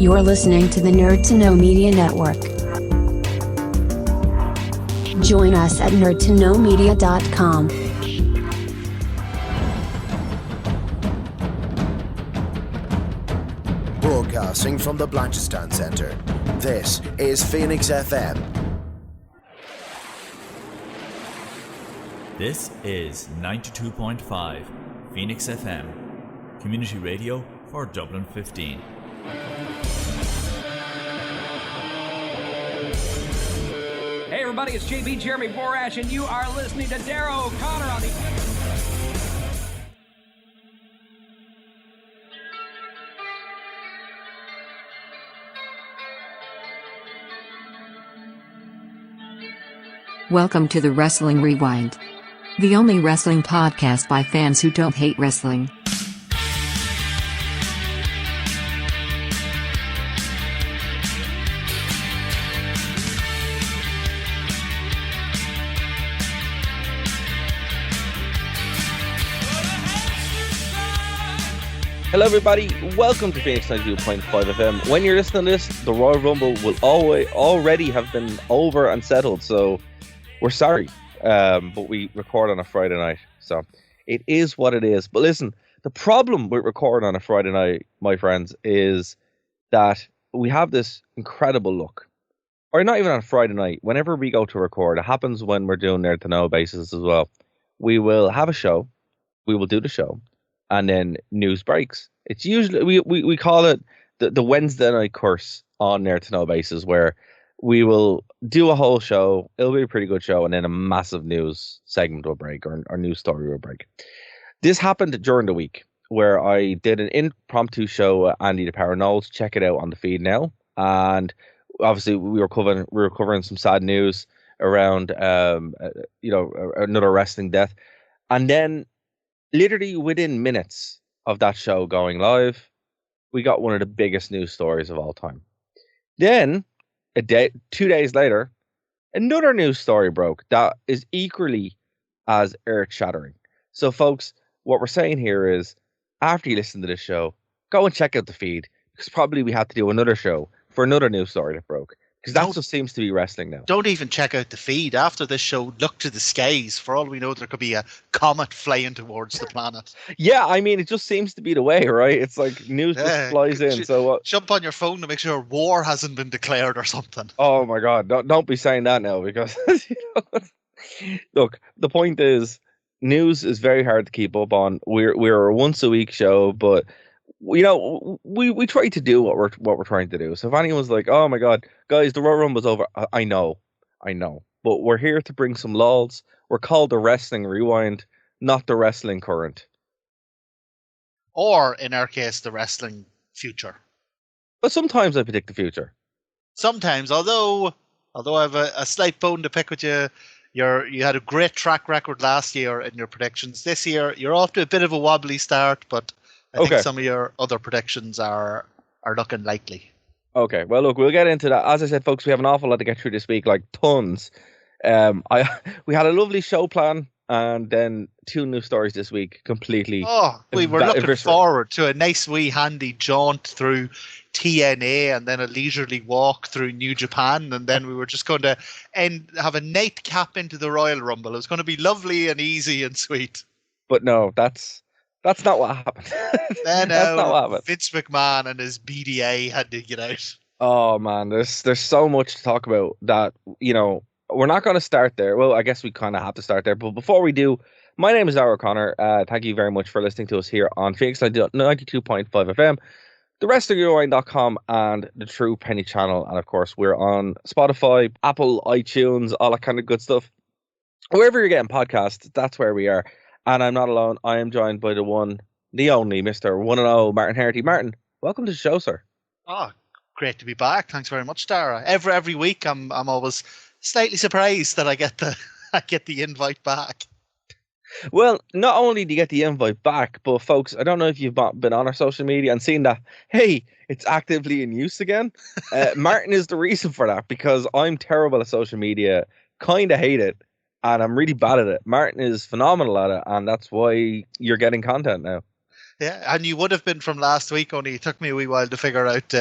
You're listening to the Nerd to Know Media Network. Join us at nerdtoknowmedia.com. Broadcasting from the Blanchardstown Centre, this is Phoenix FM. This is 92.5 Phoenix FM, community radio for Dublin 15. Hey everybody, it's JB Jeremy Borash, and you are listening to Darrow O'Connor on the... Welcome to the Wrestling Rewind, the only wrestling podcast by fans who don't hate wrestling. Hello everybody, welcome to Phoenix 92.5 FM. When you're listening to this, the Royal Rumble will already have been over and settled, so we're sorry, but we record on a Friday night, so it is what it is. But listen, the problem with recording on a Friday night, my friends, is that we have this incredible look. Or not even on a Friday night, whenever we go to record, it happens when we're doing Nerd to Know basis as well. We will have a show, we will do the show, and then news breaks. It's usually, we call it the Wednesday night curse on Nerd to Know basis, where we will do a whole show, it'll be a pretty good show, and then a massive news segment will break, or news story will break. This happened during the week, where I did an impromptu show at Andy the Power Knowles. Check it out on the feed now. And obviously we were covering some sad news around another wrestling death. And then literally within minutes of that show going live, we got one of the biggest news stories of all time. Then, 2 days later, another news story broke that is equally as earth-shattering. So, folks, what we're saying here is, after you listen to this show, go and check out the feed, because probably we have to do another show for another news story that broke. Because that just seems to be wrestling now. Don't even check out the feed. After this show, look to the skies. For all we know, there could be a comet flying towards the planet. Yeah, I mean, it just seems to be the way, right? It's like news just flies in. So jump on your phone to make sure war hasn't been declared or something. Oh my God, don't be saying that now, because look, the point is, news is very hard to keep up on. We're a once a week show, but we try to do what we're trying to do. So if anyone's like, oh my God, guys, the Royal Rumble's over, I know, but we're here to bring some lols. We're called the Wrestling Rewind, not the Wrestling Current, or in our case, the Wrestling Future. But sometimes I predict the future. Sometimes, although I have a slight bone to pick with you. You had a great track record last year in your predictions. This year, you're off to a bit of a wobbly start, but I think some of your other predictions are looking likely. Okay, well, look, we'll get into that. As I said, folks, we have an awful lot to get through this week, like tons. We had a lovely show plan, and then 2 news stories this week, completely. Oh, we were looking forward to a nice wee handy jaunt through TNA, and then a leisurely walk through New Japan, and then we were just going to have a nightcap into the Royal Rumble. It was going to be lovely and easy and sweet. But no, that's not what happened. That's not what happened. Vince McMahon and his BDA had to get out. Oh man, there's so much to talk about that, we're not going to start there. Well, I guess we kind of have to start there. But before we do, my name is Darrow O'Connor. Thank you very much for listening to us here on Phoenix 92.5 FM, the WrestlingRewind.com, and the True Penny channel. And of course, we're on Spotify, Apple, iTunes, all that kind of good stuff. Wherever you're getting podcasts, that's where we are. And I'm not alone. I am joined by the one, the only, Mr. 1-0, Martin Herity. Martin, welcome to the show, sir. Oh, great to be back. Thanks very much, Dara. Every week, I'm always slightly surprised that I get the invite back. Well, not only do you get the invite back, but folks, I don't know if you've been on our social media and seen that, hey, it's actively in use again. Martin is the reason for that, because I'm terrible at social media, kind of hate it, and I'm really bad at it. Martin is phenomenal at it, and that's why you're getting content now. Yeah, and you would have been from last week, only it took me a wee while to figure out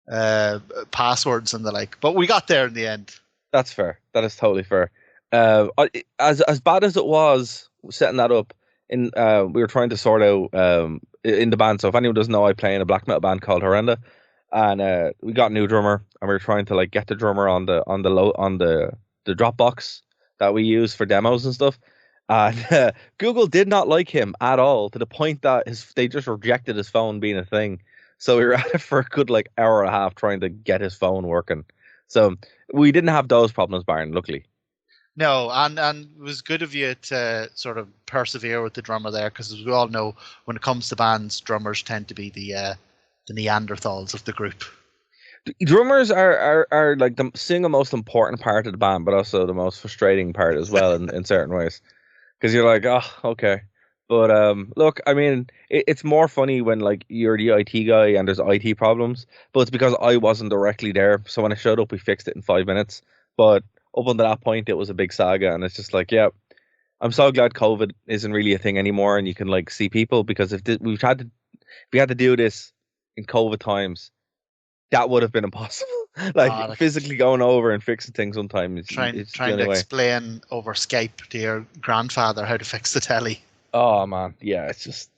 passwords and the like. But we got there in the end. That's fair. That is totally fair. As bad as it was setting that up, we were trying to sort out in the band. So if anyone doesn't know, I play in a black metal band called Horrenda, and we got a new drummer, and we were trying to like get the drummer on the Dropbox that we use for demos and stuff. And Google did not like him at all, to the point that they just rejected his phone being a thing. So we were at it for a good like hour and a half trying to get his phone working. So we didn't have those problems, Byron, luckily. No, and it was good of you to sort of persevere with the drummer there, because as we all know, when it comes to bands, drummers tend to be the Neanderthals of the group. Drummers are like the single most important part of the band, but also the most frustrating part as well in certain ways. Because you're like, oh, okay. But look, I mean, it's more funny when like you're the IT guy and there's IT problems, but it's because I wasn't directly there. So when I showed up, we fixed it in 5 minutes. But up until that point, it was a big saga, and it's just like, yeah, I'm so glad COVID isn't really a thing anymore, and you can like see people, because if we had to do this in COVID times, that would have been impossible. like physically going over and fixing things sometimes. Trying to explain over Skype to your grandfather how to fix the telly. Oh man, yeah, it's just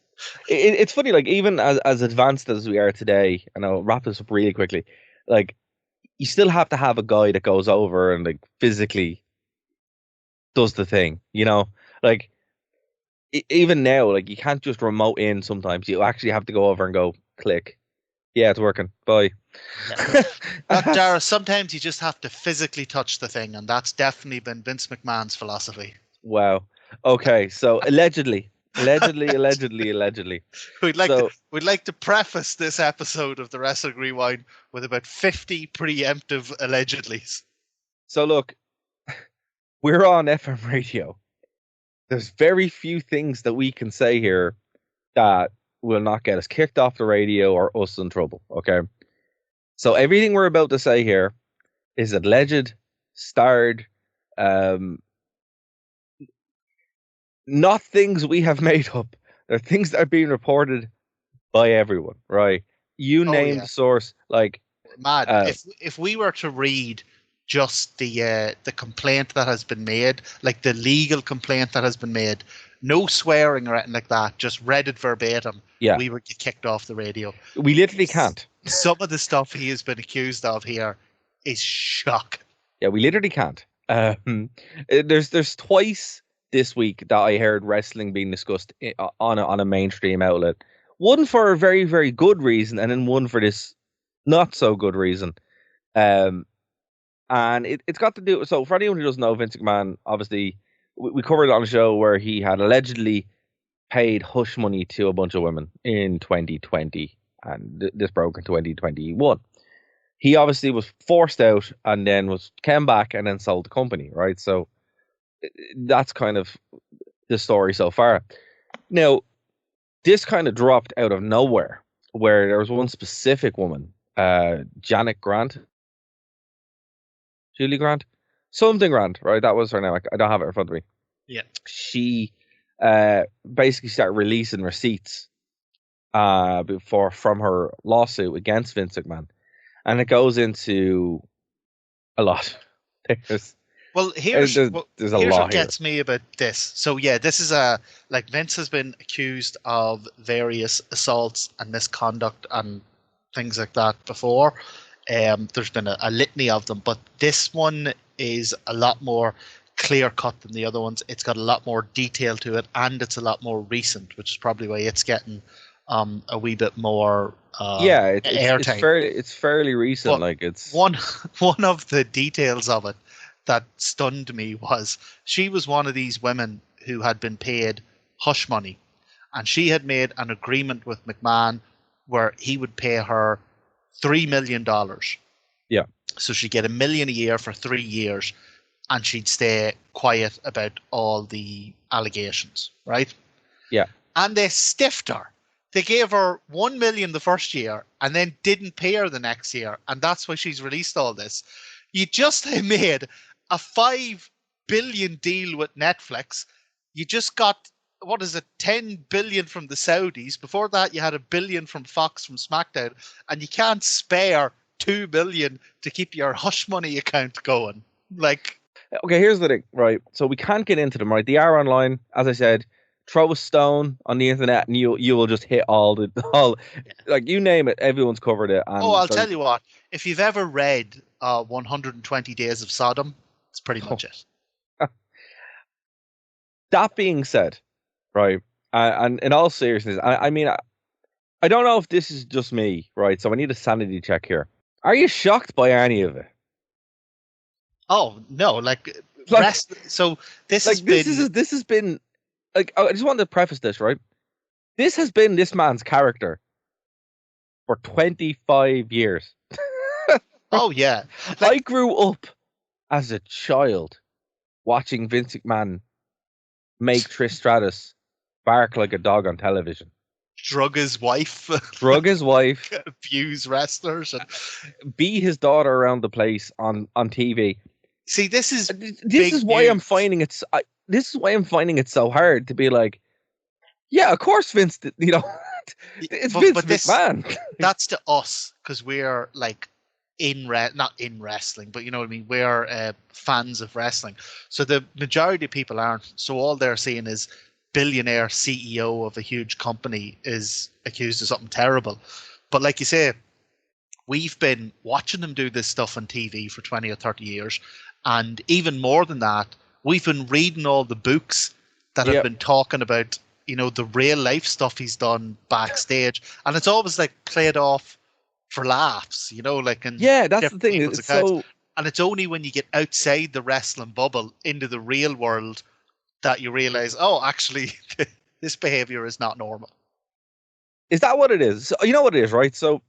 it's funny. Like even as advanced as we are today, and I'll wrap this up really quickly. Like you still have to have a guy that goes over and like physically does the thing. You know, like even now, like you can't just remote in. Sometimes you actually have to go over and go click. Yeah, it's working. Bye. Yeah. Dara, sometimes you just have to physically touch the thing, and that's definitely been Vince McMahon's philosophy. Wow. Okay, so allegedly. We'd like to preface this episode of the Wrestling Rewind with about 50 preemptive allegedlys. So look, we're on FM radio. There's very few things that we can say here that will not get us kicked off the radio or us in trouble. Okay. So everything we're about to say here is alleged, starred, not things we have made up. They're things that are being reported by everyone, right? You name the source. Like, mad. If we were to read just the complaint that has been made, like the legal complaint that has been made, no swearing or anything like that, just read it verbatim, we would get kicked off the radio. We literally can't. Some of the stuff he has been accused of here is shocking. Yeah, we literally can't. There's twice this week that I heard wrestling being discussed on a mainstream outlet. One for a very, very good reason, and then one for this not so good reason. And it's got to do. So for anyone who doesn't know, Vince McMahon, obviously, we covered it on a show where he had allegedly paid hush money to a bunch of women in 2020, and this broke in 2021. He obviously was forced out and then came back and then sold the company, right? So that's kind of the story so far. Now, this kind of dropped out of nowhere, where there was one specific woman, Janet Grant, Julie Grant, something Grant, right? That was her name. I don't have it in front of me. Yeah. She basically started releasing receipts from her lawsuit against Vince McMahon, and it goes into a lot. Here's a lot what gets me about this. So yeah, this is like Vince has been accused of various assaults and misconduct and things like that before. There's been a litany of them, but this one is a lot more clear cut than the other ones. It's got a lot more detail to it, and it's a lot more recent, which is probably why it's getting a wee bit more airtime. It's fairly recent. But like it's one of the details of it that stunned me was she was one of these women who had been paid hush money, and she had made an agreement with McMahon where he would pay her $3 million. Yeah. So she'd get $1 million a year for 3 years, and she'd stay quiet about all the allegations, right? Yeah. And they stiffed her. They gave her $1 million the first year and then didn't pay her the next year, and that's why she's released all this. You just made a $5 billion deal with Netflix. You just got, $10 billion from the Saudis. Before that, you had $1 billion from Fox from SmackDown, and you can't spare $2 million to keep your hush money account going. Like, okay, here's the thing, right? So we can't get into them, right? They are online, as I said. Throw a stone on the internet, and you will just hit all like you name it, everyone's covered it. And I'll tell you what. If you've ever read 120 Days of Sodom, it's pretty much it. That being said, right, and in all seriousness, I mean, I don't know if this is just me, right? So I need a sanity check here. Are you shocked by any of it? Oh no, like so this like has this has been like, I just wanted to preface this, right? This has been this man's character for 25 years. Oh yeah, I grew up as a child watching Vince McMahon make Trish Stratus bark like a dog on television. Drug his wife, abuse wrestlers, and beat his daughter around the place on TV. See, this is why I'm finding it. This is why I'm finding it so hard to be like, yeah, of course, Vince. It's Vince McMahon. That's to us because we're like not in wrestling, but you know what I mean. We're fans of wrestling. So the majority of people aren't. So all they're seeing is billionaire CEO of a huge company is accused of something terrible. But like you say, we've been watching them do this stuff on TV for 20 or 30 years. And even more than that, we've been reading all the books that have been talking about, you know, the real life stuff he's done backstage. And it's always like played off for laughs, you know, like, and that's the thing. It's so... And it's only when you get outside the wrestling bubble into the real world that you realize, oh, actually, this behavior is not normal. Is that what it is? So, you know what it is, right? So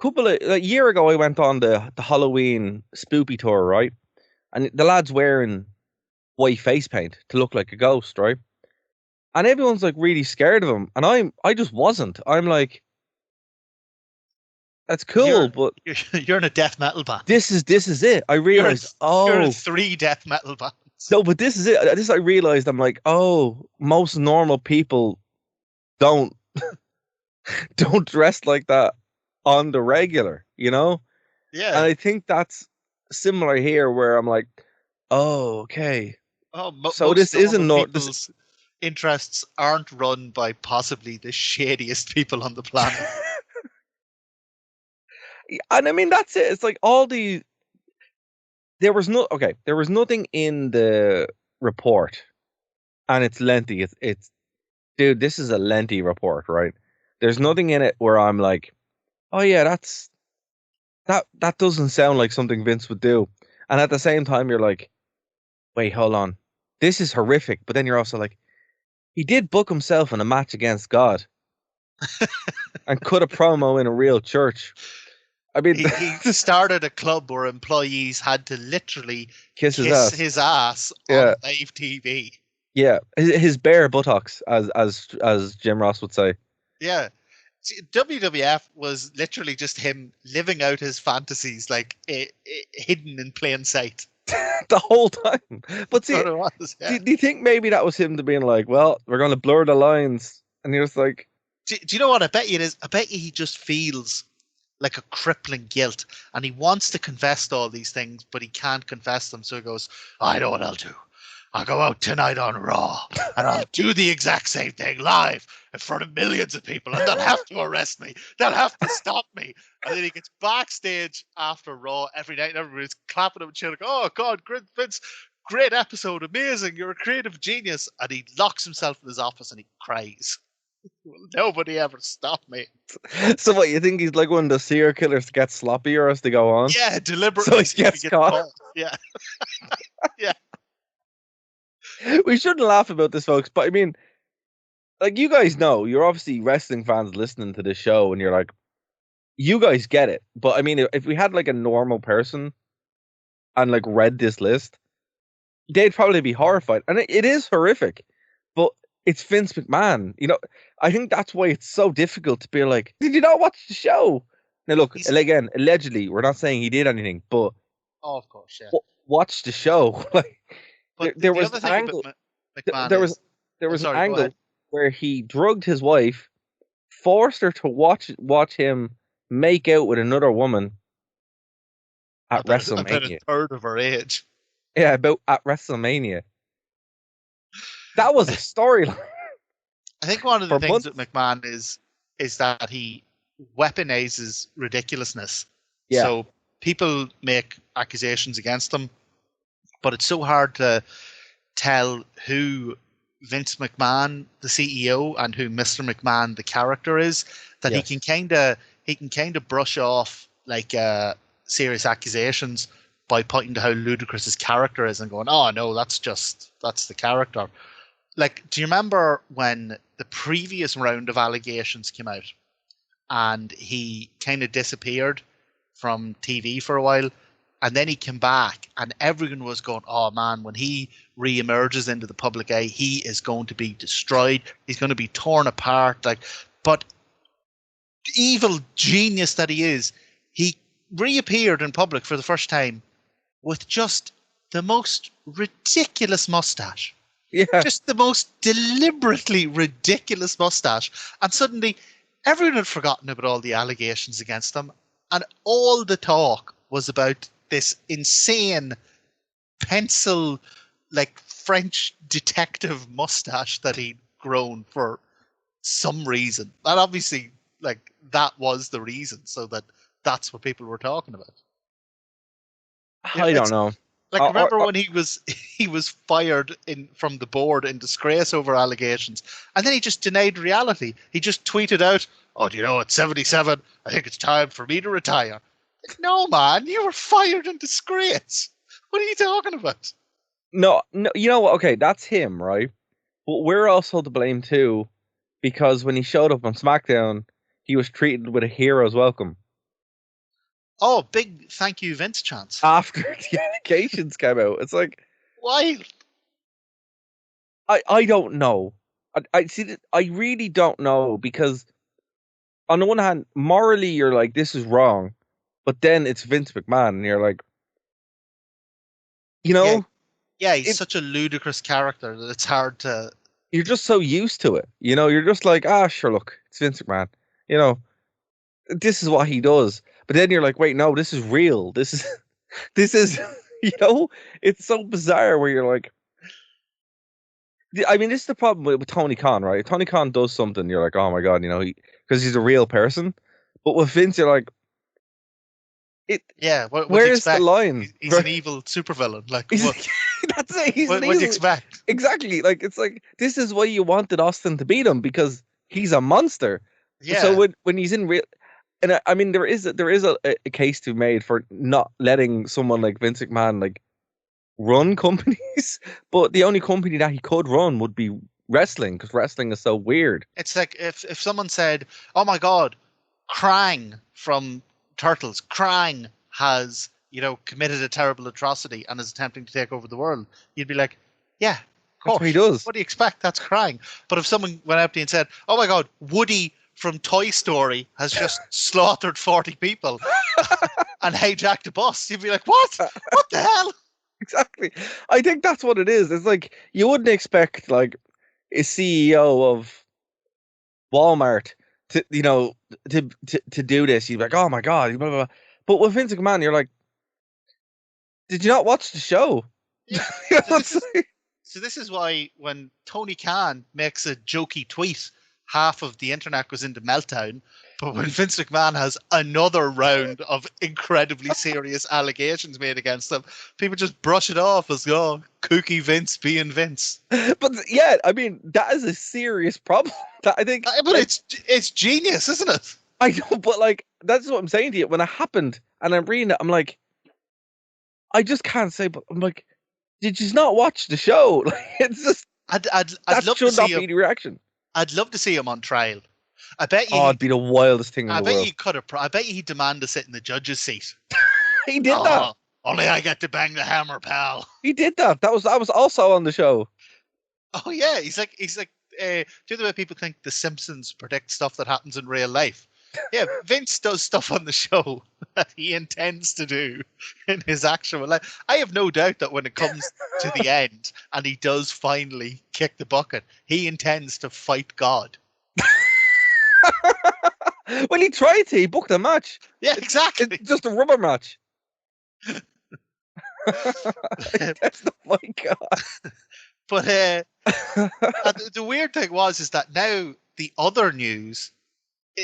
a year ago, I went on the Halloween spoopy tour, right? And the lad's wearing white face paint to look like a ghost, right? And everyone's like really scared of him, and I just wasn't. I'm like, that's cool, but you're in a death metal band. This is it. I realized, you're in 3 death metal bands. No, but this is it. I realized, I'm like, oh, most normal people don't dress like that on the regular, you know? Yeah. And I think that's similar here, where I'm like, oh, okay. Oh, so this isn't people's interests aren't run by possibly the shadiest people on the planet. And I mean, that's it. It's like there was nothing in the report, and it's lengthy. It's dude, this is a lengthy report, right? There's nothing in it where I'm like, oh yeah, that doesn't sound like something Vince would do. And at the same time, you're like, wait, hold on. This is horrific. But then you're also like, he did book himself in a match against God and cut a promo in a real church. I mean, he started a club where employees had to literally kiss his ass on live TV. Yeah, his bare buttocks, as Jim Ross would say. Yeah. WWF was literally just him living out his fantasies, like hidden in plain sight. The whole time. But see, do you think maybe that was him to being like, well, we're going to blur the lines? And he was like... Do you know what I bet you it is? I bet you he just feels like a crippling guilt, and he wants to confess to all these things, but he can't confess them. So he goes, I know what I'll do. I'll go out tonight on Raw, and I'll do the exact same thing live in front of millions of people, and they'll have to arrest me. They'll have to stop me. And then he gets backstage after Raw every night, and everybody's clapping him and cheering, oh, God, great, Vince, great episode, amazing, you're a creative genius. And he locks himself in his office and he cries. Will nobody ever stop me? So what, you think he's like one of the serial killers to get sloppier as they go on? Yeah, deliberately. So he gets caught. Yeah. Yeah. We shouldn't laugh about this, folks, but I mean, like, you guys know, you're obviously wrestling fans listening to this show, and you're like, you guys get it. But I mean, if we had like a normal person and like read this list, they'd probably be horrified. And it is horrific, but it's Vince McMahon. You know, I think that's why it's so difficult to be like, did you not watch the show? Now look, again, allegedly, we're not saying he did anything, but of course, yeah. Watch the show. Like, but there was an angle. There was an angle where he drugged his wife, forced her to watch him make out with another woman, at about a WrestleMania. third of her age. Yeah, about at WrestleMania. That was a storyline. I think one of the For things months. with McMahon is that he weaponizes ridiculousness. Yeah. So people make accusations against him, but it's so hard to tell who Vince McMahon, the CEO, and who Mr. McMahon, the character, is, that Yes. he can kind of brush off like serious accusations by pointing to how ludicrous his character is and going, "Oh no, that's the character." Like, do you remember when the previous round of allegations came out and he kind of disappeared from TV for a while, and then he came back and everyone was going, "Oh man, when he re-emerges into the public eye, he is going to be destroyed. He's going to be torn apart." Like, but evil genius that he is, he reappeared in public for the first time with just the most ridiculous mustache. Yeah. Just the most deliberately ridiculous mustache. And suddenly, everyone had forgotten about all the allegations against him. And all the talk was about this insane pencil, like French detective mustache that he'd grown for some reason. And obviously, like, that was the reason. So that's what people were talking about. I don't know. Like, remember when he was fired from the board in disgrace over allegations, and then he just denied reality. He just tweeted out, "Oh, do you know, at 77, I think it's time for me to retire." Like, no, man, you were fired in disgrace. What are you talking about? No, you know what? Okay, that's him, right? But we're also to blame too, because when he showed up on SmackDown, he was treated with a hero's welcome. Oh, big thank you, Vince chance. After the allegations came out, it's like, why? I don't know. I see. I really don't know, because on the one hand, morally, you're like, this is wrong, but then it's Vince McMahon, and you're like, you know, yeah, he's such a ludicrous character that it's hard to. You're just so used to it, you know. You're just like, sure, look, it's Vince McMahon, you know, this is what he does. But then you're like, wait, no, this is real. This is, you know, it's so bizarre where you're like, I mean, this is the problem with Tony Khan, right? Tony Khan does something, you're like, oh my God, you know, because he's a real person. But with Vince, you're like, where's the line? He's an evil supervillain. Like, what? That's it. What do you expect? Exactly. Like, it's like, this is why you wanted Austin to beat him, because he's a monster. Yeah. So when he's in real. And I mean, there is a case to be made for not letting someone like Vince McMahon like run companies, but the only company that he could run would be wrestling, because wrestling is so weird. It's like if someone said, "Oh my God, Krang from Turtles, Krang has, you know, committed a terrible atrocity and is attempting to take over the world," you'd be like, "Yeah, of course. That's what he does. What do you expect? That's Krang." But if someone went up to you and said, "Oh my God, Woody from Toy Story has just slaughtered 40 people and hijacked a bus," you'd be like, "What? What the hell?" Exactly. I think that's what it is. It's like, you wouldn't expect like a CEO of Walmart to, you know, to do this. You'd be like, oh my God, blah, blah, blah. But with Vince McMahon, you're like, did you not watch the show? Yeah. So this is why when Tony Khan makes a jokey tweet, half of the internet goes into meltdown. But when Vince McMahon has another round of incredibly serious allegations made against him, people just brush it off as, oh, kooky Vince being Vince. But yeah, I mean, that is a serious problem. I think. But it's genius, isn't it? I know, but like, that's what I'm saying to you. When it happened and I'm reading it, I'm like, I just can't say, but I'm like, did you not watch the show? Like, it's just, I'd that love should to see not him. be the reaction. I'd love to see him on trial. I bet you. Oh, it'd be the wildest thing in the world. I bet you he'd demand to sit in the judge's seat. He did that. Only I get to bang the hammer, pal. He did that. That was also on the show. Oh yeah, he's like, do you know the way people think The Simpsons predict stuff that happens in real life? Yeah, Vince does stuff on the show that he intends to do in his actual life. I have no doubt that when it comes to the end and he does finally kick the bucket, he intends to fight God. Well, he tried to. He booked a match. Yeah, exactly. It's just a rubber match. That's not my God. But the weird thing is that now the other news,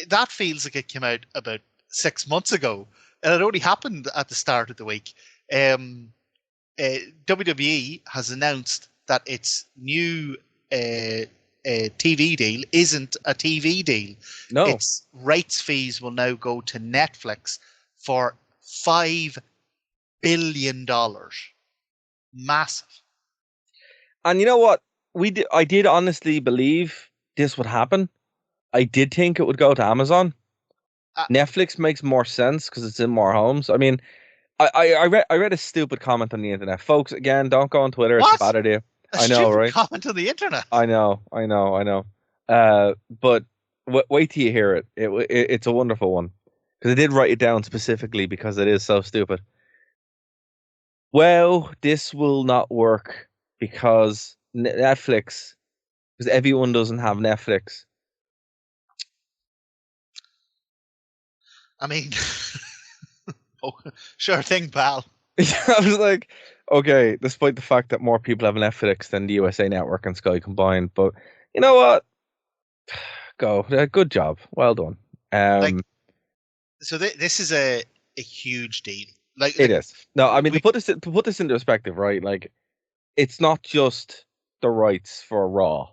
that feels like it came out about 6 months ago, and it only happened at the start of the week. WWE has announced that its new TV deal isn't a TV deal. No. Its rights fees will now go to Netflix for $5 billion. Massive. And you know what? I did honestly believe this would happen. I did think it would go to Amazon. Netflix makes more sense because it's in more homes. I mean, I read a stupid comment on the internet. Folks, again, don't go on Twitter. What? It's a bad idea. A I know, stupid right? comment on the internet. I know. But wait till you hear it. It's a wonderful one. Because I did write it down specifically because it is so stupid. Well, this will not work because Netflix, because everyone doesn't have Netflix. I mean, oh, sure thing, pal. I was like, okay, despite the fact that more people have Netflix than the USA Network and Sky combined, but you know what? Go, good job, well done. So this is a huge deal. Like it is. No, I mean to put this into perspective, right? Like, it's not just the rights for Raw;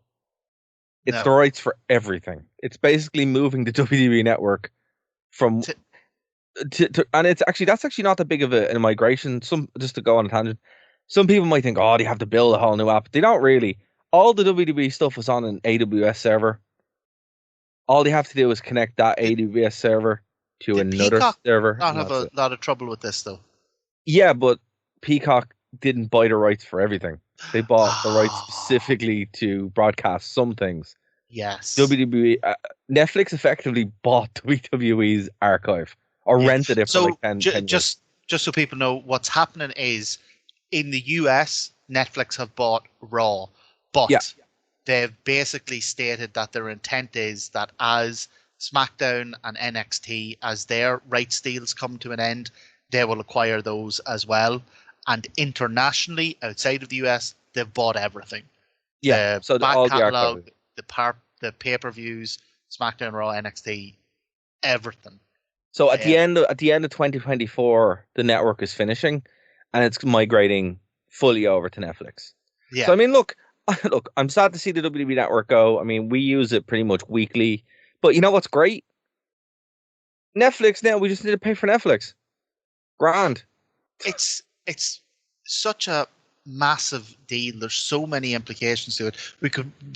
it's the rights for everything. It's basically moving the WWE Network from to and that's actually not that big of a migration. Just to go on a tangent, some people might think, oh, they have to build a whole new app. They don't really. All the WWE stuff is on an AWS server. All they have to do is connect that AWS server to another server. Not have a lot of trouble with this though. Yeah, but Peacock didn't buy the rights for everything. They bought the rights specifically to broadcast some things. Yes. WWE Netflix effectively bought WWE's archive or rented it for like 10 just so people know, what's happening is in the US, Netflix have bought Raw, but they've basically stated that their intent is that as SmackDown and NXT, as their rights deals come to an end, they will acquire those as well. And internationally, outside of the US, they've bought everything. Yeah, so back catalog, the pay-per-views, SmackDown, Raw, NXT, everything. So at the end of 2024, the network is finishing, and it's migrating fully over to Netflix. Yeah. So I mean, look, I'm sad to see the WWE Network go. I mean, we use it pretty much weekly, but you know what's great? Netflix now. We just need to pay for Netflix. Grand. It's such a massive deal. There's so many implications to it.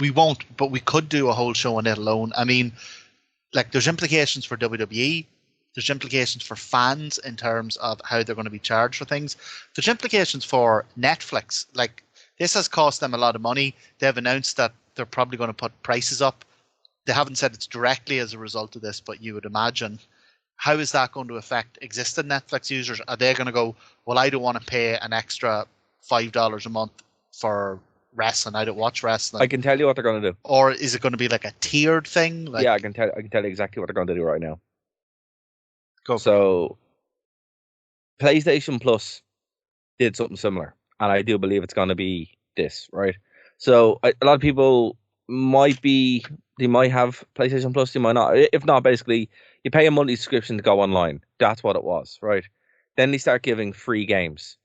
We won't, but we could do a whole show on it alone. I mean, like, there's implications for WWE. There's implications for fans in terms of how they're going to be charged for things. There's implications for Netflix. Like, this has cost them a lot of money. They've announced that they're probably going to put prices up. They haven't said it's directly as a result of this, but you would imagine. How is that going to affect existing Netflix users? Are they going to go, well, I don't want to pay an extra $5 a month for wrestling. I don't watch wrestling. I can tell you what they're going to do. Or is it going to be like a tiered thing? Like, yeah, I can tell you exactly what they're going to do right now. Go. So, PlayStation Plus did something similar, and I do believe it's going to be this, right? So, a lot of people might have PlayStation Plus, they might not. If not, basically, you pay a monthly subscription to go online. That's what it was, right? Then they start giving free games.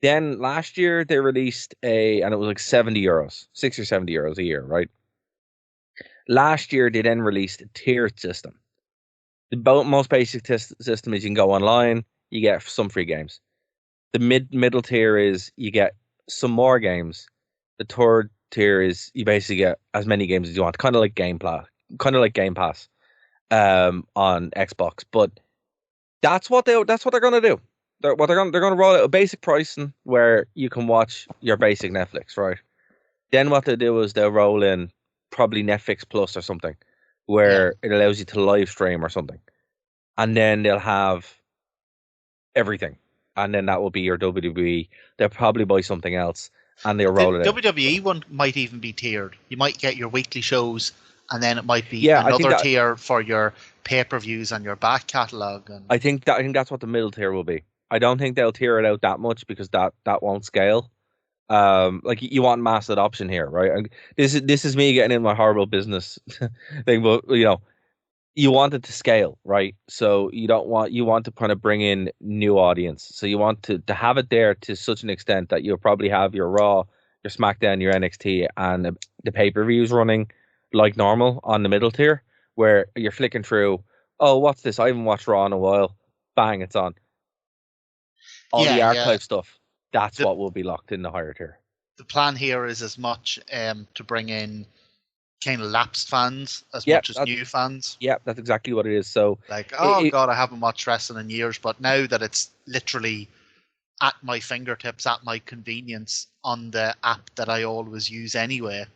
Then last year they released and it was like €70, 60 or €70 a year, right? Last year they then released a tiered system. The most basic system is you can go online, you get some free games. The middle tier is you get some more games. The third tier is you basically get as many games as you want, kind of like Game Pass on Xbox. But that's what they're going to do. They're going to roll out a basic pricing where you can watch your basic Netflix, right? Then what they do is they'll roll in probably Netflix Plus or something, where it allows you to live stream or something, and then they'll have everything, and then that will be your WWE. They'll probably buy something else, and they'll roll it. WWE one might even be tiered. You might get your weekly shows, and then it might be another tier for your pay-per-views and your back catalog. And I think that's what the middle tier will be. I don't think they'll tear it out that much because that won't scale. Like you want mass adoption here, right? And this is me getting in my horrible business thing, but you want it to scale, right? So you want to kind of bring in new audience. So you want to have it there to such an extent that you'll probably have your Raw, your SmackDown, your NXT, and the pay-per-views running like normal on the middle tier, where you're flicking through. Oh, what's this? I haven't watched Raw in a while. Bang, it's on. All the archive stuff. That's what will be locked in the higher tier. The plan here is as much to bring in kind of lapsed fans as much as new fans. Yeah, that's exactly what it is. So, God, I haven't watched wrestling in years, but now that it's literally at my fingertips, at my convenience on the app that I always use anyway,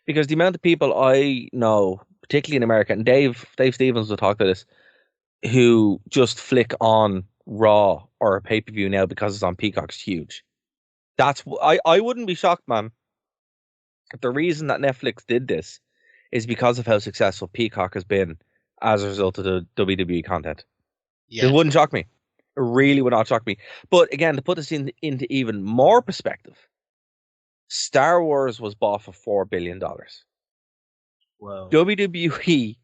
because the amount of people I know, particularly in America, and Dave Stevens will talk about this, who just flick on Raw or a pay-per-view now because it's on Peacock's huge. I wouldn't be shocked, man. The reason that Netflix did this is because of how successful Peacock has been as a result of the WWE content. Yeah. It wouldn't shock me. It really would not shock me. But again, to put this into even more perspective, Star Wars was bought for $4 billion. Wow. WWE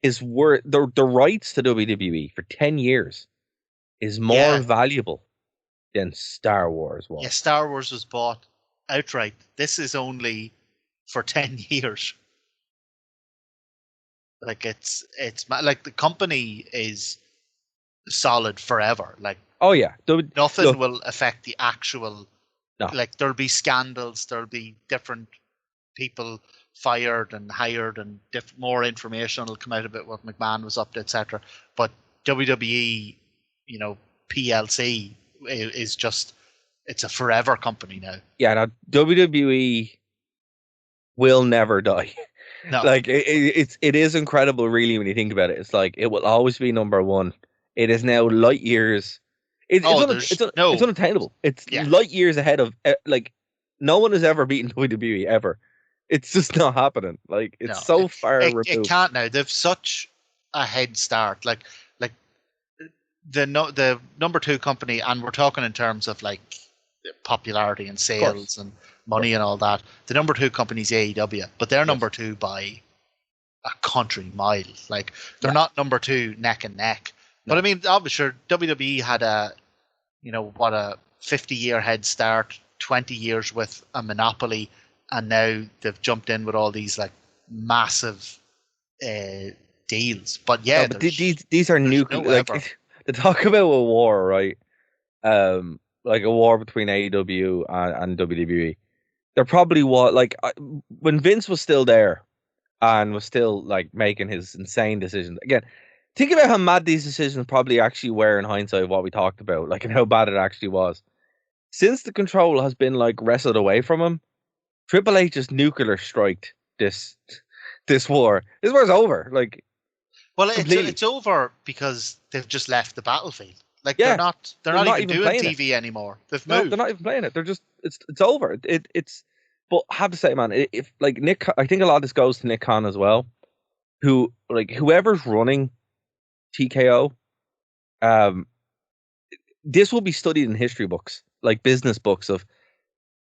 is worth the rights to WWE for 10 years is more valuable than Star Wars was. Yeah, Star Wars was bought outright. This is only for 10 years. Like it's like the company is solid forever. Like, oh yeah, nothing will affect the actual. No. Like there'll be scandals, there'll be different people fired and hired, and more information will come out about what McMahon was up to, etc. But WWE, PLC is just, it's a forever company now. Yeah, now WWE will never die. No. Like it is incredible, really, when you think about it. It's like it will always be number one. It is now light years. It's unattainable. It's light years ahead of no one has ever beaten WWE ever. It's just not happening. Like it's far removed. It can't now. They've such a head start. Like the number two company, and we're talking in terms of like popularity and sales and money and all that. The number two company is AEW, but they're number two by a country mile. Like they're not number two neck and neck. No. But I mean, obviously, WWE had a 50-year head start, 20 years with a monopoly, and now they've jumped in with all these like massive deals. But these are nuclear. To talk about a war, right? Like a war between AEW and WWE. There probably was when Vince was still there and was still like making his insane decisions. Again, think about how mad these decisions probably actually were in hindsight of what we talked about, like, and how bad it actually was. Since the control has been like wrestled away from him, Triple H just nuclear striked this war. This war's over. Like, well, it's over because they've just left the battlefield. Like they're not even doing TV anymore. They've moved. They're not even playing it. They're just it's over. It's. But I have to say, man, if like Nick, I think a lot of this goes to Nick Khan as well, who like whoever's running TKO, this will be studied in history books, like business books, of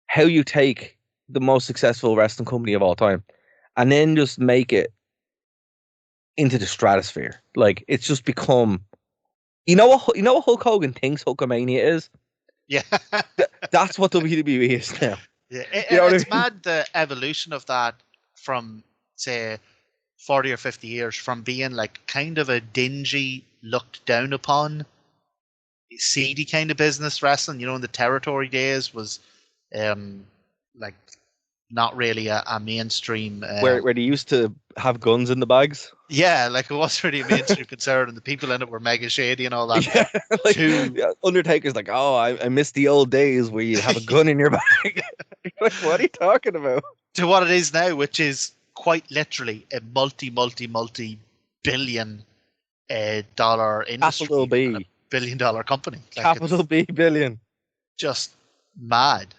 how you take the most successful wrestling company of all time and then just make it into the stratosphere. Like it's just become, you know what Hulk Hogan thinks Hulkamania is? Yeah. That's what WWE is now. Yeah, it's mad the evolution of that from, say, 40 or 50 years, from being like kind of a dingy, looked down upon, seedy kind of business wrestling, in the territory days was like not really a mainstream. Where they used to have guns in the bags? Yeah, like it wasn't really a mainstream concern, and the people in it were mega shady and all that. Yeah, Undertaker's like, oh, I miss the old days where you'd have a gun in your bag. Like, what are you talking about? To what it is now, which is quite literally a multi-billion dollar industry. Capital B. $1 billion company. Like Capital B billion. Just mad.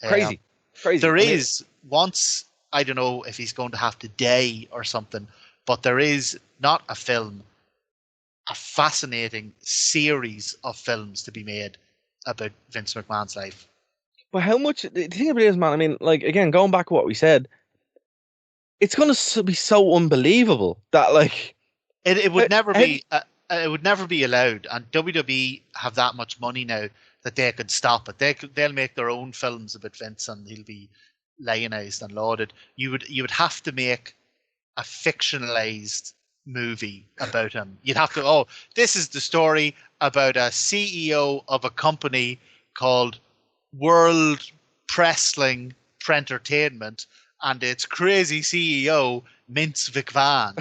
Crazy. There is, once, I don't know if he's going to have to day or something, but there is not a film, a fascinating series of films to be made about Vince McMahon's life. But how much? The thing about it is, man. I mean, like again, going back to what we said, it's going to be so unbelievable that like it would never be it would never be allowed. And WWE have that much money now that they could stop it. They'll make their own films about Vince, and he'll be lionized and lauded. You would have to make a fictionalized movie about him. You'd have to, this is the story about a CEO of a company called World Wrestling Entertainment and its crazy CEO Vince McMahon.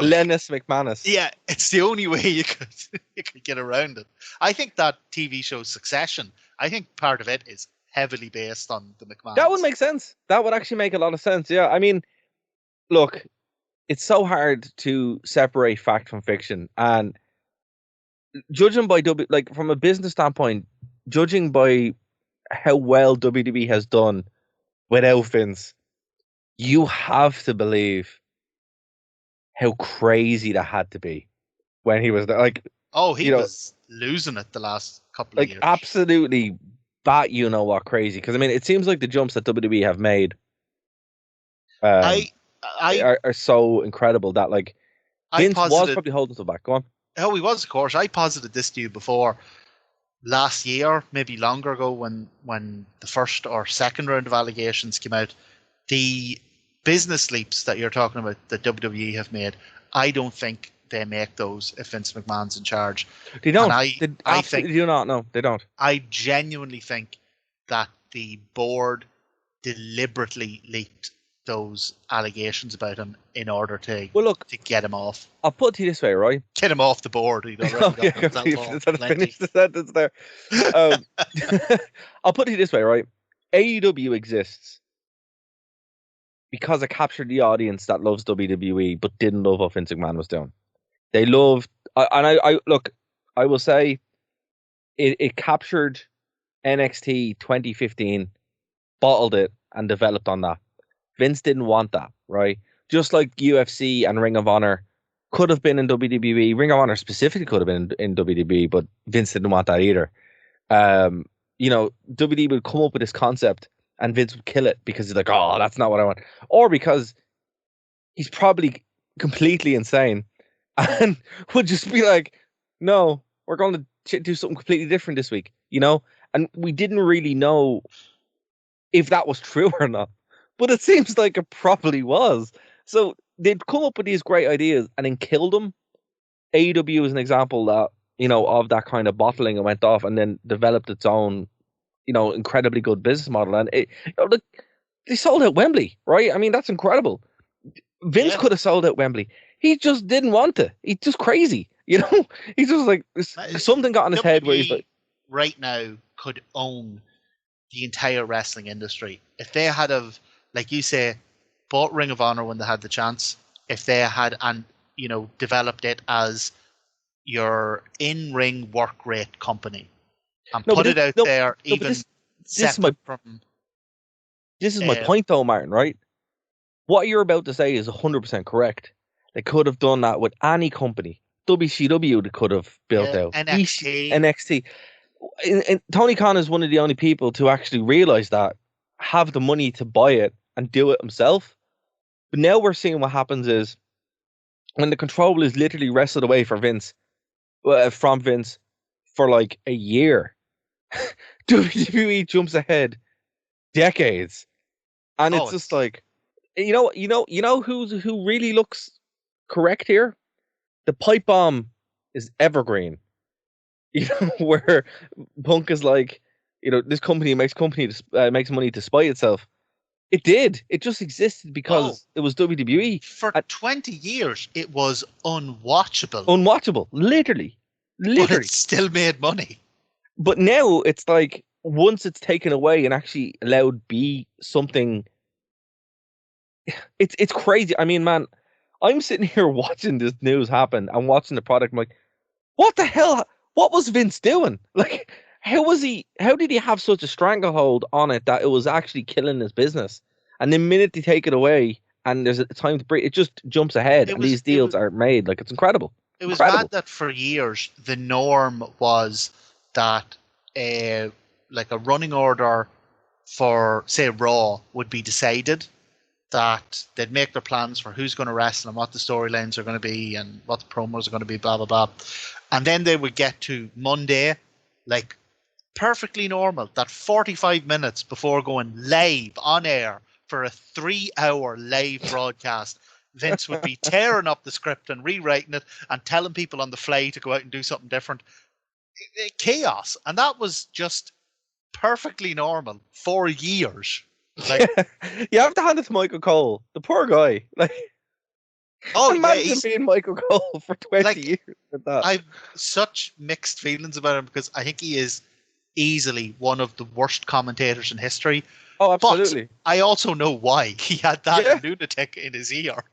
Lennis McManus. Yeah, it's the only way you could get around it. I think that TV show Succession, I think part of it is heavily based on the McMahons. That would make sense. That would actually make a lot of sense. Yeah, I mean, look, it's so hard to separate fact from fiction, and judging by like from a business standpoint, judging by how well WWE has done without Vince, you have to believe how crazy that had to be when he was there. Like, he was losing it the last couple of years. Absolutely, you know what, crazy. Because I mean, it seems like the jumps that WWE have made are so incredible that like Vince was probably holding them back. Go on. Oh, he was, of course. I posited this to you before last year, maybe longer ago, when the first or second round of allegations came out. The business leaps that you're talking about that WWE have made, I don't think they make those if Vince McMahon's in charge. They don't. I think do not. No, they don't. I genuinely think that the board deliberately leaked those allegations about him in order to get him off. I'll put it to you this way, right? Get him off the board. Finish the sentence there. I'll put it to you this way, right? AEW exists because it captured the audience that loves WWE but didn't love what Vince McMahon was doing. They loved, I will say, it captured NXT 2015, bottled it, and developed on that. Vince didn't want that, right? Just like UFC and Ring of Honor could have been in WWE. Ring of Honor specifically could have been in WWE, but Vince didn't want that either. WWE would come up with this concept and Vince would kill it because he's like, oh, that's not what I want. Or because he's probably completely insane and would just be like, no, we're going to do something completely different this week, And we didn't really know if that was true or not. But it seems like it probably was. So they'd come up with these great ideas and then killed them. AEW is an example that, of that kind of bottling and went off and then developed its own, incredibly good business model. And they sold out Wembley, right? I mean, that's incredible. Vince could have sold out Wembley. He just didn't want to. He's just crazy, He's just like, something got in his head where he's like... Right now could own the entire wrestling industry. If they had like you say, bought Ring of Honor when they had the chance, if they had developed it as your in-ring work rate company and put it out there, even separate from... This is my point though, Martin, right? What you're about to say is 100% correct. They could have done that with any company. WCW they could have built out. NXT. And Tony Khan is one of the only people to actually realize that, have the money to buy it and do it himself. But now we're seeing what happens is when the control is literally wrestled away from Vince for like a year, WWE jumps ahead decades, and it's just like, who really looks correct here? The pipe bomb is evergreen. Where Punk is like, this company makes money to spite itself. It did. It just existed because it was WWE. For 20 years, it was unwatchable. Unwatchable. Literally. But it still made money. But now it's like, once it's taken away and actually allowed be something, it's crazy. I mean, man, I'm sitting here watching this news happen and watching the product. I'm like, what the hell? What was Vince doing? Like, how did he have such a stranglehold on it that it was actually killing his business? And the minute they take it away and there's a time to break, it just jumps ahead and these deals are made. Like, it's incredible. It was Incredible. mad that for years the norm was that like a running order for, say, Raw would be decided, that they'd make their plans for who's going to wrestle and what the storylines are going to be and what the promos are going to be, blah, blah, blah. And then they would get to Monday, like perfectly normal, that 45 minutes before going live on air for a 3-hour live broadcast, Vince would be tearing up the script and rewriting it and telling people on the fly to go out and do something different. Chaos. And that was just perfectly normal for years. Like, you have to hand it to Michael Cole, the poor guy. Like, imagine being Michael Cole for 20 years. With that. I've such mixed feelings about him because I think he is easily one of the worst commentators in history. Oh, absolutely. But I also know why. He had that lunatic in his ear.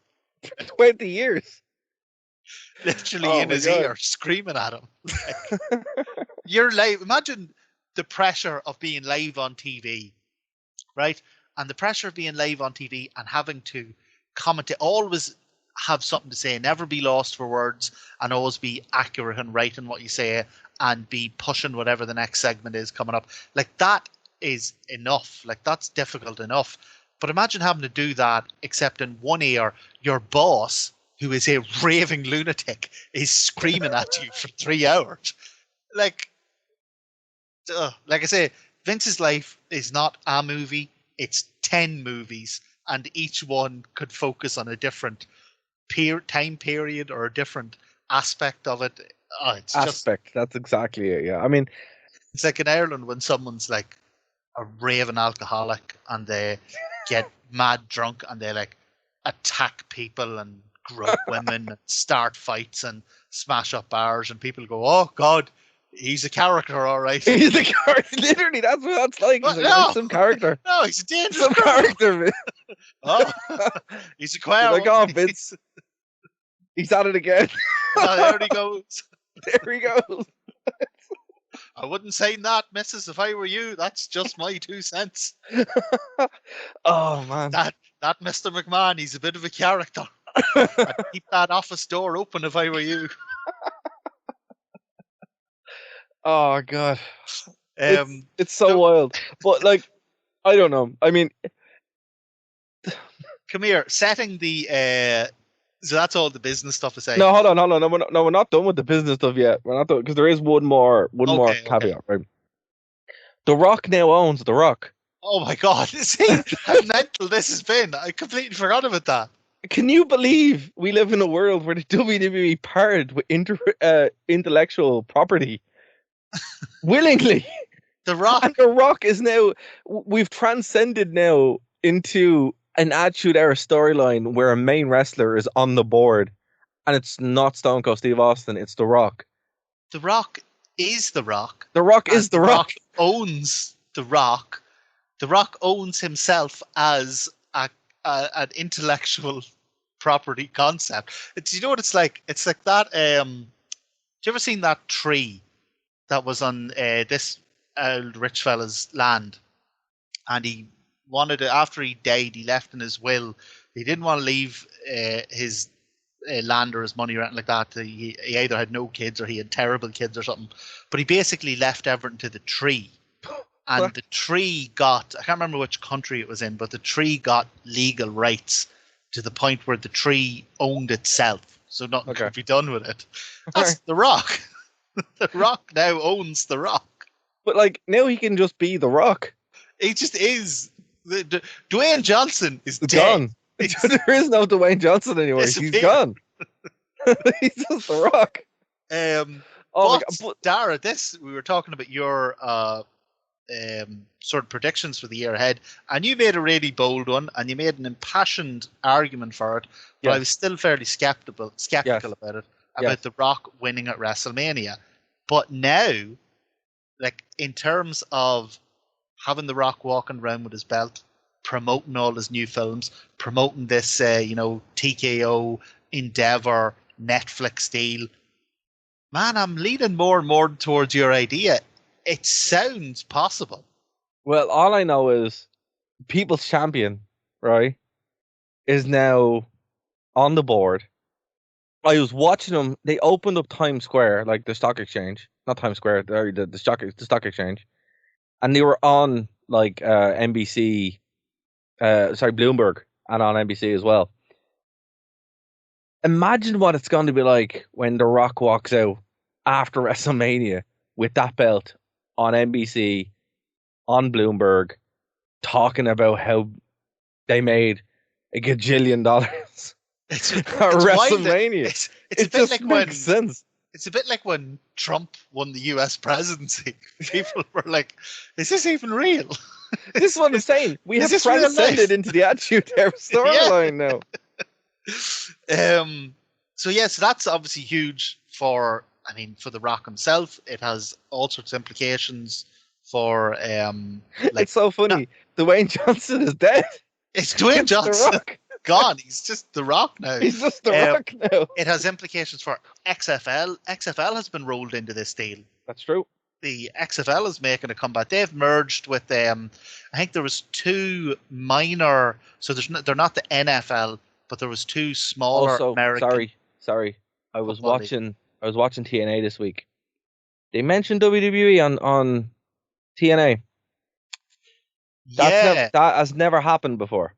20 years. Literally in his ear, screaming at him. Like, you're live. Imagine the pressure of being live on TV, right? And the pressure of being live on TV and having to commentate, always have something to say, never be lost for words, and always be accurate and right in what you say, and be pushing whatever the next segment is coming up. Like, that is enough. Like, that's difficult enough. But imagine having to do that, except in one ear, your boss, who is a raving lunatic, is screaming at you for 3 hours. Like I say, Vince's life is not a movie, it's 10 movies, and each one could focus on a different time period or a different aspect of it. That's exactly it, yeah. I mean, it's like in Ireland when someone's like a raving alcoholic and they get mad drunk and they like attack people and grope women and start fights and smash up bars, and people go, "Oh God, he's a character, all right." He's a character. Literally, that's what that's like. He's like, some character. No, he's a dangerous character. Oh, he's a choir. Like, oh, Vince. He's at it again. Oh, there he goes. There he goes. I wouldn't say that, missus, if I were you. That's just my 2 cents. Oh, man. That Mr. McMahon, he's a bit of a character. I'd keep that office door open if I were you. Oh, God. It's so wild. But, like, I don't know. I mean... Come here. Setting the... So that's all the business stuff aside. No, hold on. No, we're not done with the business stuff yet. We're not done, because there is one more caveat, right? The Rock now owns The Rock. Oh my God! See how mental this has been. I completely forgot about that. Can you believe we live in a world where the WWE parted with intellectual property willingly? The Rock. And The Rock is now. We've transcended now into an Attitude Era storyline where a main wrestler is on the board, and it's not Stone Cold Steve Austin, it's The Rock. The Rock is The Rock. The Rock is The Rock. Owns The Rock. The Rock owns himself as an intellectual property concept. You know what it's like? It's like that. You ever seen that tree that was on this old rich fella's land, and he wanted to, after he died, he left in his will, he didn't want to leave his land or his money or anything like that. He either had no kids or he had terrible kids or something, but he basically left everything to the tree. And the tree got, I can't remember which country it was in, but the tree got legal rights to the point where the tree owned itself, so nothing could be done with it. That's The Rock. The Rock now owns The Rock. But like, now he can just be The Rock. He just is. Dwayne Johnson is gone. There is no Dwayne Johnson anymore. He's gone. He's just The Rock. But Dara, we were talking about your sort of predictions for the year ahead, and you made a really bold one, and you made an impassioned argument for it. But I was still fairly skeptical about it, about The Rock winning at WrestleMania. But now, like, in terms of having The Rock walking around with his belt, promoting all his new films, promoting this, TKO, Endeavor, Netflix deal. Man, I'm leaning more and more towards your idea. It sounds possible. Well, all I know is People's Champion, right, is now on the board. I was watching them. They opened up Times Square, like the stock exchange, not Times Square, the stock exchange, and they were on like NBC, Bloomberg, and on NBC as well. Imagine what it's going to be like when The Rock walks out after WrestleMania with that belt on NBC, on Bloomberg, talking about how they made $1 gajillion at WrestleMania. It's a bit just like makes sense. It's a bit like when Trump won the U.S. presidency. People were like, "Is this even real?" This is what I'm saying. We have this real life? transcended into the Attitude Era storyline now. So that's obviously huge for The Rock himself. It has all sorts of implications for it's so funny. Dwayne Johnson is dead. It's Dwayne Johnson. The Rock. Gone. He's just The Rock now. He's just The Rock now. It has implications for XFL. XFL has been rolled into this deal. That's true. The XFL is making a comeback. They've merged with I think there was two minor. So they're not the NFL, but there was two smaller American. Sorry. I was watching TNA this week. They mentioned WWE on TNA. That has never happened before.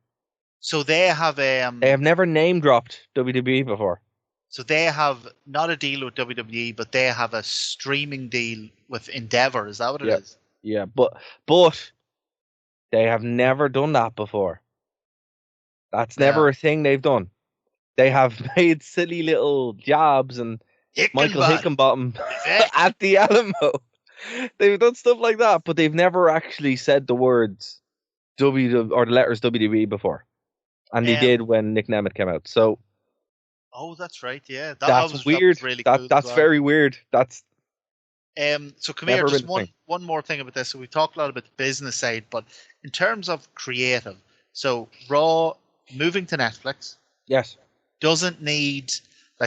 So they have they have never name dropped WWE before. So they have not a deal with WWE, but they have a streaming deal with Endeavor. Is that what it is? Yeah, but they have never done that before. That's never a thing they've done. They have made silly little jabs and Michael Hickenbottom at the Alamo. They've done stuff like that, but they've never actually said the words W or the letters WWE before. And they did when Nick Nemeth came out. So, that's right. Yeah, that's weird. Really cool that's very weird. That's so come here. Just one more thing about this. So we talked a lot about the business side, but in terms of creative, so Raw moving to Netflix, yes, doesn't need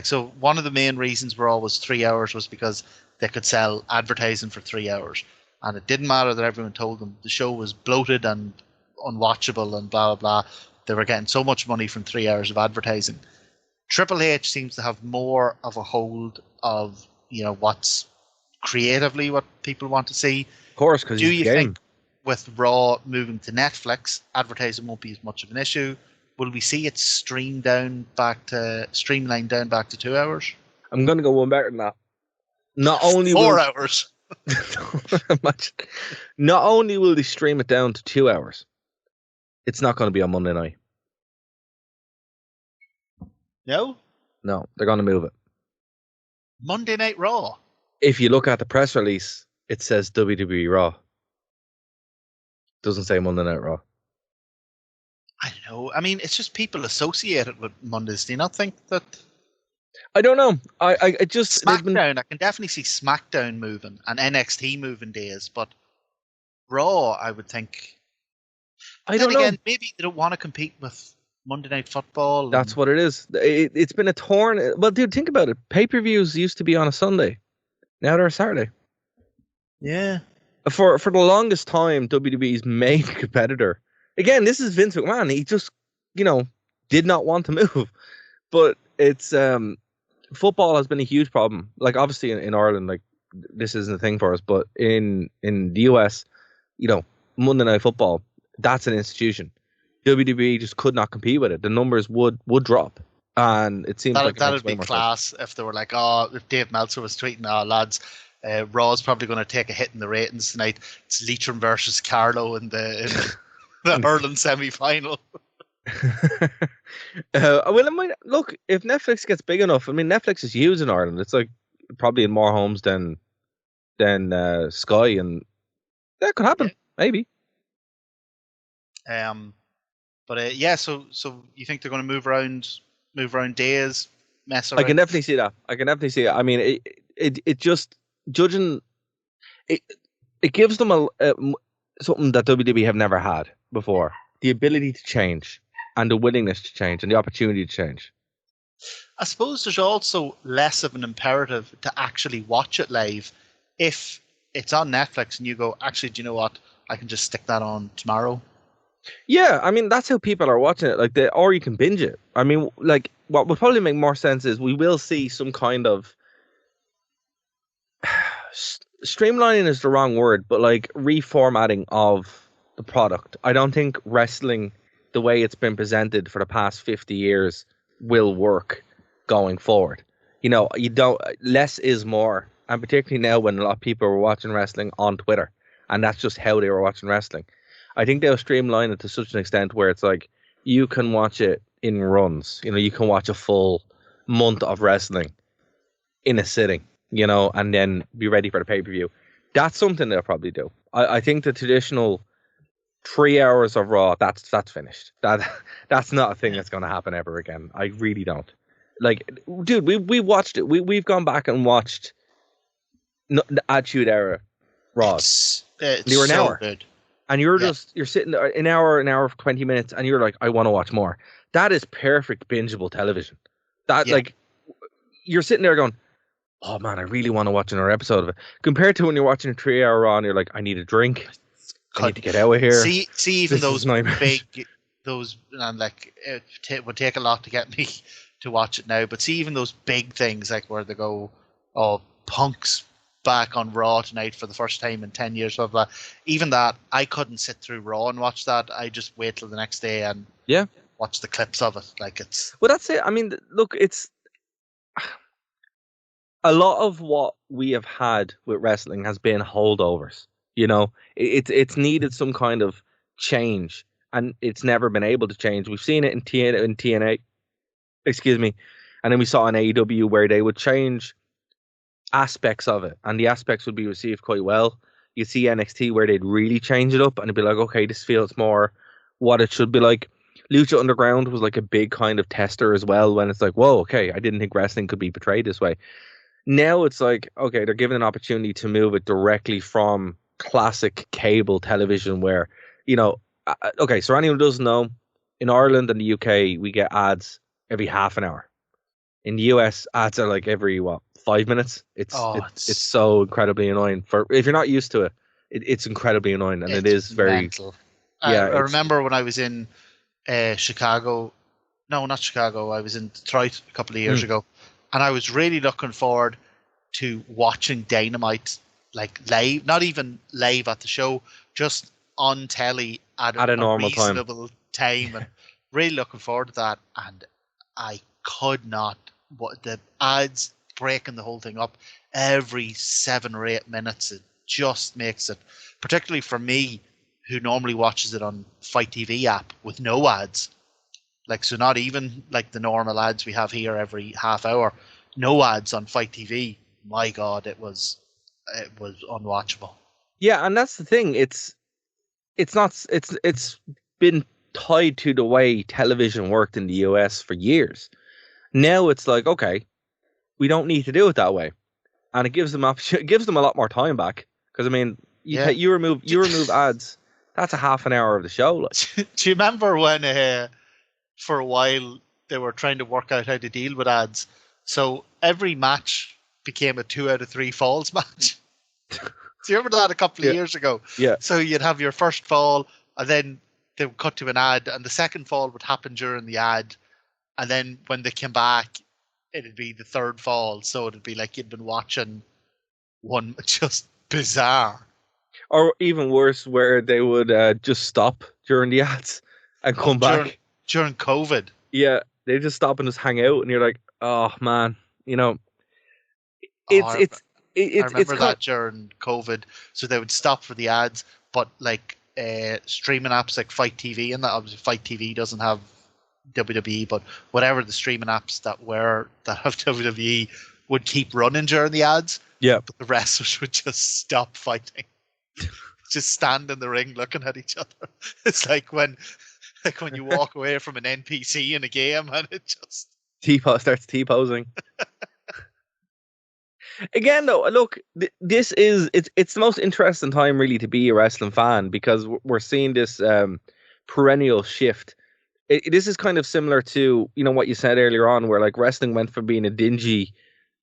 so one of the main reasons Raw was 3 hours was because they could sell advertising for 3 hours, and it didn't matter that everyone told them the show was bloated and unwatchable and blah blah blah. They were getting so much money from 3 hours of advertising. Triple H seems to have more of a hold of what's creatively what people want to see. Of course, because do you think with Raw moving to Netflix, advertising won't be as much of an issue? Will we see it streamlined down back to 2 hours? I'm going to go one better than that. Not only 4 hours. Not only will they stream it down to 2 hours, it's not going to be on Monday night. No, they're going to move it. Monday Night Raw. If you look at the press release, it says WWE Raw. Doesn't say Monday Night Raw. I don't know. I mean, it's just people associate it with Mondays. Do you not think that? I don't know. I just SmackDown. I can definitely see SmackDown moving and NXT moving days, but Raw, I would think. I don't know. Maybe they don't want to compete with Monday Night Football. That's what it is. It's been a torn. Well, dude, think about it. Pay-per-views used to be on a Sunday. Now they're a Saturday. Yeah. For the longest time, WWE's main competitor. Again, this is Vince McMahon. He just, did not want to move. But it's football has been a huge problem. Like obviously in Ireland, like this isn't a thing for us. But in the US, Monday Night Football, that's an institution. WWE just could not compete with it. The numbers would drop, and it seems like that'd be class if they were like, if Dave Meltzer was tweeting, lads, Raw's probably going to take a hit in the ratings tonight. It's Leitrim versus Carlo in the Ireland semi-final. Look, if Netflix gets big enough, Netflix is huge in Ireland. It's like probably in more homes than Sky, and that could happen, maybe. So you think they're going to move around days, mess around? I can definitely see that. I mean, it just judging it gives them something that WWE have never had before: the ability to change and the willingness to change and the opportunity to change. I suppose there's also less of an imperative to actually watch it live if it's on Netflix and you go, actually, do you know what? I can just stick that on tomorrow. Yeah, that's how people are watching it. Or you can binge it. what would probably make more sense is we will see some kind of streamlining is the wrong word, but like reformatting of the product. I don't think wrestling, the way it's been presented for the past 50 years, will work going forward. You know, less is more. And particularly now when a lot of people were watching wrestling on Twitter, and that's just how they were watching wrestling. I think they'll streamline it to such an extent where it's like you can watch it in runs. You know, you can watch a full month of wrestling in a sitting, you know, and then be ready for the pay-per-view. That's something they'll probably do. I think the traditional 3 hours of Raw, that's finished. That's not a thing that's going to happen ever again. I really don't. Like, dude, we watched it. We've gone back and watched the Attitude Era Raws. It's they were an so hour. good. And you're sitting there an hour, 20 minutes, and you're like, I want to watch more. That is perfect bingeable television. Like, you're sitting there going, oh man, I really want to watch another episode of it. Compared to when you're watching a 3 hour Raw and you're like, I need a drink. I need to get out of here. See, even those big, and like, it would take a lot to get me to watch it now, but see, even those big things, like where they go, oh, Punk's back on Raw tonight for the first time in 10 years, blah, blah. Even that, I couldn't sit through Raw and watch that. I just wait till the next day and watch the clips of it. Like, it's... Well, that's it. I mean, look, it's... A lot of what we have had with wrestling has been holdovers. You know, it's needed some kind of change, and it's never been able to change. We've seen it in TNA, excuse me, and then we saw in AEW where they would change aspects of it, and the aspects would be received quite well. You see NXT where they'd really change it up, and it'd be like, okay, this feels more what it should be like. Lucha Underground was like a big kind of tester as well, when it's like, whoa, okay, I didn't think wrestling could be portrayed this way. Now it's like, okay, they're given an opportunity to move it directly from classic cable television where, you know, okay, so anyone who doesn't know, in Ireland and the UK, we get ads every half an hour. In the US, ads are like every, 5 minutes? It's so incredibly annoying. If you're not used to it, it's incredibly annoying, and it is very... mental. I remember when I was in Chicago, no, not Chicago, I was in Detroit a couple of years ago, and I was really looking forward to watching Dynamite, like live, not even live at the show, just on telly at a normal reasonable time, and really looking forward to that. And I could not. What the ads breaking the whole thing up every 7 or 8 minutes, it just makes it, particularly for me, who normally watches it on Fight TV app with no ads. Like, so not even like the normal ads we have here every half hour, no ads on Fight TV. My God, it was unwatchable. Yeah, and that's the thing. It's been tied to the way television worked in the US for years. Now it's like, okay, we don't need to do it that way, and it gives them it gives them a lot more time back. Because I mean, you remove ads, that's a half an hour of the show. Like, do you remember when for a while they were trying to work out how to deal with ads? So every match became a 2 out of 3 falls match. Do you remember that a couple of years ago? Yeah. So you'd have your first fall, and then they would cut to an ad, and the second fall would happen during the ad, and then when they came back, it'd be the third fall. So it'd be like you'd been watching one, just bizarre. Or even worse, where they would just stop during the ads and come back. During COVID. Yeah, they just stop and just hang out, and you're like, oh man, you know, I remember that during COVID. So they would stop for the ads, but like streaming apps like Fight TV, and that obviously Fight TV doesn't have WWE, but whatever the streaming apps that have WWE would keep running during the ads. Yeah, but the wrestlers would just stop fighting, just stand in the ring looking at each other. It's like when you walk away from an NPC in a game and it just starts T-posing. Again, though, look, this is it's the most interesting time really to be a wrestling fan, because we're seeing this perennial shift. This is kind of similar to, you know, what you said earlier on, where like wrestling went from being a dingy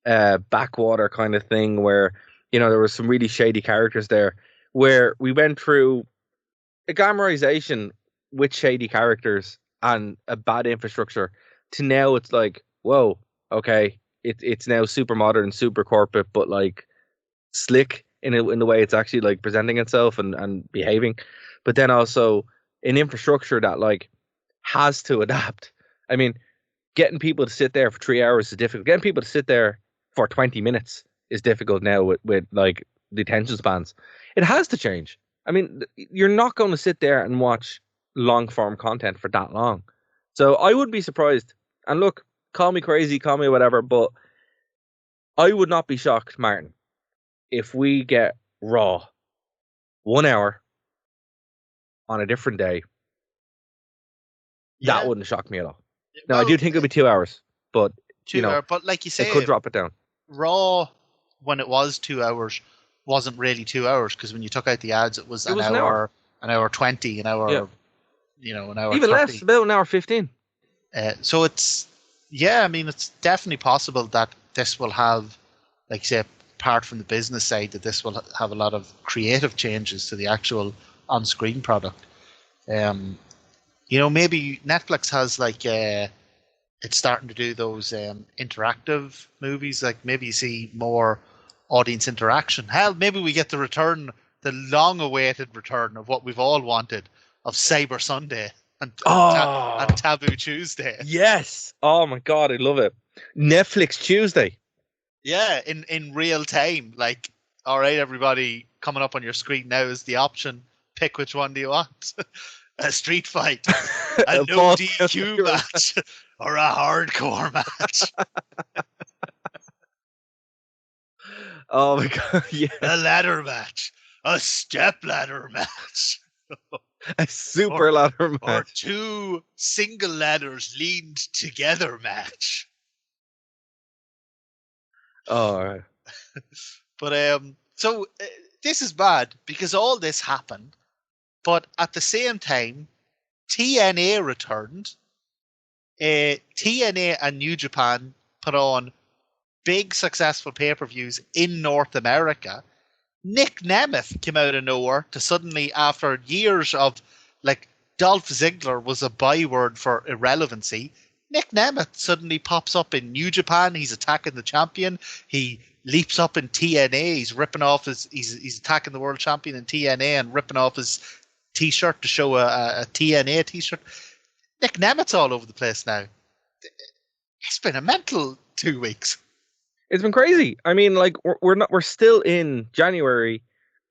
backwater kind of thing, where, you know, there was some really shady characters there, where we went through a glamorization with shady characters and a bad infrastructure, to now it's like, whoa, okay, it's now super modern, super corporate, but like slick in the way it's actually like presenting itself and behaving. But then also an infrastructure that like has to adapt. I mean, getting people to sit there for 3 hours is difficult. Getting people to sit there for 20 minutes is difficult now with like the attention spans. It has to change. I mean, you're not going to sit there and watch long form content for that long. So I would be surprised. And look, call me crazy, call me whatever, but I would not be shocked, Martin, if we get Raw 1 hour on a different day. Yeah. That wouldn't shock me at all. Now, I do think it'll be 2 hours, but but like you say, it could drop it down. Raw, when it was 2 hours, wasn't really 2 hours, because when you took out the ads, it was an hour 20, an hour, an hour even 30. less, about an hour 15. So it's it's definitely possible that this will have, like you say, apart from the business side, that this will have a lot of creative changes to the actual on-screen product. Maybe Netflix has it's starting to do those interactive movies. Like maybe you see more audience interaction. Hell, maybe we get the long-awaited return of what we've all wanted, of Cyber Sunday and Taboo Tuesday. Yes. Oh my God, I love it. Netflix Tuesday. Yeah, in real time. Like, all right, everybody, coming up on your screen now is the option. Pick which one do you want. A street fight, a no DQ match, or a hardcore match. Oh my God, yeah. A ladder match, a step ladder match. A super ladder match. Or two single ladders leaned together match. Oh, all right. But so this is bad because all this happened, but at the same time, TNA returned. TNA and New Japan put on big successful pay-per-views in North America. Nick Nemeth came out of nowhere to suddenly, after years of Dolph Ziggler was a byword for irrelevancy, Nick Nemeth suddenly pops up in New Japan. He's attacking the champion. He leaps up in TNA. He's ripping off he's attacking the world champion in TNA and ripping off his t-shirt to show a TNA t-shirt. Nick Nemeth's all over the place now. It's been a mental 2 weeks. It's been crazy. I mean, we're still in January,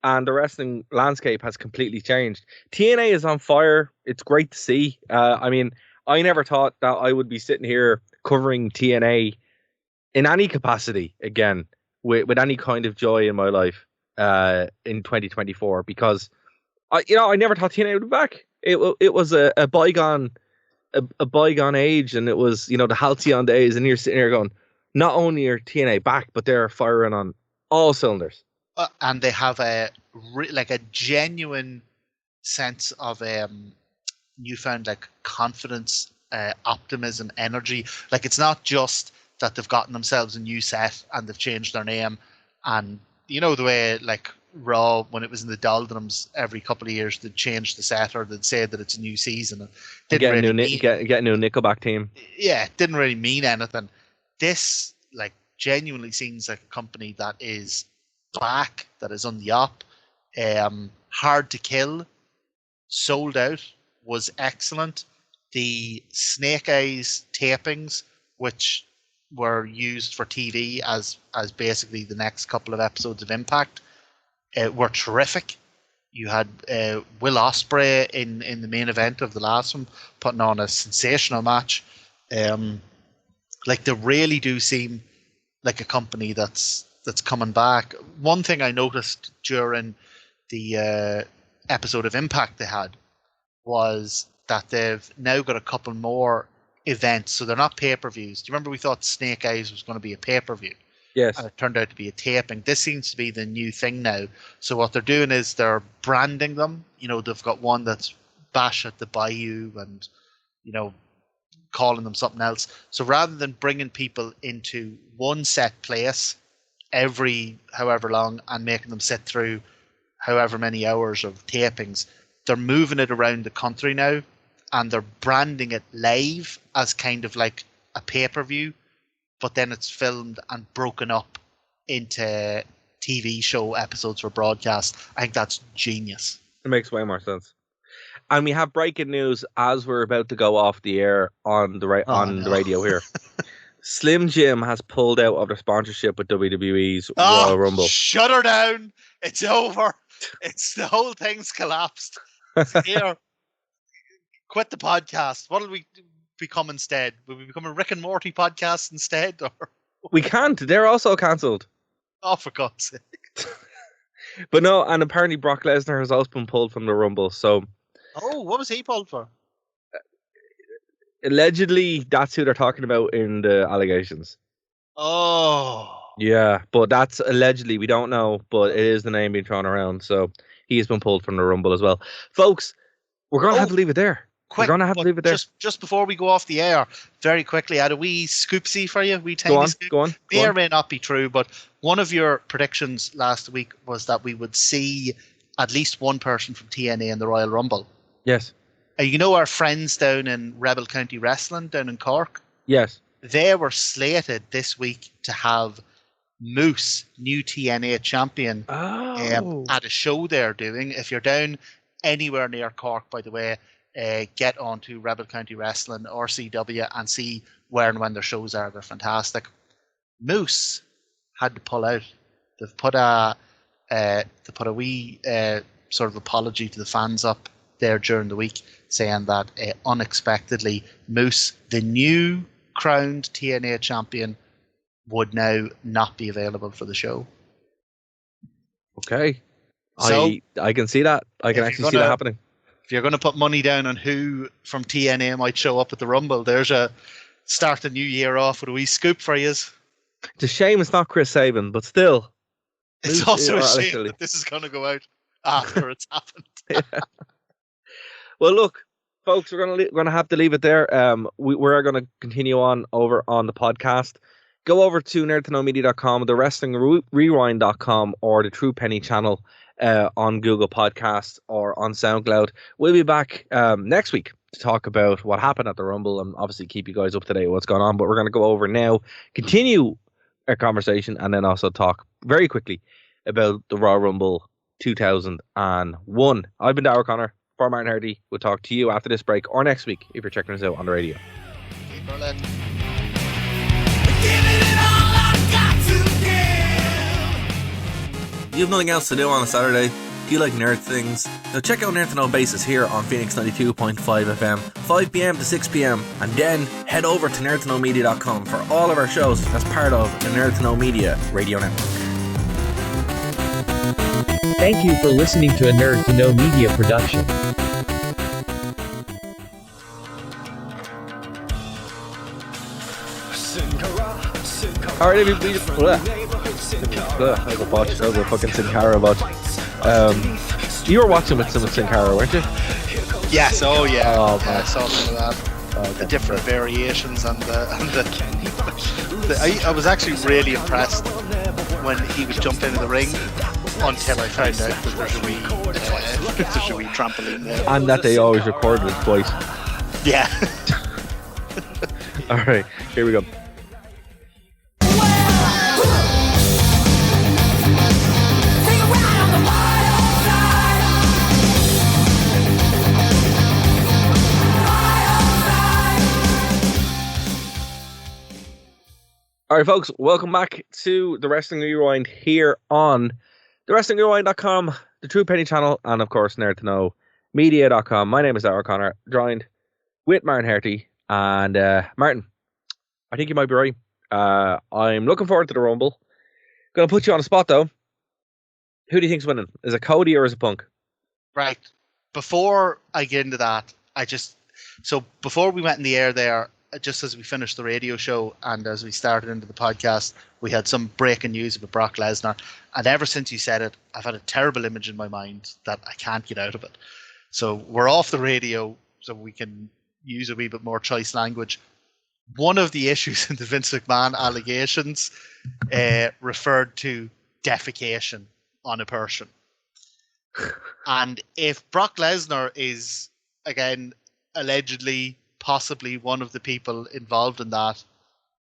and the wrestling landscape has completely changed. TNA is on fire. It's great to see. I mean, I never thought that I would be sitting here covering TNA in any capacity again, with any kind of joy in my life in 2024, because I never thought TNA would be back. It was a bygone age, and it was the halcyon days, and you're sitting here going, not only are TNA back, but they're firing on all cylinders. And they have a genuine sense of newfound confidence, optimism, energy. It's not just that they've gotten themselves a new set and they've changed their name, and the way Raw, when it was in the doldrums, every couple of years they'd change the set or they'd say that it's a new season. Get a new Nickelback team. Yeah, it didn't really mean anything. This genuinely seems like a company that is back, that is on the up. Hard to Kill, sold out, was excellent. The Snake Eyes tapings, which were used for TV as basically the next couple of episodes of Impact, were terrific. You had Will Ospreay in the main event of the last one, putting on a sensational match. They really do seem like a company that's coming back. One thing I noticed during the episode of Impact they had was that they've now got a couple more events, so they're not pay-per-views. Do you remember we thought Snake Eyes was going to be a pay-per-view? Yes. And it turned out to be a taping. This seems to be the new thing now. So what they're doing is they're branding them. They've got one that's Bash at the Bayou and, calling them something else. So rather than bringing people into one set place every however long and making them sit through however many hours of tapings, they're moving it around the country now. and they're branding it live as kind of like a pay-per-view, but then it's filmed and broken up into TV show episodes for broadcast. I think that's genius. It makes way more sense. And we have breaking news as we're about to go off the air on the the radio here. Slim Jim has pulled out of their sponsorship with WWE's Royal Rumble. Shut her down. It's over. The whole thing's collapsed. Here. Quit the podcast. What'll we become instead? Will we become a Rick and Morty podcast instead? Or we can't. They're also cancelled. Oh, for God's sake. But no, and apparently Brock Lesnar has also been pulled from the Rumble. So, what was he pulled for? Allegedly, that's who they're talking about in the allegations. Oh. Yeah, but that's allegedly. We don't know, but it is the name being thrown around. So he has been pulled from the Rumble as well. Folks, we're going to have to leave it there. Quick, we're going to have to leave it there. Just before we go off the air, very quickly, I had a wee scoopsy for you. Go on. May or may not be true, but one of your predictions last week was that we would see at least one person from TNA in the Royal Rumble. Yes. You know our friends down in Rebel County Wrestling down in Cork? Yes. They were slated this week to have Moose, new TNA champion, at a show they're doing. If you're down anywhere near Cork, by the way, get onto Rebel County Wrestling or CW and see where and when their shows are. They're fantastic. Moose had to pull out. They've put a wee sort of apology to the fans up there during the week, saying that unexpectedly Moose, the new crowned TNA champion, would now not be available for the show. Okay. So, I can see that. I can actually see that happening. If you're going to put money down on who from TNA might show up at the Rumble, there's a start the new year off with a wee scoop for you. It's a shame it's not Chris Sabin, but still. It's also a shame that this is going to go out after it's happened. Yeah. Well, look, folks, we're going to have to leave it there. We're going to continue on over on the podcast. Go over to nerdtoknowmedia.com, thewrestlingrewind.com, or the True Penny channel on Google Podcasts or on SoundCloud. We'll be back next week to talk about what happened at the Rumble and obviously keep you guys up to date with what's going on. But we're going to go over now, continue our conversation, and then also talk very quickly about the Royal Rumble 2001. I've been Darragh O'Connor. For Martin Hardy, we'll talk to you after this break or next week if you're checking us out on the radio. You have nothing else to do on a Saturday? Do you like nerd things? Now check out Nerd to Know Basis here on Phoenix 92.5 FM, 5 p.m. to 6 p.m. And then head over to nerdtoknowmedia.com for all of our shows as part of the Nerd to Know Media radio network. Thank you for listening to a Nerd to Know Media production. Alright, everybody. That was a botch. That was a fucking Sin Cara botch. You were watching with some of Sin Cara, weren't you? Yes. Oh yeah. Oh, yeah, I saw some of that. The different variations and the I was actually really impressed when he would jump into the ring until I found out that there's a wee trampoline there. And that they always recorded it twice. Yeah. Alright, here we go. Alright folks, welcome back to the Wrestling Rewind here on thewrestlingrewind.com, the True Penny channel, and of course nerdtoknowmedia.com. My name is Darragh O'Connor, joined with Martin Harty. And Martin, I think you might be right. I'm looking forward to the Rumble. Gonna put you on the spot though. Who do you think's winning? Is it Cody or is it Punk? Right. Before I get into that, before we went in the air there, just as we finished the radio show and as we started into the podcast, we had some breaking news about Brock Lesnar. And ever since you said it, I've had a terrible image in my mind that I can't get out of it. So we're off the radio so we can use a wee bit more choice language. One of the issues in the Vince McMahon allegations referred to defecation on a person. And if Brock Lesnar is, again, allegedly, possibly one of the people involved in that.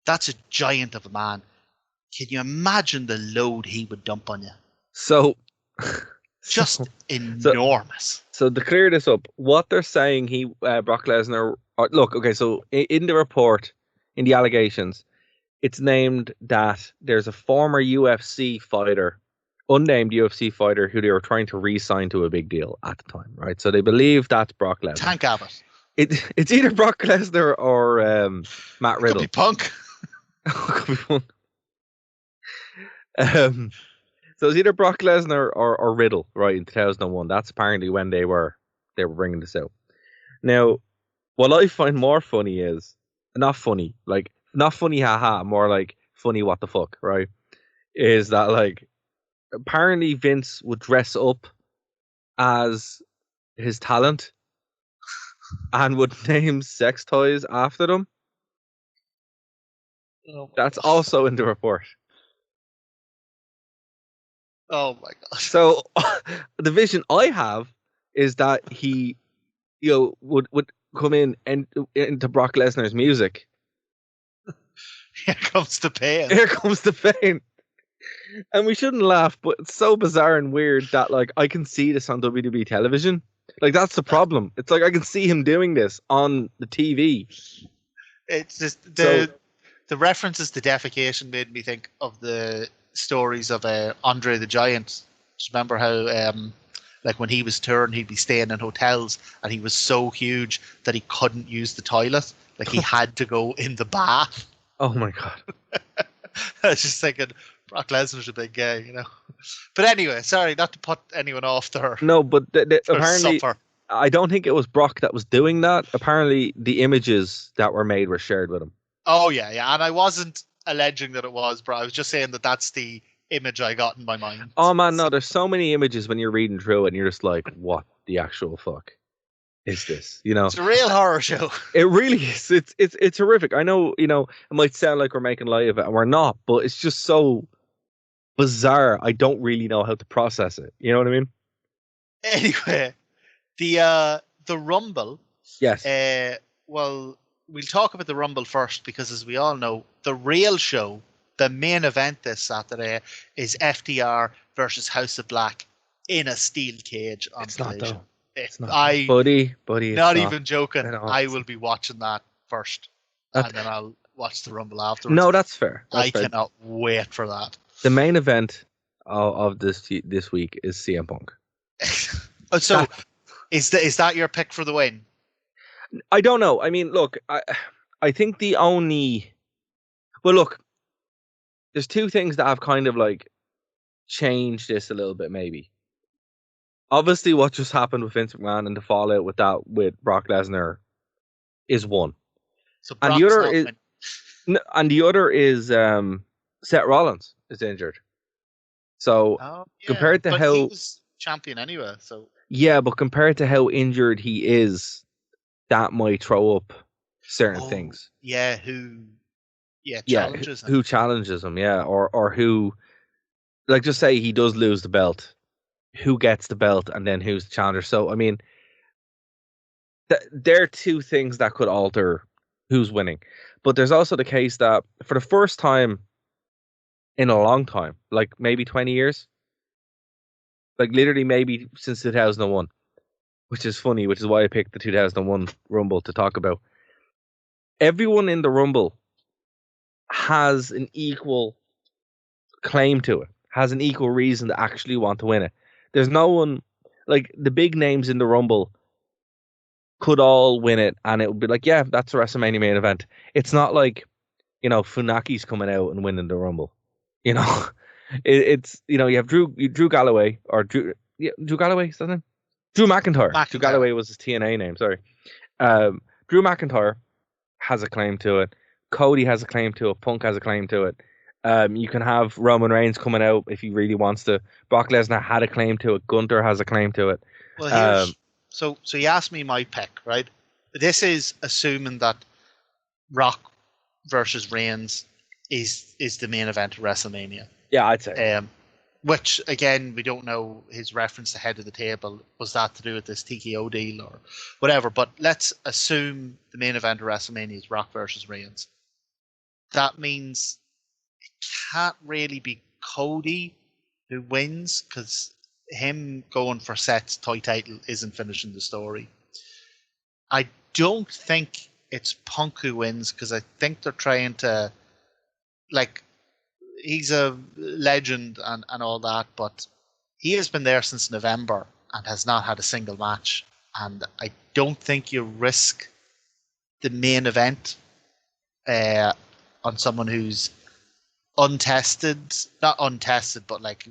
That's a giant of a man. Can you imagine the load he would dump on you? So, Just enormous. So to clear this up, what they're saying, Brock Lesnar. Look, okay. So in the report, in the allegations, it's named that there's a former UFC fighter, unnamed UFC fighter, who they were trying to re-sign to a big deal at the time, right? So they believe that's Brock Lesnar. Tank Abbott. It's either Brock Lesnar or Matt Riddle. Could be Punk. Could be Punk. So it's either Brock Lesnar or Riddle, right, in 2001. That's apparently when they were bringing this out. Now, what I find more funny is, not funny, haha, more like funny what the fuck, right, is that, like, apparently Vince would dress up as his talent and would name sex toys after them. Oh, that's also in the report. Oh my god! So the vision I have is that he, would come in and into Brock Lesnar's music. Here comes the pain. Here comes the pain. And we shouldn't laugh, but it's so bizarre and weird that, like, I can see this on WWE television. Like, that's the problem. It's like I can see him doing this on the TV. It's just the references to defecation made me think of the stories of Andre the Giant. Just remember how like when he was touring, he'd be staying in hotels and he was so huge that he couldn't use the toilet. Like he had to go in the bath. Oh my god. I was just thinking Brock Lesnar's a big guy, you know. But anyway, sorry, not to put anyone off there. No, but apparently I don't think it was Brock that was doing that. Apparently the images that were made were shared with him. Oh yeah, and I wasn't alleging that it was, bro. I was just saying that that's the image I got in my mind. Oh man, no, there's so many images when you're reading through it and you're just like, what the actual fuck is this? You know, it's a real horror show. It really is. It's horrific. I know, it might sound like we're making light of it and we're not, but it's just so bizarre. I don't really know how to process it. You know what I mean? Anyway, the Rumble. Yes. Well, we'll talk about the Rumble first because, as we all know, the real show, the main event this Saturday, is FTR versus House of Black in a steel cage on Collision. It's not, buddy. Not even joking. I will be watching that first, and then I'll watch the Rumble afterwards. No, that's fair. I cannot wait for that. The main event of this week is CM Punk. So, is that your pick for the win? I don't know. I mean, look, I think the only... Well, look, there's two things that have kind of, like, changed this a little bit, maybe. Obviously, what just happened with Vince McMahon and the fallout with Brock Lesnar is one. So and the other is Seth Rollins is injured. So compared to how he was champion anyway, so yeah, but compared to how injured he is, that might throw up certain things. Yeah, who challenges him. Who challenges him, yeah. Or who, like, just say he does lose the belt. Who gets the belt and then who's the challenger? So, I mean, there are two things that could alter who's winning. But there's also the case that for the first time in a long time, like maybe 20 years, like literally maybe since 2001, which is funny, which is why I picked the 2001 Rumble to talk about. Everyone in the Rumble has an equal claim to it, has an equal reason to actually want to win it. There's no one, like, the big names in the Rumble could all win it, and it would be like, yeah, that's a WrestleMania main event. It's not like, Funaki's coming out and winning the Rumble. It's you have Drew Galloway, or Drew Galloway, is that his name? Drew McIntyre. Drew Galloway was his TNA name, sorry. Drew McIntyre has a claim to it. Cody has a claim to it. Punk has a claim to it. You can have Roman Reigns coming out if he really wants to. Brock Lesnar had a claim to it. Gunther has a claim to it. Well, so you asked me my pick, right? This is assuming that Rock versus Reigns is the main event of WrestleMania. Yeah, I'd say. which again we don't know his reference to head of the table. Was that to do with this TKO deal or whatever? But let's assume the main event of WrestleMania is Rock versus Reigns. That means it can't really be Cody who wins, because him going for Seth's toy title isn't finishing the story. I don't think it's Punk who wins, because I think they're trying to, like, he's a legend and all that, but he has been there since November and has not had a single match. And I don't think you risk the main event on someone who's untested, not untested, but like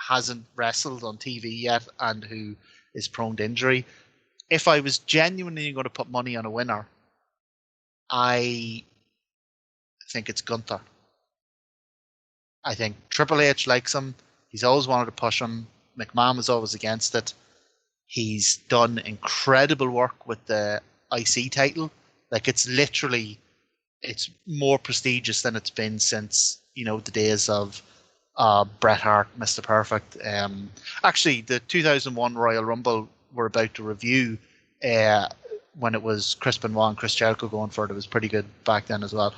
hasn't wrestled on TV yet and who is prone to injury. If I was genuinely going to put money on a winner, I think it's Gunther. I think Triple H likes him. He's always wanted to push him. McMahon was always against it. He's done incredible work with the IC title. Like, it's literally, it's more prestigious than it's been since, you know, the days of Bret Hart, Mr. Perfect. Actually, the 2001 Royal Rumble we're about to review, when it was Chris Benoit and Chris Jericho going for it, it was pretty good back then as well.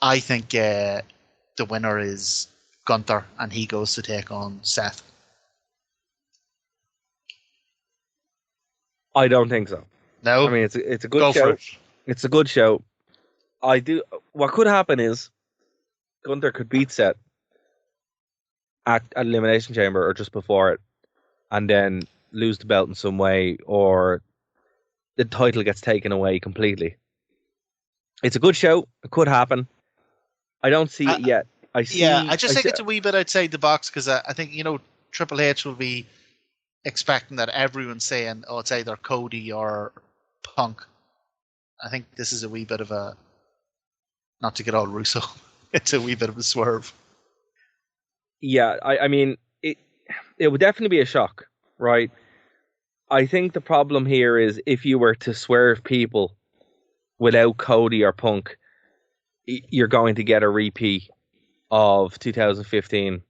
I think the winner is Gunther, and he goes to take on Seth. I don't think so. No, I mean it's a good show. It's a good show. What could happen is Gunther could beat Seth at Elimination Chamber or just before it, and then lose the belt in some way, or the title gets taken away completely. It's a good show. It could happen. I don't see it yet. I just think it's a wee bit outside the box, because I think, you know, Triple H will be expecting that everyone's saying, oh, it's either Cody or Punk. I think this is a wee bit of a, not to get all Russo, it's a wee bit of a swerve. Yeah, I mean, it would definitely be a shock, right? I think the problem here is if you were to swerve people without Cody or Punk, you're going to get a repeat of 2015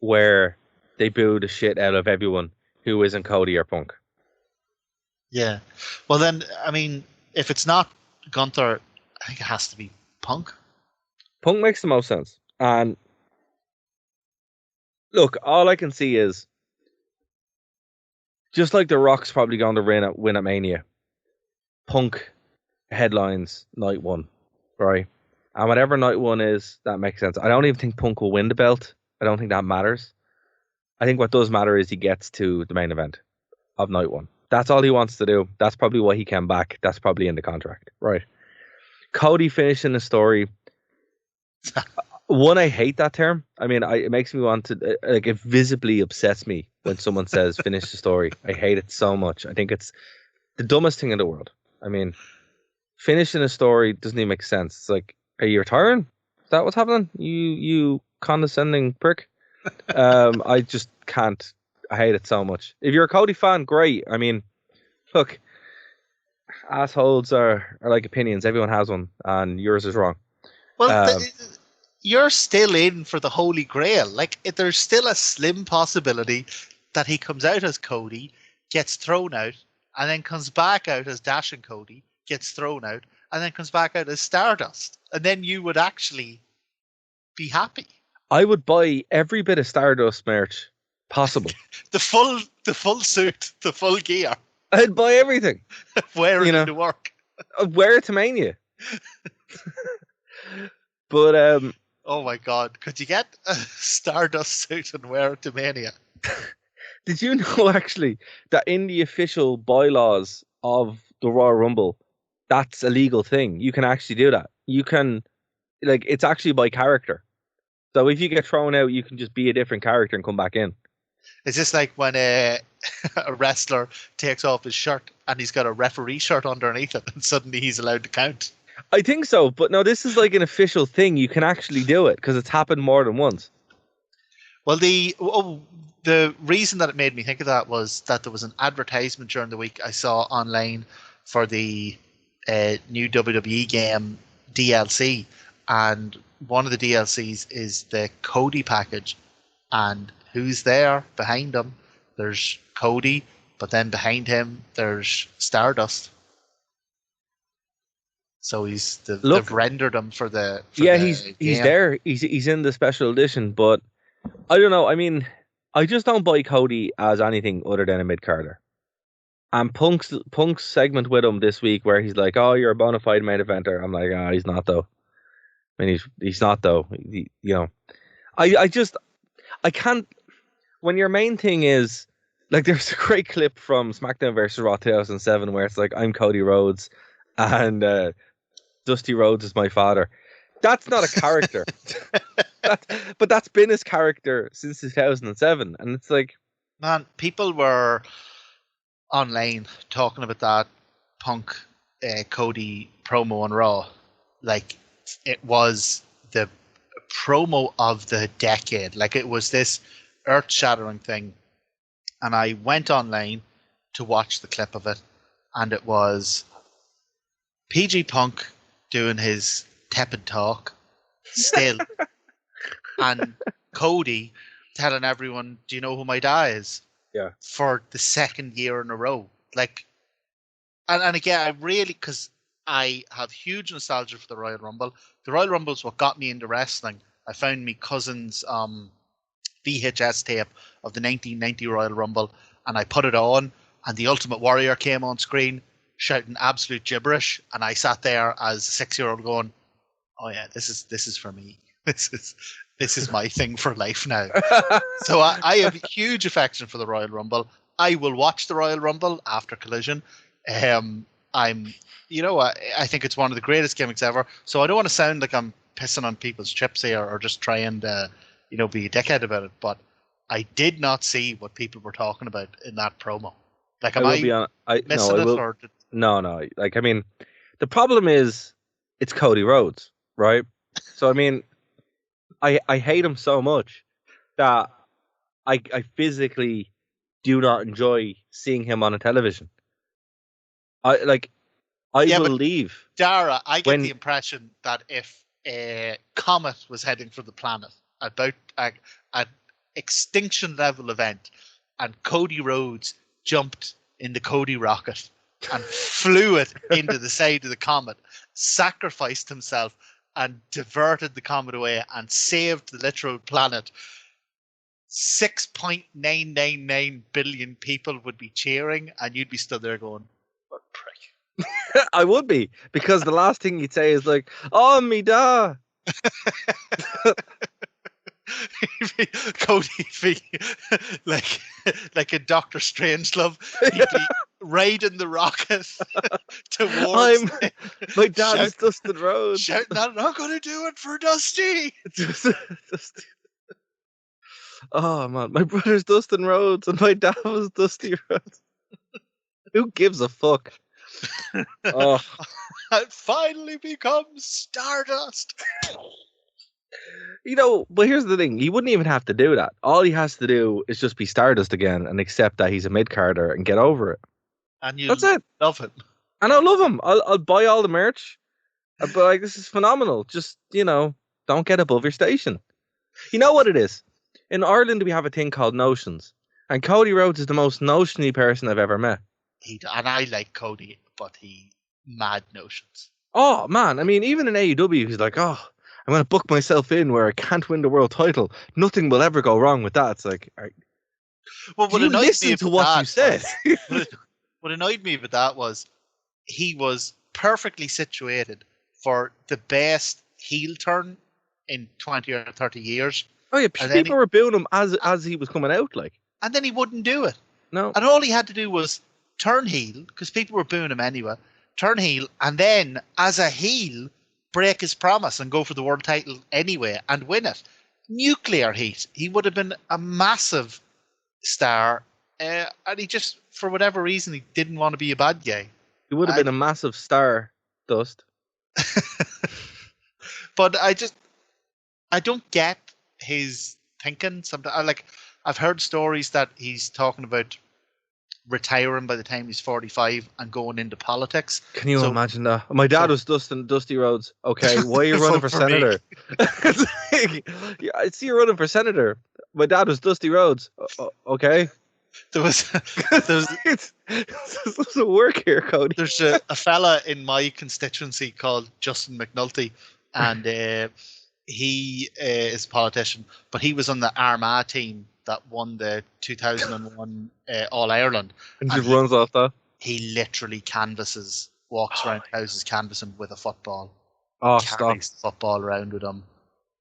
where they boo the shit out of everyone who isn't Cody or Punk. Yeah. Well, then, I mean, if it's not Gunther, I think it has to be Punk. Punk makes the most sense. And look, all I can see is, just like The Rock's probably going to win at Mania, Punk headlines night one, right? And whatever night one is, that makes sense. I don't even think Punk will win the belt. I don't think that matters. I think what does matter is he gets to the main event of night one. That's all he wants to do. That's probably why he came back. That's probably in the contract, right? Cody finishing the story. One, I hate that term. I mean, it makes me want to, like, it visibly upsets me when someone says finish the story. I hate it so much. I think it's the dumbest thing in the world. I mean, finishing a story doesn't even make sense. It's like, are you retiring? Is that what's happening? You condescending prick. I just can't. I hate it so much. If you're a Cody fan, great. I mean, look, assholes are like opinions. Everyone has one, and yours is wrong. Well, you're still in for the Holy Grail. Like, there's still a slim possibility that he comes out as Cody, gets thrown out, and then comes back out as Dash and Cody, gets thrown out, and then comes back out as Stardust. And then you would actually be happy. I would buy every bit of Stardust merch possible. the full suit, the full gear. I'd buy everything. Wear it to work. Wear it to Mania. But oh my God, could you get a Stardust suit and wear it to Mania? Did you know actually that in the official bylaws of the Royal Rumble, that's a legal thing? You can actually do that. You can, like, it's actually by character. So if you get thrown out, you can just be a different character and come back in. Is this like when a wrestler takes off his shirt and he's got a referee shirt underneath it and suddenly he's allowed to count? I think so, but no, this is like an official thing. You can actually do it because it's happened more than once. Well, the reason that it made me think of that was that there was an advertisement during the week I saw online for the new WWE game DLC, and one of the DLCs is the Cody package, And who's there behind him? There's Cody, but then behind him there's Stardust. So they've rendered him for the he's there. He's in the special edition, but I don't know. I mean, I just don't buy Cody as anything other than a mid-carder. And Punk's segment with him this week where he's like, "Oh, you're a bona fide main eventer." I'm like, he's not though. I mean, he's not though. I can't. When your main thing is like, there's a great clip from SmackDown vs. Raw 2007 where it's like, I'm Cody Rhodes and Dusty Rhodes is my father. That's not a character. But that's been his character since 2007, and it's like, man, people were online talking about that Punk Cody promo on Raw like it was the promo of the decade. Like, it was this earth-shattering thing. And I went online to watch the clip of it, and it was PG Punk doing his tepid talk still, and Cody telling everyone, "Do you know who my dad is?" Yeah. For the second year in a row. Like, and again, I really, because I have huge nostalgia for the Royal Rumble. The Royal Rumble is what got me into wrestling. I found me cousin's VHS tape of the 1990 Royal Rumble, and I put it on, and the Ultimate Warrior came on screen shouting absolute gibberish, and I sat there as a 6-year-old going, "Oh yeah, this is for me. This is my thing for life now." So I have huge affection for the Royal Rumble. I will watch the Royal Rumble after Collision. I think it's one of the greatest gimmicks ever. So I don't want to sound like I'm pissing on people's chips here or just trying to, be a dickhead about it. But I did not see what people were talking about in that promo. Like, am I missing it? Or No. Like, I mean, the problem is it's Cody Rhodes, right? So, I mean, I hate him so much that I physically do not enjoy seeing him on a television. I will leave. Dara, I get the impression that if a comet was heading for the planet, about an extinction level event, and Cody Rhodes jumped in the Cody rocket and flew it into the side of the comet, sacrificed himself and diverted the comet away and saved the literal planet, 6.999 billion people would be cheering, and you'd be stood there going, "What a prick." I would be, because the last thing you'd say is like, "Oh, me da." Cody be like a Doctor Strangelove. He'd be riding the rocket towards. My dad's Dustin Rhodes. Shouting, "I'm not going to do it for Dusty." Oh man, my brother's Dustin Rhodes and my dad was Dusty Rhodes. Who gives a fuck? Oh. It finally becomes Stardust. But here's the thing. He wouldn't even have to do that. All he has to do is just be Stardust again and accept that he's a mid-carder and get over it. And that's it. Love him. And I'll love him. I'll buy all the merch. I'll be like, this is phenomenal. Just, don't get above your station. You know what it is? In Ireland, we have a thing called notions. And Cody Rhodes is the most notiony person I've ever met. And I like Cody, but he mad notions. Oh, man. I mean, even in AEW, he's like, "Oh, I'm going to book myself in where I can't win the world title. Nothing will ever go wrong with that." It's like, well, what annoyed listen to what you said. What annoyed me about that was he was perfectly situated for the best heel turn in 20 or 30 years. Oh yeah, people were booing him as he was coming out, like. And then he wouldn't do it. No. And all he had to do was turn heel, because people were booing him anyway. Turn heel, and then as a heel, break his promise and go for the world title anyway and win it. Nuclear heat. He would have been a massive star, and he just, for whatever reason, he didn't want to be a bad guy. He would have been a massive star, Dust. But I don't get his thinking. Sometimes, I've heard stories that he's talking about retiring by the time he's 45 and going into politics. Can you imagine that? My dad was Dusty Rhodes. Okay, why are you running for senator? I see you running for senator. My dad was Dusty Rhodes. Okay. There was This doesn't work here, Cody. there's a fella in my constituency called Justin McNulty, and he is a politician, but he was on the Armagh team that won the 2001 All Ireland. And just runs off that. He literally walks around houses canvassing with a football. Oh, Carries the football around with him.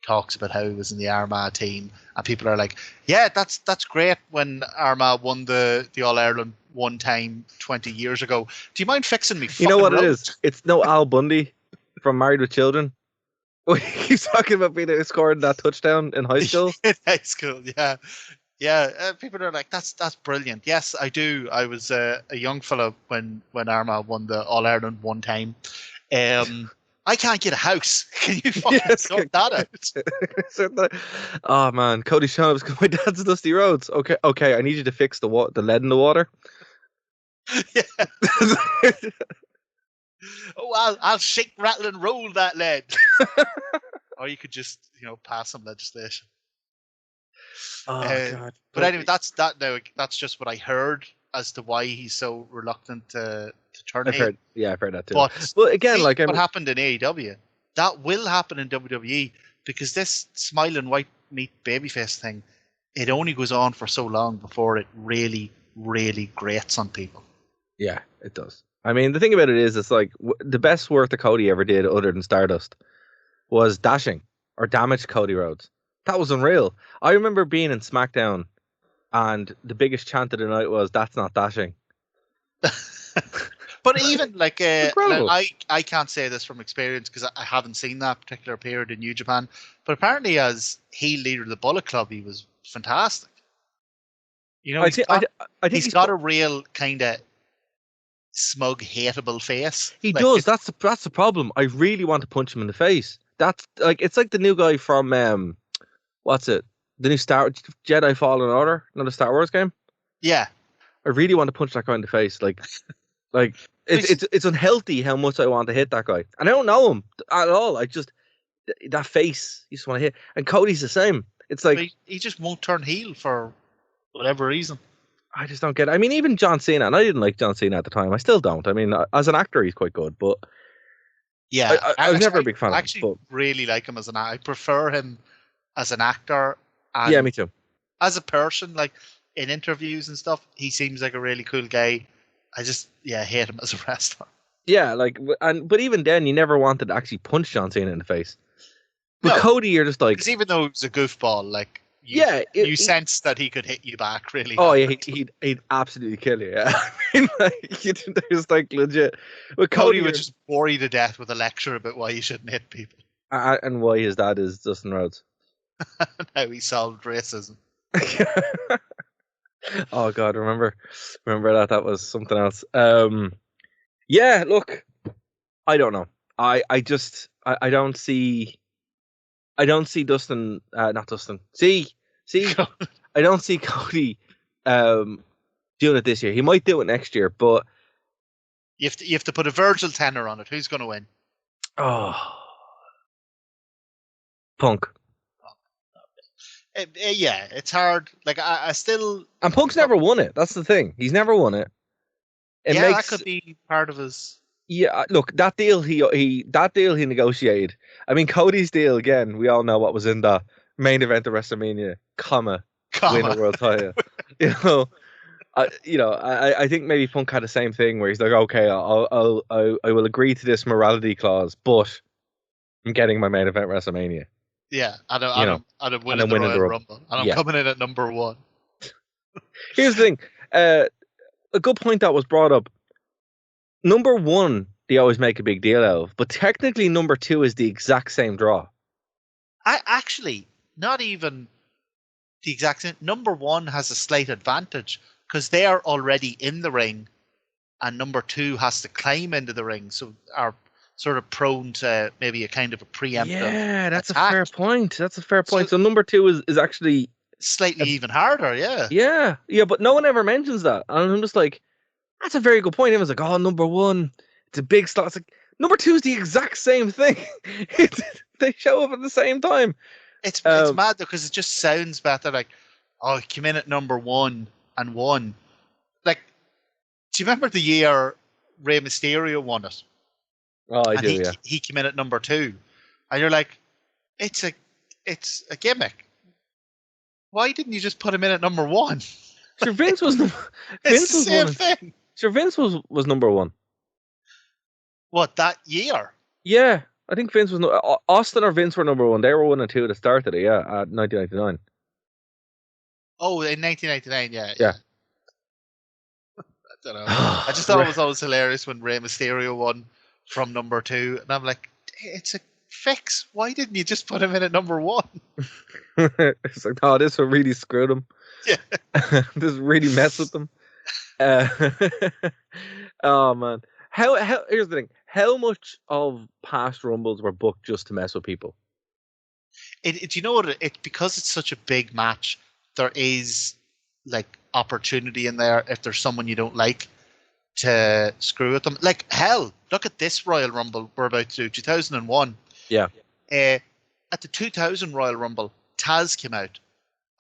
Talks about how he was in the Armagh team, and people are like, "Yeah, that's great." When Armagh won the All Ireland one time 20 years ago, do you mind fixing me? You know what road? it is? It's no Al Bundy from Married with Children. He's talking about being scoring that touchdown in high school. In high school, yeah. People are like, "That's brilliant." Yes, I do. I was a young fella when Armagh won the All Ireland one time. I can't get a house. Can you fucking sort that out? Oh man, Cody Sean was my dad's Dusty Rhodes. Okay, I need you to fix the lead in the water. Yeah. Oh, I'll shake, rattle, and roll that lead. Or you could just, pass some legislation. Oh God! But anyway, that's that. Now that's just what I heard as to why he's so reluctant to turn. I've heard that too. But again, what happened in AEW, that will happen in WWE, because this smiling white meat babyface thing, it only goes on for so long before it really, really grates on people. Yeah, it does. I mean, the thing about it is, it's like the best work that Cody ever did, other than Stardust, was dashing or damage Cody Rhodes. That was unreal. I remember being in SmackDown, and the biggest chant of the night was, "That's not dashing." But even like I can't say this from experience because I haven't seen that particular period in New Japan. But apparently, as heel leader of the Bullet Club, he was fantastic. I think he's got a real kind of smug, hateable face. He does. That's the problem. I really want to punch him in the face. That's like, it's like the new guy from what's it? The new Jedi Fallen Order, another Star Wars game. Yeah, I really want to punch that guy in the face. Like it's unhealthy how much I want to hit that guy, and I don't know him at all. I just that face, you just want to hit. And Cody's the same. It's like he just won't turn heel for whatever reason. I just don't get it. I mean, even John Cena, and I didn't like John Cena at the time. I still don't. I mean, as an actor, he's quite good, but yeah, I was never a big fan of him. I actually really like him as an actor. I prefer him as an actor. And yeah, me too. As a person, like in interviews and stuff, he seems like a really cool guy. I just hate him as a wrestler. Yeah, but even then, you never wanted to actually punch John Cena in the face. But Cody, you're just like, because even though he was a goofball, like you sense that he could hit you back really. Oh yeah, he'd absolutely kill you. Yeah, I mean, there's like legit. But Cody would just bore you to death with a lecture about why you shouldn't hit people and why his dad is Dustin Rhodes. How he solved racism. Oh God, remember that was something else. Yeah, look, I don't know. I don't see Dustin, not Dustin. See, I don't see Cody doing it this year. He might do it next year, but you have to put a Virgil tenor on it. Who's going to win? Oh, Punk. Yeah, it's hard. Like I still, and Punk's never won it. That's the thing. He's never won it. That could be part of his. Yeah, look, that deal he negotiated. I mean, Cody's deal again. We all know what was in the main event of WrestleMania, win a world title. I think maybe Punk had the same thing where he's like, okay, I will agree to this morality clause, but I'm getting my main event WrestleMania. Yeah, and I'm winning the Royal Rumble. And I'm coming in at number 1. Here's the thing. A good point that was brought up. Number 1, they always make a big deal out of, but technically number 2 is the exact same draw. I actually, not even the exact same. Number 1 has a slight advantage because they are already in the ring, and number 2 has to climb into the ring, so are sort of prone to maybe a kind of a preemptive. Yeah, that's attack. A fair point. That's a fair point. So number 2 is actually slightly even harder. Yeah. Yeah, but no one ever mentions that, and I'm just like, that's a very good point. Everyone's like, oh, number 1, it's a big slot. It's like, number 2 is the exact same thing. They show up at the same time. It's mad though, because it just sounds better. Like, Oh, he came in at number 1 and won. Like, do you remember the year Rey Mysterio won it? Oh, I do, yeah. He came in at number 2. And you're like, it's a gimmick. Why didn't you just put him in at number 1? Sure, Vince was It's the same thing. Sure, Vince was number 1. What, that year? Yeah, I think Vince was Austin or Vince were number 1. They were 1 and 2 at the start of it, yeah, at 1999. Oh, in 1999, yeah. Yeah. I don't know. I just thought it was always hilarious when Rey Mysterio won from number 2, and I'm like, it's a fix. Why didn't you just put him in at number 1? It's like, no, this will really screw them. Yeah. This really mess with them. Oh man, how here's the thing: how much of past Rumbles were booked just to mess with people? Do you know what? Because it's such a big match, there is like opportunity in there if there's someone you don't like to screw with them. Like hell, look at this Royal Rumble we're about to do, 2001. Yeah. At the 2000 Royal Rumble, Taz came out,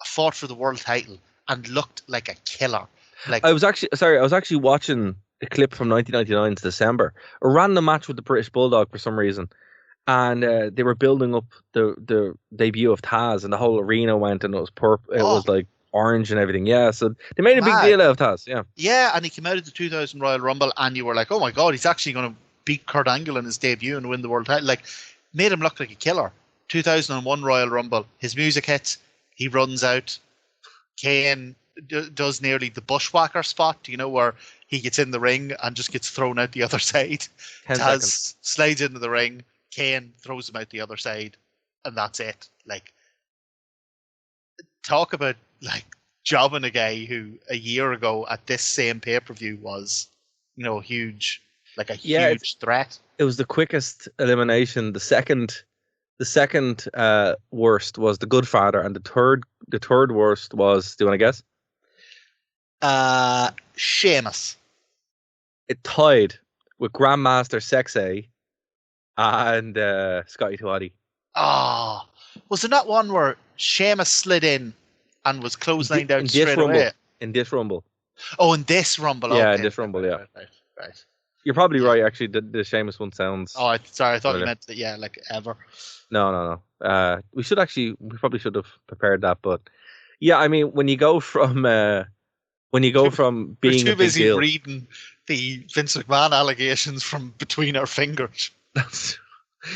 fought for the world title, and looked like a killer. Like I was actually watching a clip from 1999's December, a random match with the British Bulldog for some reason, and they were building up the debut of Taz, and the whole arena went, and it was purple. It was like orange and everything. Yeah, so they made a big deal out of Taz. Yeah. Yeah, and he came out of the 2000 Royal Rumble, and you were like, oh my god, he's actually going to beat Kurt Angle in his debut and win the world title. Like, made him look like a killer. 2001 Royal Rumble, his music hits, he runs out. Kane does nearly the bushwhacker spot, you know, where he gets in the ring and just gets thrown out the other side. 10 Taz seconds. slides into the ring, Kane throws him out the other side, and that's it. Like, talk about like jobbing a guy who a year ago at this same pay-per-view was, you know, huge, like a huge threat. It was the quickest elimination. The second worst was the Good Father, and the third worst was, do you want to guess? Sheamus. It tied with Grandmaster Sexay and Scotty Tuati. Oh, was there not one where Sheamus slid in and was clotheslined out straight away? In this Rumble. Oh, in this Rumble. Yeah, okay. in this Rumble, yeah. Right. You're probably right, actually. The Sheamus one sounds... Oh, sorry, I thought you meant that, yeah, like ever. No. We probably should have prepared that, but yeah, I mean, when you go from being We're too busy deal, reading the Vince McMahon allegations from between our fingers.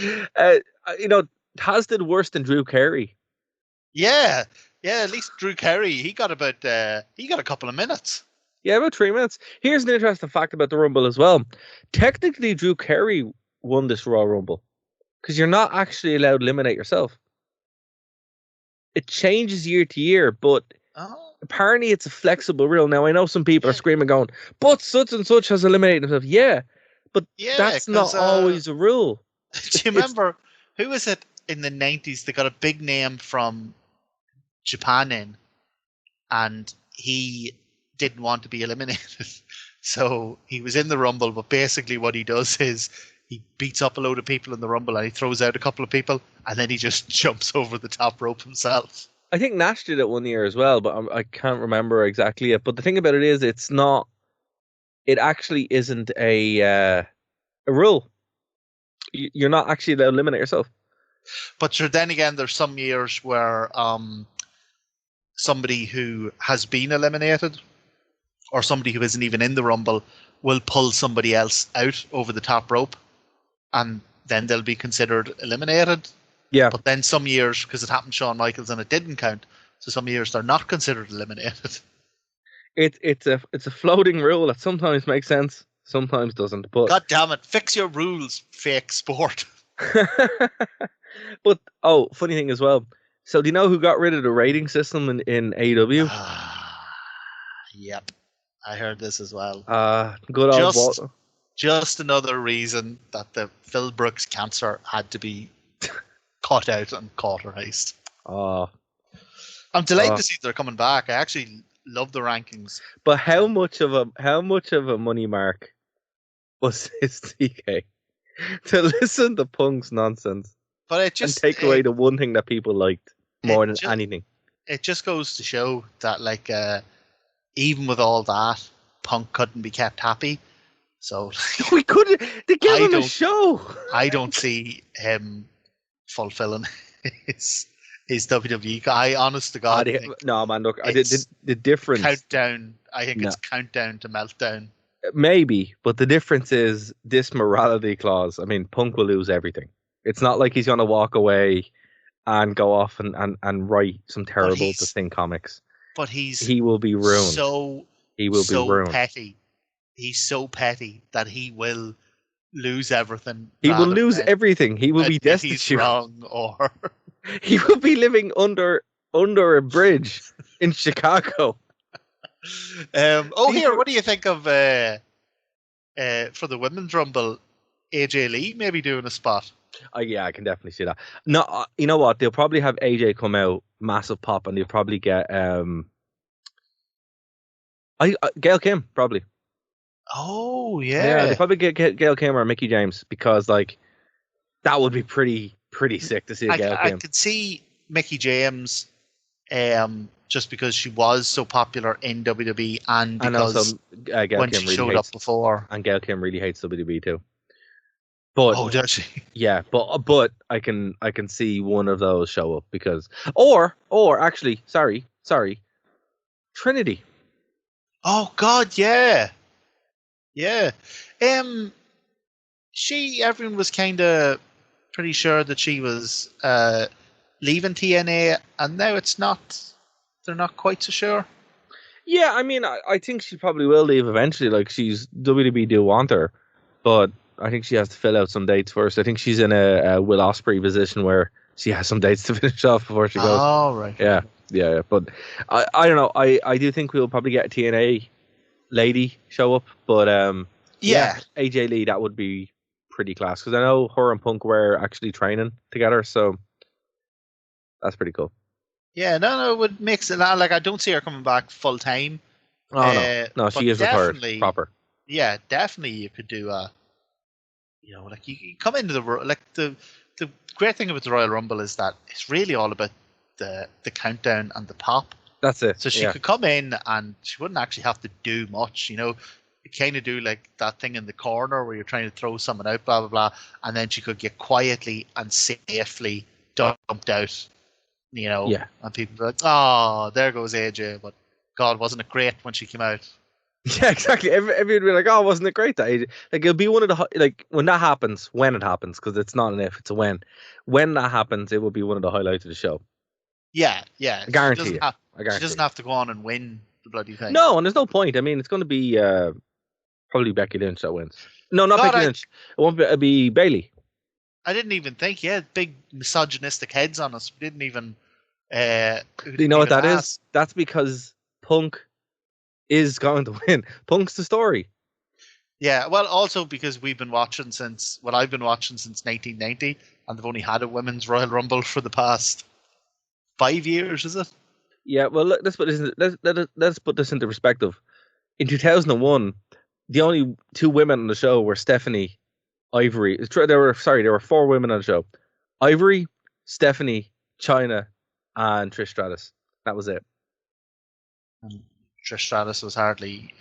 you know, Taz did worse than Drew Carey. Yeah, at least Drew Carey, he got a couple of minutes. Yeah, about 3 minutes. Here's an interesting fact about the Rumble as well. Technically, Drew Carey won this Raw Rumble because you're not actually allowed to eliminate yourself. It changes year to year, but apparently it's a flexible rule. Now, I know some people are screaming going, but such and such has eliminated himself. Yeah, but that's not always a rule. Do you remember, who was it in the 90s that got a big name from Japan in, and he didn't want to be eliminated? So he was in the Rumble, but basically what he does is he beats up a load of people in the Rumble and he throws out a couple of people, and then he just jumps over the top rope himself. I think Nash did it one year as well, but I can't remember exactly it. But the thing about it is, it actually isn't a rule. You're not actually allowed to eliminate yourself. But sure, then again, there's some years where somebody who has been eliminated or somebody who isn't even in the Rumble will pull somebody else out over the top rope, and then they'll be considered eliminated. Yeah. But then some years, because it happened to Shawn Michaels and it didn't count, so some years they're not considered eliminated. It's a floating rule that sometimes makes sense, sometimes doesn't. But God damn it, fix your rules, fake sport. But funny thing as well. So do you know who got rid of the rating system in AEW? Yep, I heard this as well. Good old Walter. Just another reason that the Phil Brooks cancer had to be cut out and cauterized. I'm delighted to see they're coming back. I actually love the rankings. But how much of a money mark was his TK to listen to Punk's nonsense? But it just and take away the one thing that people liked more than anything. it just goes to show that, like, even with all that, Punk couldn't be kept happy. So we couldn't. They gave him a show. I don't see him fulfilling his WWE. I, honest to God, no, man. Look, the difference. Countdown. I think it's countdown to meltdown. Maybe, but the difference is this morality clause. I mean, Punk will lose everything. It's not like he's going to walk away and go off and write some terrible Thing comics. But he will be ruined. He will be ruined. Petty. He's so petty that he will lose everything. He will lose everything. He will be destitute. He's wrong, or he will be living under a bridge in Chicago. Here, what do you think of for the Women's Rumble? AJ Lee maybe doing a spot. Yeah, I can definitely see that. No, you know what? They'll probably have AJ come out, massive pop, and they'll probably get Gail Kim probably. Oh yeah, they probably get Gail Kim or Mickey James, because like that would be pretty sick to see Gail Kim. I could see Mickey James, just because she was so popular in WWE, and because also, Gail when Kim she really showed up before, and Gail Kim really hates WWE too. But does she? Yeah, but I can see one of those show up, because or actually, sorry, Trinity. Oh God, yeah. Everyone was kind of pretty sure that she was leaving TNA, and now it's not. They're not quite so sure. Yeah, I mean, I think she probably will leave eventually. Like, WWE do want her, but I think she has to fill out some dates first. I think she's in a Will Ospreay position where she has some dates to finish off before she goes. Oh, right. Yeah. But I don't know. I do think we'll probably get a TNA lady show up, but AJ Lee, that would be pretty class, because I know her and Punk were actually training together, so that's pretty cool. Yeah, no, it would make sense. Like, I don't see her coming back full time. Oh no, she is retired proper. Yeah, definitely you could do like you come into the great thing about the Royal Rumble is that it's really all about the countdown and the pop. That's it. So she could come in and she wouldn't actually have to do much, you kind of do like that thing in the corner where you're trying to throw someone out, blah blah blah, and then she could get quietly and safely dumped out, and people be like, oh, there goes AJ, but God, wasn't it great when she came out? Yeah, exactly. Everyone would be like, oh, wasn't it great that AJ? Like, it'll be one of the, like, when it happens, because it's not an if, it's a when that happens, it will be one of the highlights of the show. Yeah. I guarantee you. She doesn't have to go on and win the bloody thing. No, and there's no point. I mean, it's going to be probably Becky Lynch that wins. No, not Becky Lynch. It won't be, it'll be Bayley. I didn't even think. Yeah, big misogynistic heads on us. We didn't even. Do you know what that is? That's because Punk is going to win. Punk's the story. Yeah, well, also because I've been watching since 1990, and they've only had a women's Royal Rumble for the past 5 years, is it? Yeah, well, let's put this into perspective. In 2001, the only two women on the show were Stephanie, Ivory. There were 4 women on the show: Ivory, Stephanie, Chyna, and Trish Stratus. That was it. And Trish Stratus was hardly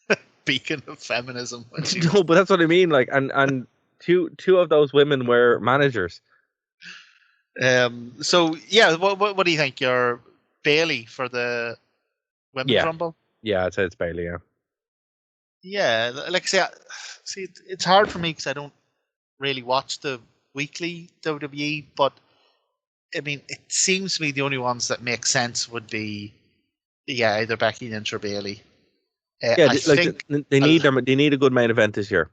a beacon of feminism. No, but that's what I mean. Like, and two of those women were managers. So yeah, what do you think? You're Bayley for the Women's Rumble? Yeah, I'd say it's Bayley. Yeah. Yeah, like I say, it's hard for me because I don't really watch the weekly WWE, but I mean, it seems to me the only ones that make sense would be, either Becky Lynch or Bayley. They need a good main event this year.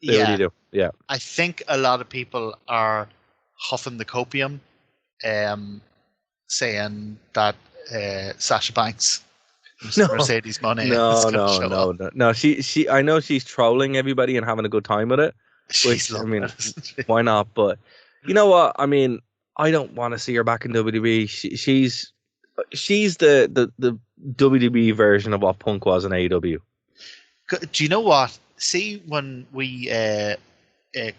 They really do. Yeah. I think a lot of people are huffing the copium, saying that Sasha Banks, Mercedes Moné. No. She. I know she's trolling everybody and having a good time with it. Why not? But you know what? I mean, I don't want to see her back in WWE. She's the WWE version of what Punk was in AEW. Do you know what? See, when we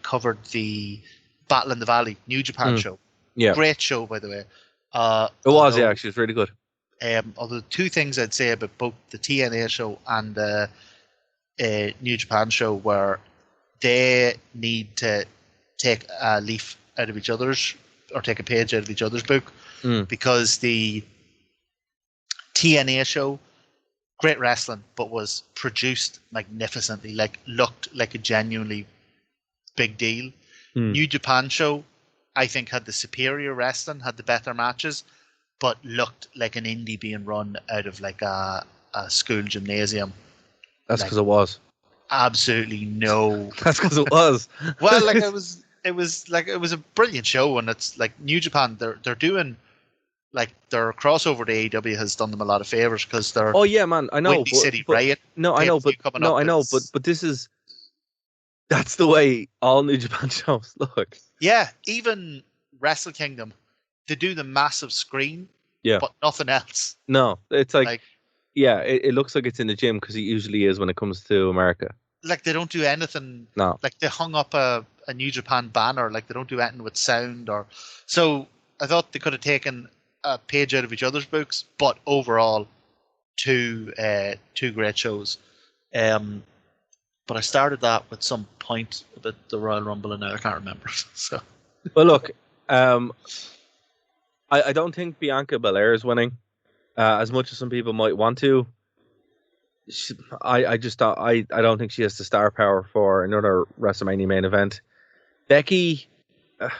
covered the Battle in the Valley New Japan show, great show by the way. It was, yeah, actually, it was really good. Although two things I'd say about both the TNA show and the New Japan show were they need to take a leaf out of each other's, or take a page out of each other's book, because the TNA show, great wrestling, but was produced magnificently, like looked like a genuinely big deal. New Japan show, I think, had the superior wrestling, had the better matches, but looked like an indie being run out of like a school gymnasium. That's because it was. Absolutely no. That's because it was. Well, like it was a brilliant show, and it's like New Japan. They're doing like their crossover to AEW has done them a lot of favors because they're. Oh yeah, man, I know. Windy City Riot. This is. That's the way all New Japan shows look. Yeah, even Wrestle Kingdom, they do the massive screen. Yeah. But nothing else. No, it's like yeah, it looks like it's in the gym because it usually is when it comes to America. Like they don't do anything. No. Like they hung up a New Japan banner. Like they don't do anything with sound or. So I thought they could have taken a page out of each other's books, but overall, two great shows. But I started that with some point about the Royal Rumble, and now I can't remember. So. Well, look, I don't think Bianca Belair is winning. As much as some people might want to, I don't think she has the star power for another WrestleMania main event. Becky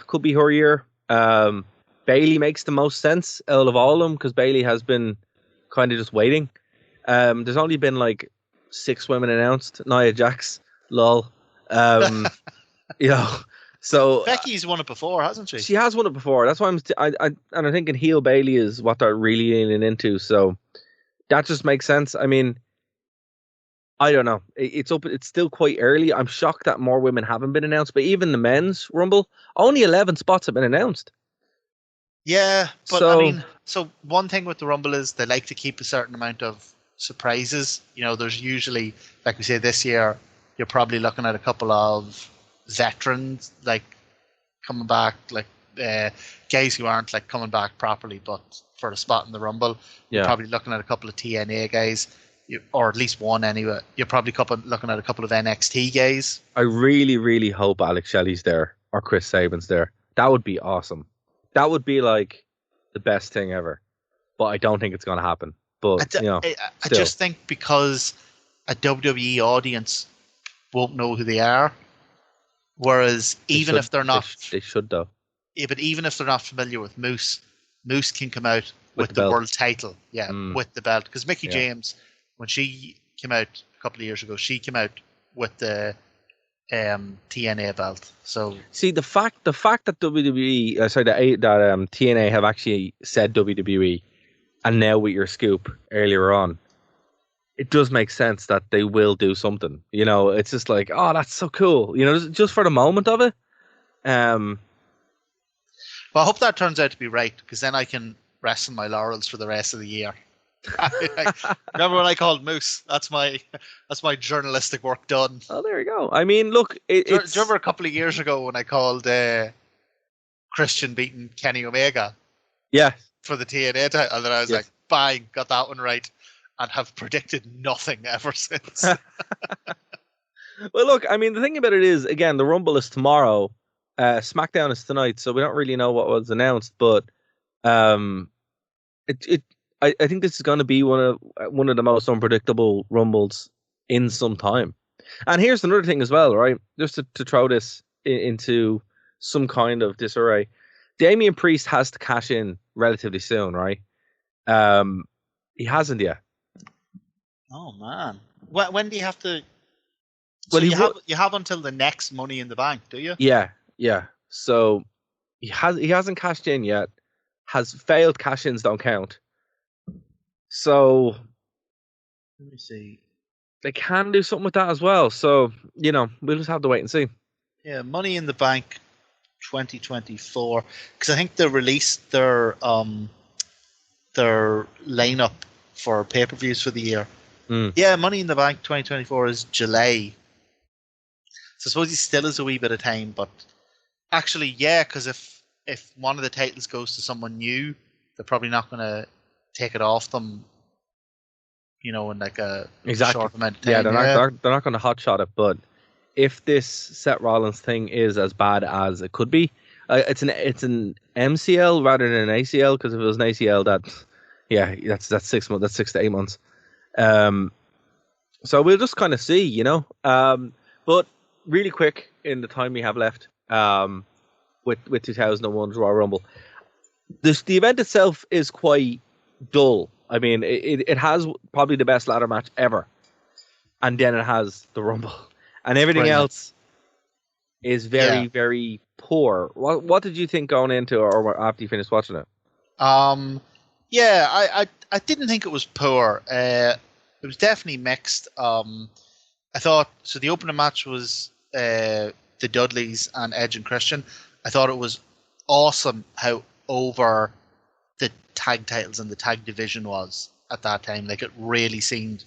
could be her year. Bayley makes the most sense out of all of them because Bayley has been kind of just waiting. There's only been like 6 women announced. Nia Jax, lol. You know, so Becky's won it before, hasn't she? She has won it before. That's why I'm thinking heel Bayley is what they're really leaning into. So that just makes sense. I mean, I don't know. It's still quite early. I'm shocked that more women haven't been announced. But even the men's Rumble, only 11 spots have been announced. Yeah, but I mean, so one thing with the Rumble is they like to keep a certain amount of surprises. You know, there's usually, like we say this year, you're probably looking at a couple of veterans like coming back, like guys who aren't like coming back properly, but for a spot in the Rumble. Yeah. You're probably looking at a couple of TNA guys, or at least one anyway. You're probably looking at a couple of NXT guys. I really, really hope Alex Shelley's there or Chris Sabin's there. That would be awesome. That would be like the best thing ever. But I don't think it's going to happen. But I just think because a WWE audience won't know who they are, whereas if they're not, they should though. Yeah, but even if they're not familiar with Moose can come out with the world title, with the belt. Because Mickie James, when she came out a couple of years ago, she came out with the TNA belt. So see the fact that WWE, that TNA have actually said WWE, and now with your scoop earlier on, it does make sense that they will do something. You know, it's just like, oh, that's so cool. You know, just for the moment of it. Well, I hope that turns out to be right, because then I can rest on my laurels for the rest of the year. Remember when I called Moose? That's my journalistic work done. Oh, there you go. I mean, look, do you remember a couple of years ago when I called Christian beating Kenny Omega? Yeah. For the TNA title, and then I was like, bang, got that one right, and have predicted nothing ever since. Well, look, I mean, the thing about it is, again, the Rumble is tomorrow. SmackDown is tonight, so we don't really know what was announced, but I think this is going to be one of the most unpredictable Rumbles in some time. And here's another thing as well, right? Just to throw this into some kind of disarray. Damian Priest has to cash in relatively soon, right? He hasn't yet. Oh man, when do you have to? Well, you have until the next Money in the Bank, do you? Yeah. So he hasn't cashed in yet. Has failed cash-ins don't count. So let me see. They can do something with that as well. So we'll just have to wait and see. Yeah, Money in the Bank 2024, because I think they released their lineup for pay-per-views for the year. Yeah, Money in the Bank 2024 is July. So I suppose he still has a wee bit of time, but actually, yeah, because if one of the titles goes to someone new, they're probably not going to take it off them, in like a short amount of time. Yeah, they're not going to hotshot it. But if this Seth Rollins thing is as bad as it could be, it's an MCL rather than an ACL, because if it was an ACL, that's 6 months. That's 6 to 8 months. So we'll just kind of see, But really quick in the time we have left, with 2001's Royal Rumble, the event itself is quite dull. I mean, it has probably the best ladder match ever, and then it has the Rumble, and everything else is very, very poor. What did you think going into or after you finished watching it? I didn't think it was poor. It was definitely mixed. I thought so. The opening match was the Dudleys and Edge and Christian. I thought it was awesome how over the tag titles and the tag division was at that time. Like, it really seemed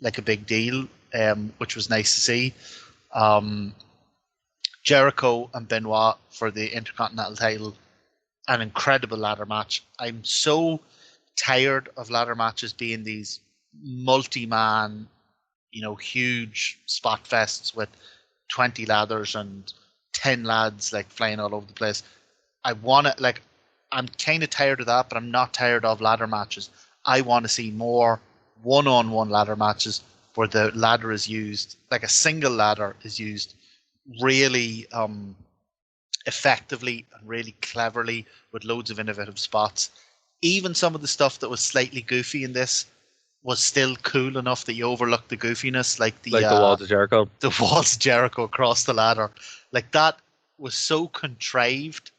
like a big deal, which was nice to see. Jericho and Benoit for the Intercontinental title, an incredible ladder match. I'm so tired of ladder matches being these multi-man, huge spot fests with 20 ladders and 10 lads like flying all over the place. I'm kind of tired of that, but I'm not tired of ladder matches. I want to see more one-on-one ladder matches where the ladder is used, like a single ladder is used really effectively and really cleverly with loads of innovative spots. Even some of the stuff that was slightly goofy in this was still cool enough that you overlooked the goofiness, like the Walls of Jericho. The Walls of Jericho across the ladder. Like, that was so contrived,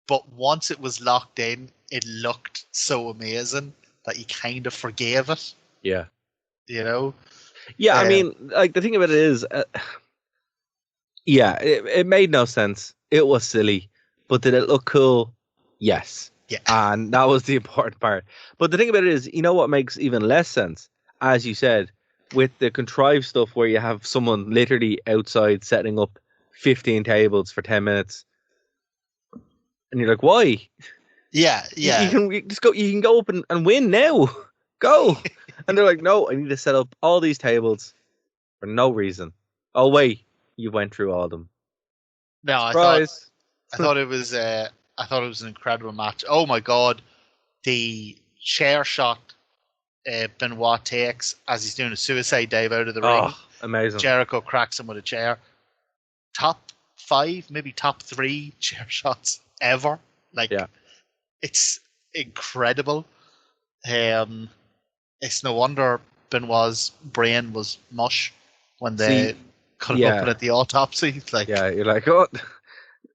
but once it was locked in, it looked so amazing that you kind of forgave it. Yeah. Yeah, I mean, like, the thing about it is, it made no sense. It was silly, but did it look cool? Yes. Yeah. And that was the important part. But the thing about it is, what makes even less sense, as you said, with the contrived stuff where you have someone literally outside setting up 15 tables for 10 minutes. And you're like, why? Yeah. You can just go. You can go up and win now. Go. And they're like, no, I need to set up all these tables for no reason. Oh wait, you went through all of them. No, Surprise. I thought it was an incredible match. Oh my god, the chair shot Benoit takes as he's doing a suicide dive out of the ring. Amazing. Jericho cracks him with a chair. Top 5, maybe top 3 chair shots ever. It's incredible. It's no wonder Benoit's brain was mush when they cut him open at the autopsy. You're like, oh,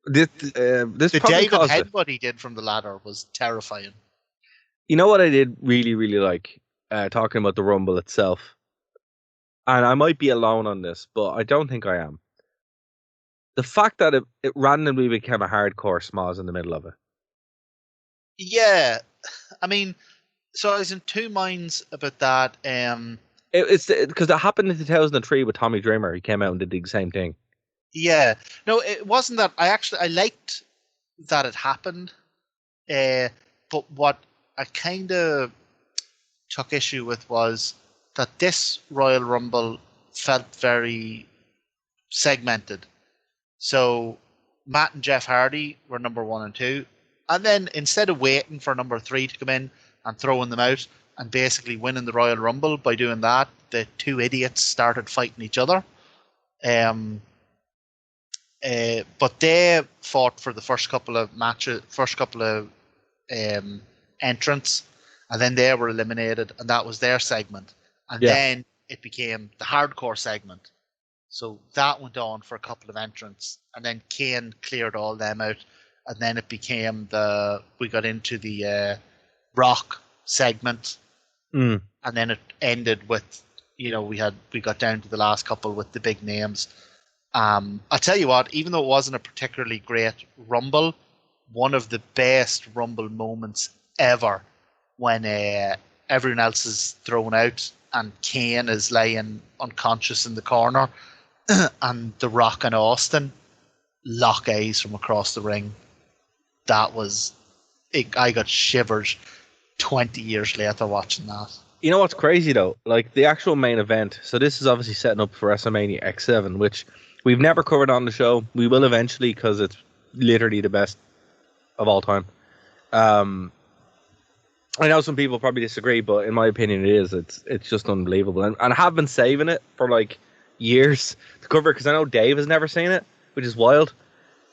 this the David headbutt he did from the ladder was terrifying. You know what I did really, really like, talking about the Rumble itself, and I might be alone on this, but I don't think I am. The fact that it randomly became a hardcore smoz in the middle of it. Yeah, I mean, so I was in two minds about that. It's because it happened in 2003 with Tommy Dreamer. He came out and did the same thing. Yeah, no, it wasn't that. I liked that it happened, but what I kind of took issue with was that this Royal Rumble felt very segmented. So Matt and Jeff Hardy were number 1 and 2, and then instead of waiting for number 3 to come in and throwing them out and basically winning the Royal Rumble by doing that, the two idiots started fighting each other. But they fought for the first couple of entrants, and then they were eliminated, and that was their segment. And then it became the hardcore segment. So that went on for a couple of entrants, and then Kane cleared all them out, and then it became we got into the Rock segment, and then it ended with, we got down to the last couple with the big names. I'll tell you what, even though it wasn't a particularly great Rumble, one of the best Rumble moments ever when everyone else is thrown out and Kane is laying unconscious in the corner and The Rock and Austin lock eyes from across the ring. That was, I got shivers 20 years later watching that. You know what's crazy though? Like the actual main event. So this is obviously setting up for WrestleMania X7, which we've never covered on the show. We will eventually because it's literally the best of all time. I know some people probably disagree, but in my opinion, it is. It's just unbelievable, and I have been saving it for like years to cover it because I know Dave has never seen it, which is wild.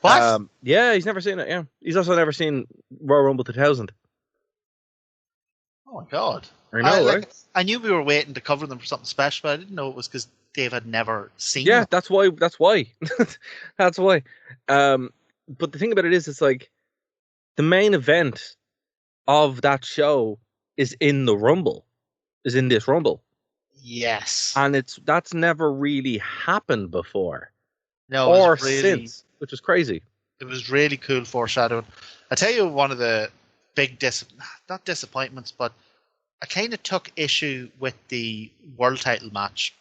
What? Yeah, he's never seen it. Yeah, he's also never seen Royal Rumble 2000. Oh my god! I know, right? I knew we were waiting to cover them for something special, but I didn't know it was because Dave had never seen. Yeah, them. that's why. That's why. That's why. But the thing about it is, it's like the main event of that show is in the Rumble, is in this Rumble. Yes, and that's never really happened before, no, or really, since, which is crazy. It was really cool foreshadowing. I tell you, one of the big not disappointments, but I kind of took issue with the world title match.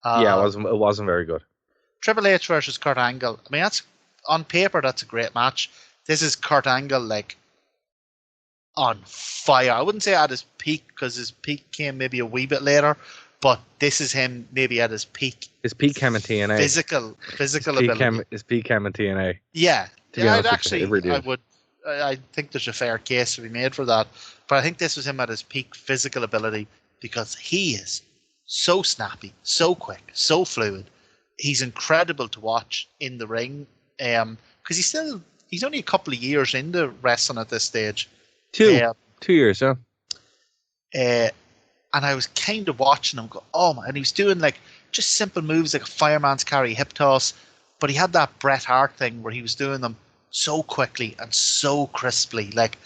Yeah, it wasn't very good. Triple H versus Kurt Angle. I mean, that's on paper, that's a great match. This is Kurt Angle like on fire. I wouldn't say at his peak because his peak came maybe a wee bit later, but this is him maybe at his peak. His peak came in TNA. Physical ability. His peak came in TNA. Yeah, I think there's a fair case to be made for that. But I think this was him at his peak physical ability because he is so snappy, so quick, so fluid. He's incredible to watch in the ring. Because he's only a couple of years into wrestling at this stage. 2 years, yeah. And I was kind of watching him go, oh man, and he was doing like just simple moves like a fireman's carry, hip toss, but he had that Bret Hart thing where he was doing them so quickly and so crisply. Like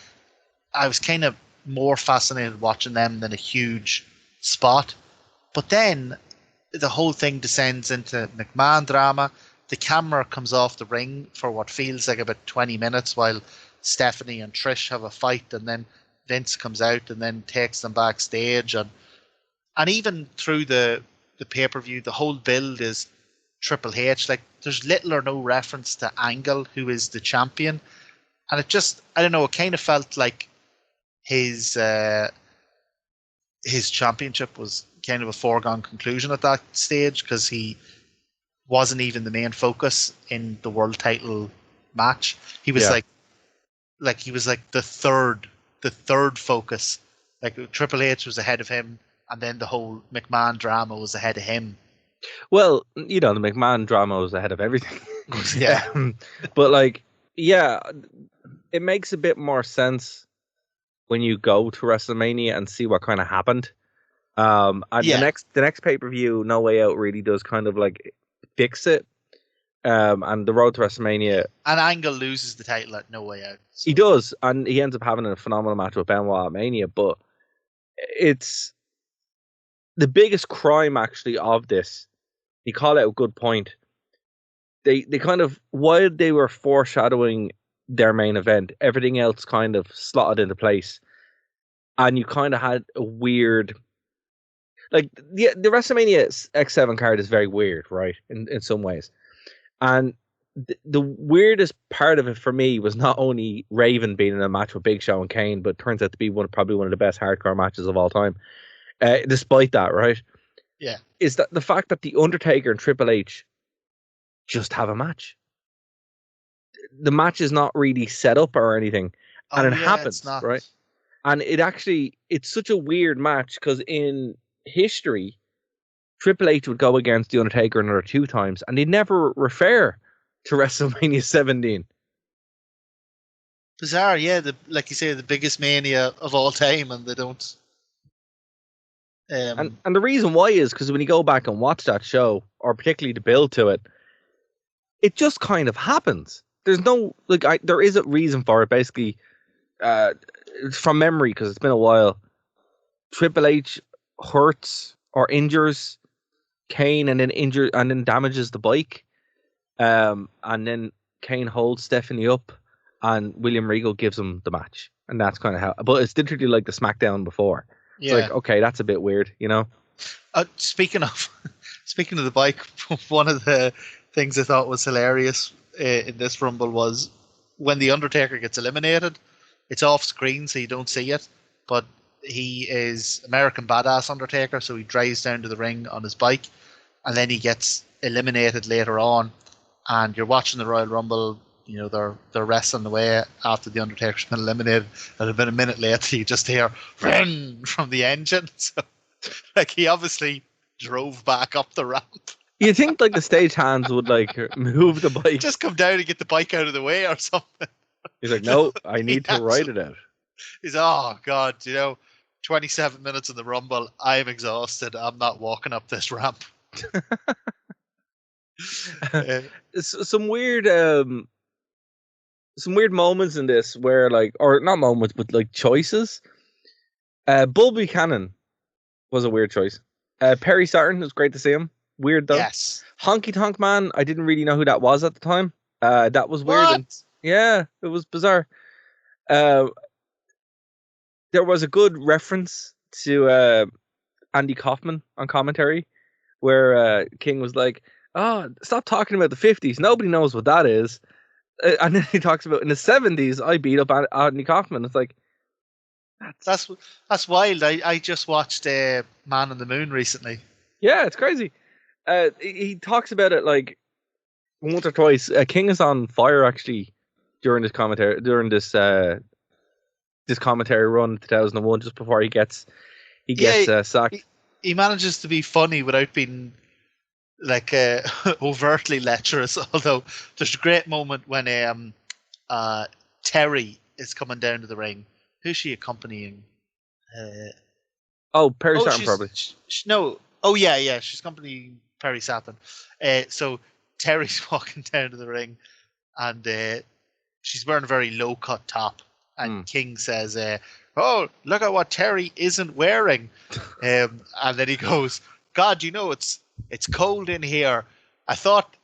I was kind of more fascinated watching them than a huge spot. But then the whole thing descends into McMahon drama. The camera comes off the ring for what feels like about 20 minutes while Stephanie and Trish have a fight, and then Vince comes out and then takes them backstage. And even through the pay-per-view, the whole build is Triple H. Like there's little or no reference to Angle, who is the champion. And it just, I don't know, it kind of felt like his championship was kind of a foregone conclusion at that stage because he wasn't even the main focus in the world title match. He was he was like the third focus. Like Triple H was ahead of him, and then the whole McMahon drama was ahead of him. Well, the McMahon drama was ahead of everything. Yeah. But like, yeah, it makes a bit more sense when you go to WrestleMania and see what kind of happened. And the next pay-per-view, No Way Out, really does kind of like fix it. And the road to WrestleMania, and Angle loses the title at No Way Out. So. He does, and he ends up having a phenomenal match with Benoit at Mania. But it's the biggest crime actually of this. You call it a good point. They kind of, while they were foreshadowing their main event, everything else kind of slotted into place, and you kind of had a weird. Like the WrestleMania X7 card is very weird, right? In some ways. And the weirdest part of it for me was not only Raven being in a match with Big Show and Kane, but turns out to be probably one of the best hardcore matches of all time. Despite that, right? Yeah. Is that the fact that The Undertaker and Triple H just have a match? The match is not really set up or anything. And it happens, right? And it's such a weird match because in history, Triple H would go against The Undertaker another 2 times, and they'd never refer to WrestleMania 17. Bizarre, yeah. Like you say, the biggest mania of all time, and they don't. And the reason why is because when you go back and watch that show, or particularly the build to it, it just kind of happens. There's no there is a reason for it. Basically, from memory, because it's been a while. Triple H hurts or injures Kane and then damages the bike. And then Kane holds Stephanie up and William Regal gives him the match. And that's kind of how, but it's literally like the SmackDown before. It's like, okay, that's a bit weird, Speaking of the bike, one of the things I thought was hilarious in this Rumble was when The Undertaker gets eliminated, it's off screen so you don't see it. but he is American Badass Undertaker, so he drives down to the ring on his bike, and then he gets eliminated later on. And you're watching the Royal Rumble. They're wrestling away after the Undertaker's been eliminated, and about a minute later you just hear "run" from the engine. So, like, he obviously drove back up the ramp. You think like the stagehands would like move the bike? Just come down and get the bike out of the way or something. He's like, no, I need to ride it out. He's, oh God, 27 minutes in the Rumble. I'm exhausted. I'm not walking up this ramp. Some weird moments in this where like, or not moments, but like choices. Bull Buchanan was a weird choice. Perry Saturn, it was great to see him. Weird though. Yes. Honky Tonk Man, I didn't really know who that was at the time. That was weird. What? Yeah, it was bizarre. There was a good reference to Andy Kaufman on commentary, where King was like, "Oh, stop talking about the 50s. Nobody knows what that is." And then he talks about in the 70s, I beat up Andy Kaufman. It's like, that's wild. I just watched Man on the Moon recently. Yeah, it's crazy. He talks about it like once or twice. King is on fire actually during this commentary, this commentary run in 2001, just before he gets sacked. He manages to be funny without being like overtly lecherous. Although there's a great moment when Terry is coming down to the ring. Who's she accompanying? Perry Saturn probably. She's accompanying Perry Saturn. So Terry's walking down to the ring, and she's wearing a very low cut top. And King says, "Oh, look at what Terry isn't wearing." And then he goes, "God, it's cold in here. I thought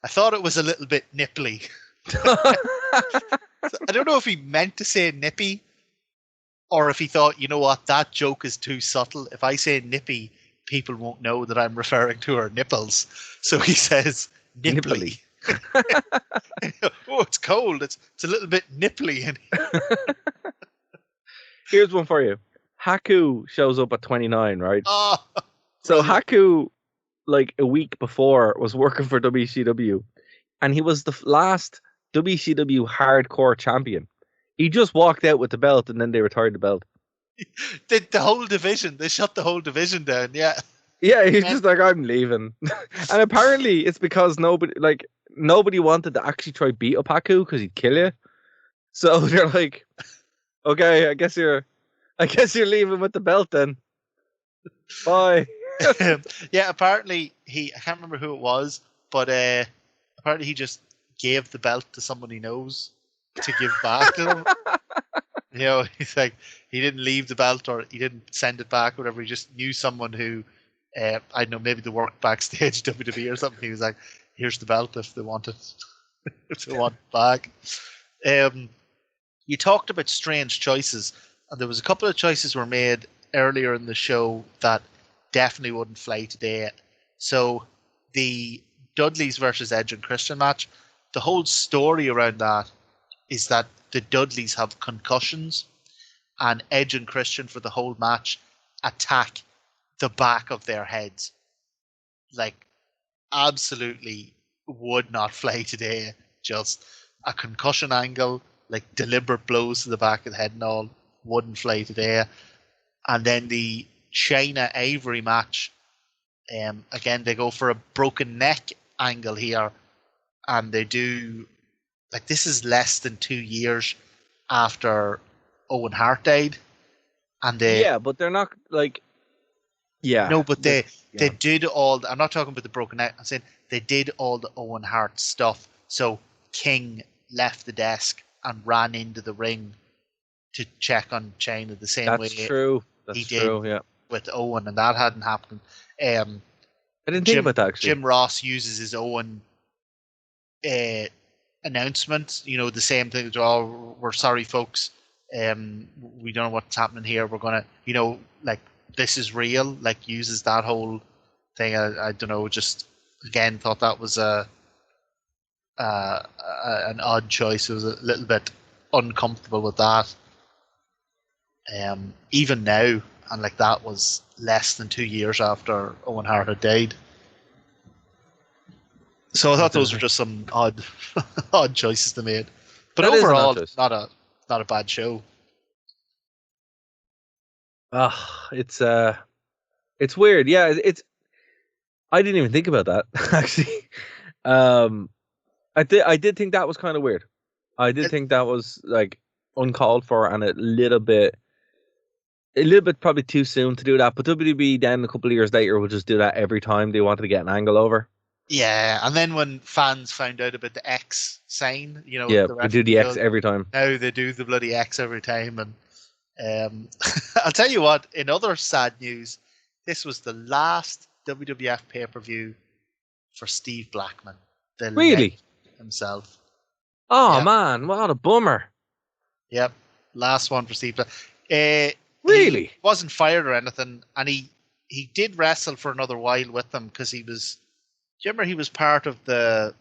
it was a little bit nipply." I don't know if he meant to say nippy, or if he thought, you know what, that joke is too subtle. If I say nippy, people won't know that I'm referring to her nipples. So he says nipply. Oh, it's cold. It's a little bit nipply in here. Here's one for you. Haku shows up at 29, right? Oh, so Haku, like a week before, was working for WCW, and he was the last WCW hardcore champion. He just walked out with the belt, and then they retired the belt. The whole division. They shut the whole division down. Yeah. Yeah, he's just like, I'm leaving. And apparently it's because nobody wanted to actually try beat up Haku because he'd kill you. So they're like, okay, I guess you're leaving with the belt then. Bye. Yeah, apparently I can't remember who it was, but apparently he just gave the belt to someone he knows to give back to them. He's like, he didn't leave the belt or he didn't send it back or whatever. He just knew someone who, I don't know, maybe they worked backstage WWE or something. He was like, here's the belt if they want it, if they want it back. You talked about strange choices, and there was a couple of choices were made earlier in the show that definitely wouldn't fly today. So the Dudleys versus Edge and Christian match, the whole story around that is that the Dudleys have concussions, and Edge and Christian for the whole match attack the back of their heads. Like, absolutely would not fly today. Just a concussion angle, like deliberate blows to the back of the head and all, wouldn't fly today. And then the Shayna Ivory match, again, they go for a broken neck angle here, and they do, like, this is less than 2 years after Owen Hart died, and but they're not like, no, but they did all. I'm not talking about the broken neck. I'm saying they did all the Owen Hart stuff. So King left the desk and ran into the ring to check on Shayna the same way. That's true. That's true. Yeah, with Owen, and that hadn't happened. I didn't think about that actually. Jim Ross uses his Owen announcement. The same thing. Oh, we're sorry, folks. We don't know what's happening here. We're gonna, like, this is real. Like, uses that whole thing. I don't know. Just again, thought that was an odd choice. It was a little bit uncomfortable with that. even now, and like that was less than 2 years after Owen Hart had died. So I thought those were just some odd choices they made. But That is an overall, odd choice. not a bad show. It's weird. Yeah, I didn't even think about that actually. I did think that was kind of weird. I did think that was like uncalled for and a little bit probably too soon to do that. But WWE then a couple of years later will just do that every time they wanted to get an angle over. Yeah, and then when fans found out about the X sign, you know, Yeah, we do the X every time. Now they do the bloody X every time, and I'll tell you what. In other sad news, this was the last WWF pay-per-view for Steve Blackman, the Really? legend himself. Oh Yep. man, what a bummer! Yep, last one for Steve. Really? He wasn't fired or anything, and he did wrestle for another while with them because he was. Do you remember he was part of the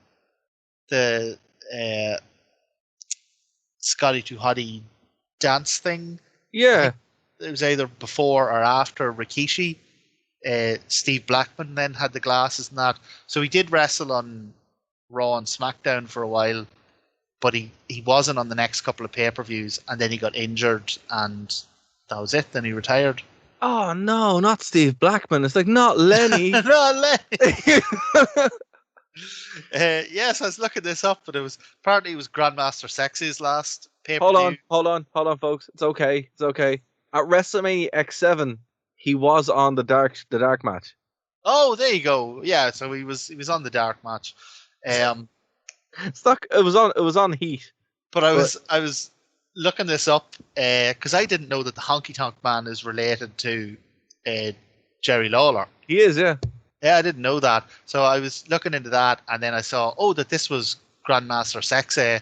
Scotty Too Hotty dance thing? Yeah. It was either before or after Rikishi. Steve Blackman then had the glasses and that. So he did wrestle on Raw and SmackDown for a while, but he wasn't on the next couple of pay-per-views, and then he got injured, and that was it. Then he retired. Oh no, not Steve Blackman. It's like not Lenny. Not Lenny. Yes, I was looking this up, but apparently it was Grandmaster Sexy's last pay-per-view. Hold on, folks. It's okay. At WrestleMania X7, he was on the dark match. Oh, there you go. Yeah, so he was on the dark match. It was on Heat. But I was looking this up because I didn't know that the Honky Tonk Man is related to Jerry Lawler. He is, yeah. Yeah, I didn't know that. So I was looking into that, and then I saw, that this was Grandmaster Sexay,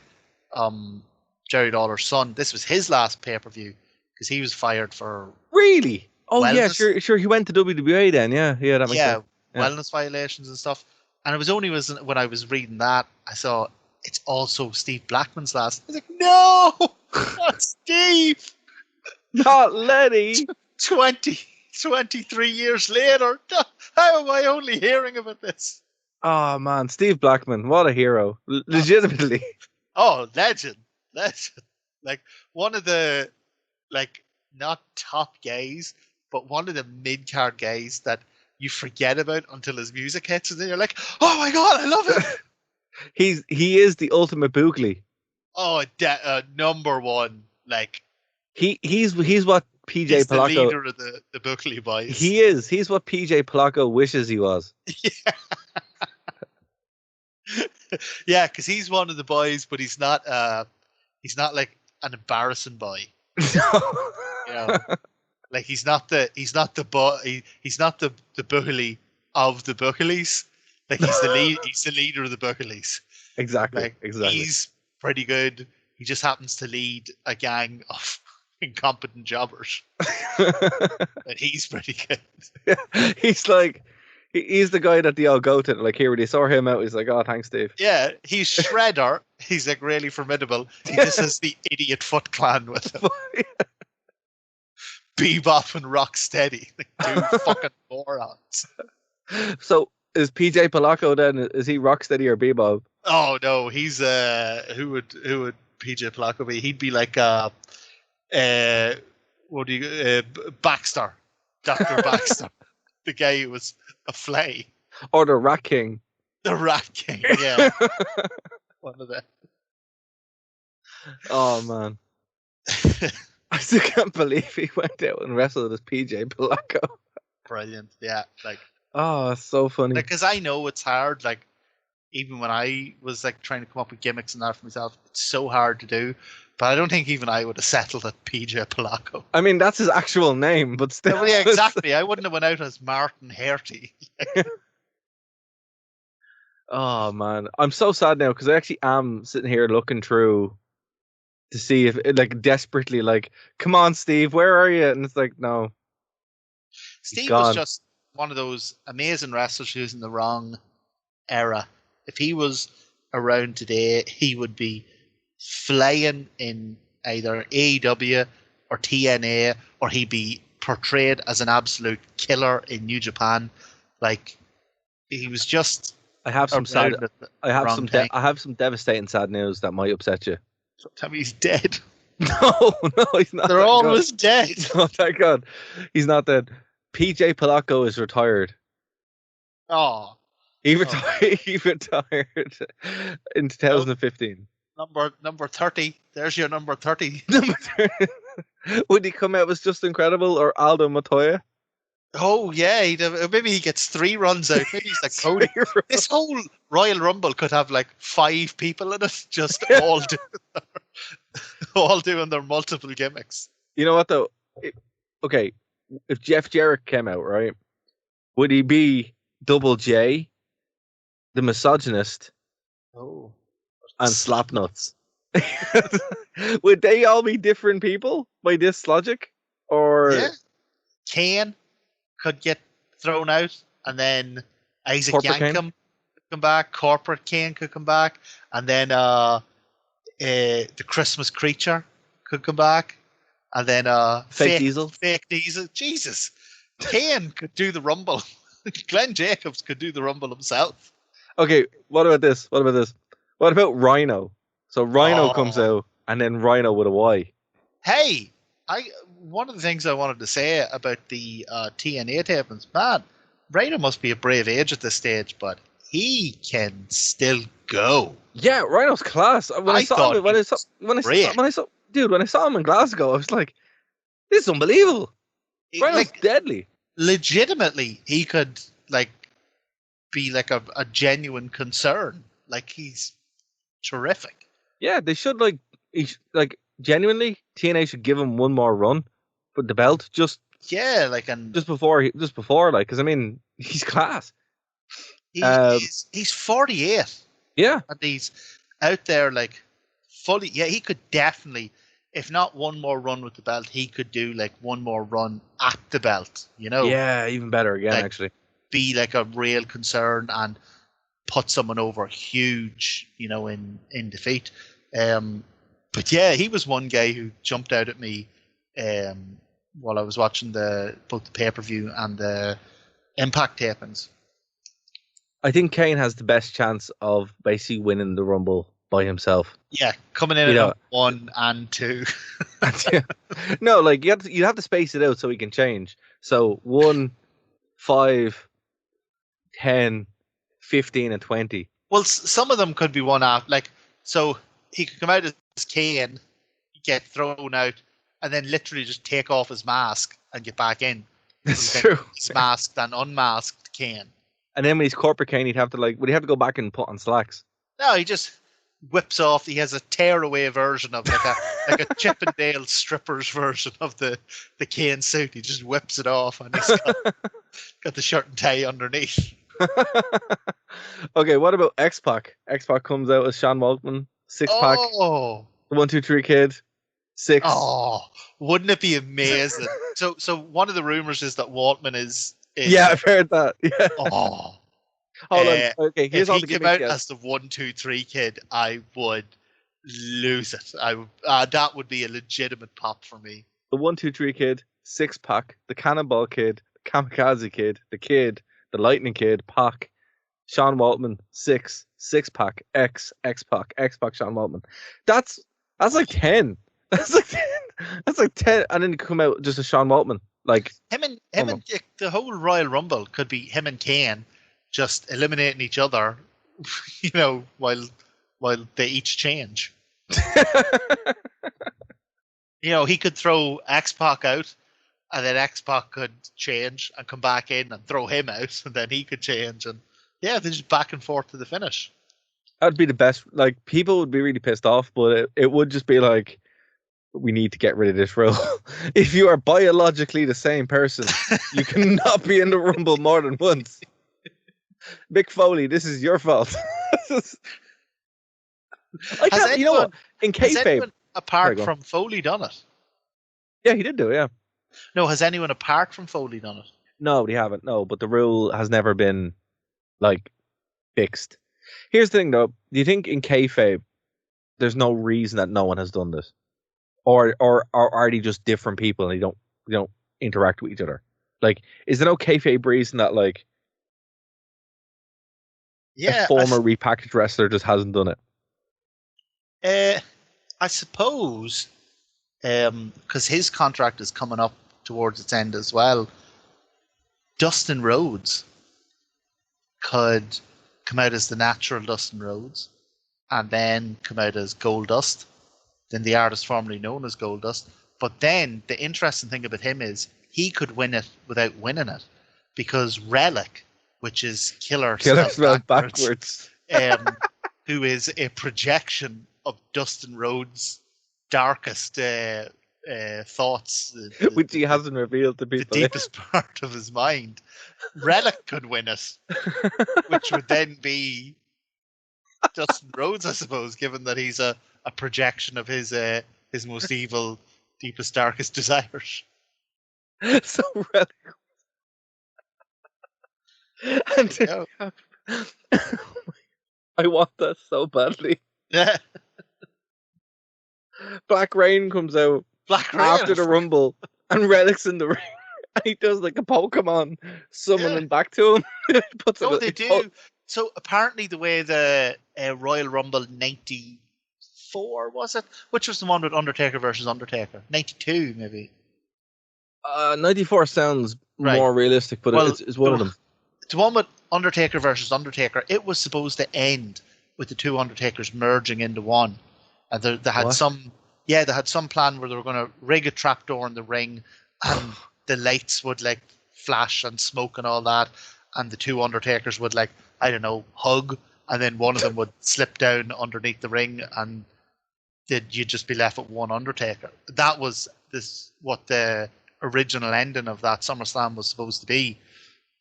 Jerry Lawler's son. This was his last pay-per-view because he was fired for... Really? Oh, wellness. yeah, sure. He went to WWE then, yeah. Yeah, that makes sense. Yeah, wellness violations and stuff. And it was only when I was reading that, I saw it's also Steve Blackman's last. I was like, no! Not Steve! Not Lenny! 23 years later, how am I only hearing about this? Oh man, Steve Blackman, what a hero! Legitimately. Oh, legend. Like one of the, like, not top gays, but one of the mid card gays that you forget about until his music hits, and then you're like, oh my god, I love him. He is the ultimate boogly. Oh, number one. Like he's what PJ he's Polacco, the leader of the Buckley boys. He is. He's what PJ Polacco wishes he was. Yeah. Yeah, because he's one of the boys, but he's not like an embarrassing boy. No. You know, like he's not the Buckley of the Buckleys. Like he's the leader of the Buckleys. Exactly. Like, exactly. He's pretty good. He just happens to lead a gang of incompetent jobbers. And he's pretty good. Yeah, he's like, he's the guy that they all go to. Like, here, when they saw him out, he's like, oh, thanks, Steve. Yeah, he's Shredder. He's like really formidable. He just has the idiot Foot Clan with him. Bebop and Rocksteady. Like, two fucking morons. So, is PJ Polacco then, is he Rocksteady or Bebop? Oh no, he's who would PJ Polacco be? He'd be like Baxter, Dr. Baxter, the guy who was a flay. Or the Rat King. The Rat King, yeah. One of them. Oh man. I still can't believe he went out and wrestled as PJ Polacco. Brilliant, yeah. Like, oh, it's so funny. because I know it's hard. Like, even when I was like trying to come up with gimmicks and that for myself, it's so hard to do. But I don't think even I would have settled at PJ Polacco. I mean, that's his actual name, but still. Well, yeah, exactly. I wouldn't have went out as Martin Herty. Oh man, I'm so sad now because I actually am sitting here looking through to see if, like, desperately, like, come on, Steve, where are you? And it's like, no. Steve was just one of those amazing wrestlers who's in the wrong era. If he was around today, he would be flying in either AEW or or TNA, or he'd be portrayed as an absolute killer in New Japan. Like, he was just. I have some sad. I have some devastating sad news that might upset you. Tell me he's dead. No, he's not. They're almost dead. Oh, thank God, he's not dead. PJ Polacco is retired. Oh, he retired. He retired in 2015. Number 30. There's your number 30. Number 30. Would he come out as Just Incredible or Aldo Montoya? Oh yeah, maybe he gets 3 runs out. Maybe he's like Cody. This whole Royal Rumble could have like 5 people in it, just all doing their multiple gimmicks. You know what though? Okay, if Jeff Jarrett came out, right, would he be Double J, the misogynist, and Slapnuts? Would they all be different people by this logic? Or yeah. Kane could get thrown out, and then Isaac Corporate Yankem Kane? could come back. Corporate Kane could come back, and then the Christmas Creature could come back, and then Fake Diesel. Jesus, Kane could do the Rumble. Glenn Jacobs could do the Rumble himself. Okay, what about this? What about Rhino? So Rhino comes out, and then Rhino with a Y. Hey, one of the things I wanted to say about the TNA tapings, man, Rhino must be a brave age at this stage, but he can still go. Yeah, Rhino's class. When I saw him in Glasgow, I was like, this is unbelievable. Rhino's deadly. Legitimately, he could like be like a genuine concern. Like, he's terrific. Yeah, they should genuinely, TNA should give him one more run with the belt. Just before, because I mean, he's class. He's 48. Yeah, and he's out there like fully. Yeah, he could definitely, if not one more run with the belt, he could do like one more run at the belt. You know? Yeah, even better again, actually. Be like a real concern and put someone over huge, in defeat. But yeah, he was one guy who jumped out at me while I was watching both the pay-per-view and the Impact tapings. I think Kane has the best chance of basically winning the Rumble by himself. Yeah, coming in at 1 and 2. No, like you have to space it out so he can change. So 1, 5, 10, 15, and 20. Well, some of them could be one out. Like, so he could come out as Kane, get thrown out, and then literally just take off his mask and get back in. That's true. He's masked and unmasked Kane. And then when he's Corporate Kane, would he have to go back and put on slacks? No, he just whips off. He has a tearaway version of like a Chippendale strippers version of the Kane suit. He just whips it off, and he's got the shirt and tie underneath. Okay, what about X-Pac? X-Pac comes out as Sean Waltman, 6-pack. Oh, the 1, 2, 3 kid, 6. Oh, wouldn't it be amazing? So one of the rumors is that Waltman is. Yeah, I've heard that. Yeah. Oh. Hold on. Okay, here's all the gimmicks. If he came out as the 1, 2, 3 kid, I would lose it. That would be a legitimate pop for me. The 1, 2, 3 kid, 6-pack, the Cannonball Kid, the Kamikaze Kid, the Lightning Kid, Pac, Sean Waltman, 6-pack, X-Pac, Sean Waltman. That's like 10. That's like 10, and then you come out just as Sean Waltman. Like him and the whole Royal Rumble could be him and Kane just eliminating each other, while they each change. He could throw X-Pac out, and then X-Pac could change and come back in and throw him out, and then he could change, and they're just back and forth to the finish. That'd be the best. Like, people would be really pissed off, but it would just be like, we need to get rid of this rule. If you are biologically the same person, you cannot be in the Rumble more than once. Mick Foley, this is your fault. You know what? In kayfabe, apart from Foley done it? Yeah, he did do it, yeah. No, has anyone apart from Foley done it? No, they haven't. No, but the rule has never been, fixed. Here's the thing, though. Do you think in kayfabe, there's no reason that no one has done this? or are they just different people and they don't interact with each other? Like, is there no kayfabe reason that like a former repackaged wrestler just hasn't done it? I suppose because his contract is coming up towards its end as well. Dustin Rhodes could come out as the natural Dustin Rhodes and then come out as Goldust, then the artist formerly known as Goldust. But then the interesting thing about him is he could win it without winning it, because Rellik, which is Killer spelled backwards, who is a projection of Dustin Rhodes' darkest thoughts, which he hasn't revealed to people, the deepest part of his mind. Rellik could win it, which would then be Dustin Rhodes, I suppose, given that he's a projection of his most evil, deepest, darkest desires. So Rellik. I want that so badly. Yeah. Black Rain comes out after the Rumble, and Rellik's in the ring. And he does like a Pokemon summoning back to him. They do. So apparently, the way the Royal Rumble '94 was it, which was the one with Undertaker versus Undertaker, '92 maybe. 94 sounds more realistic, but it's one of them. The one with Undertaker versus Undertaker, it was supposed to end with the two Undertakers merging into one, and they had they had some plan where they were going to rig a trapdoor in the ring, and the lights would like flash and smoke and all that, and the two Undertakers would like, I don't know, hug, and then one of them would slip down underneath the ring, and you'd just be left with one Undertaker. That was what the original ending of that SummerSlam was supposed to be.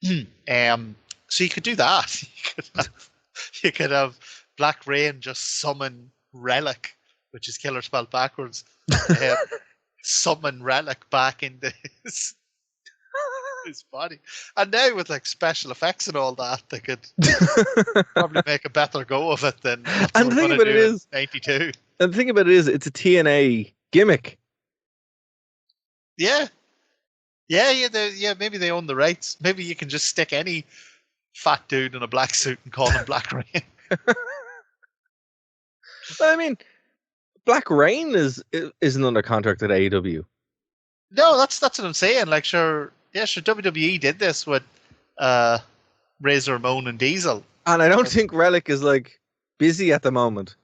So you could do that. You could have Black Rain just summon Rellik, which is Killer spelled backwards. Summon Rellik back into his body, and now with like special effects and all that, they could probably make a better go of it than. And the thing about it is '92. And the thing about it is, it's a TNA gimmick. Yeah. Maybe they own the rights. Maybe you can just stick any fat dude in a black suit and call him Black Rain. I mean, Black Rain isn't under contract at AEW. No, that's what I'm saying. Like, sure, WWE did this with Razor Ramon and Diesel, and I don't think Rellik is like busy at the moment.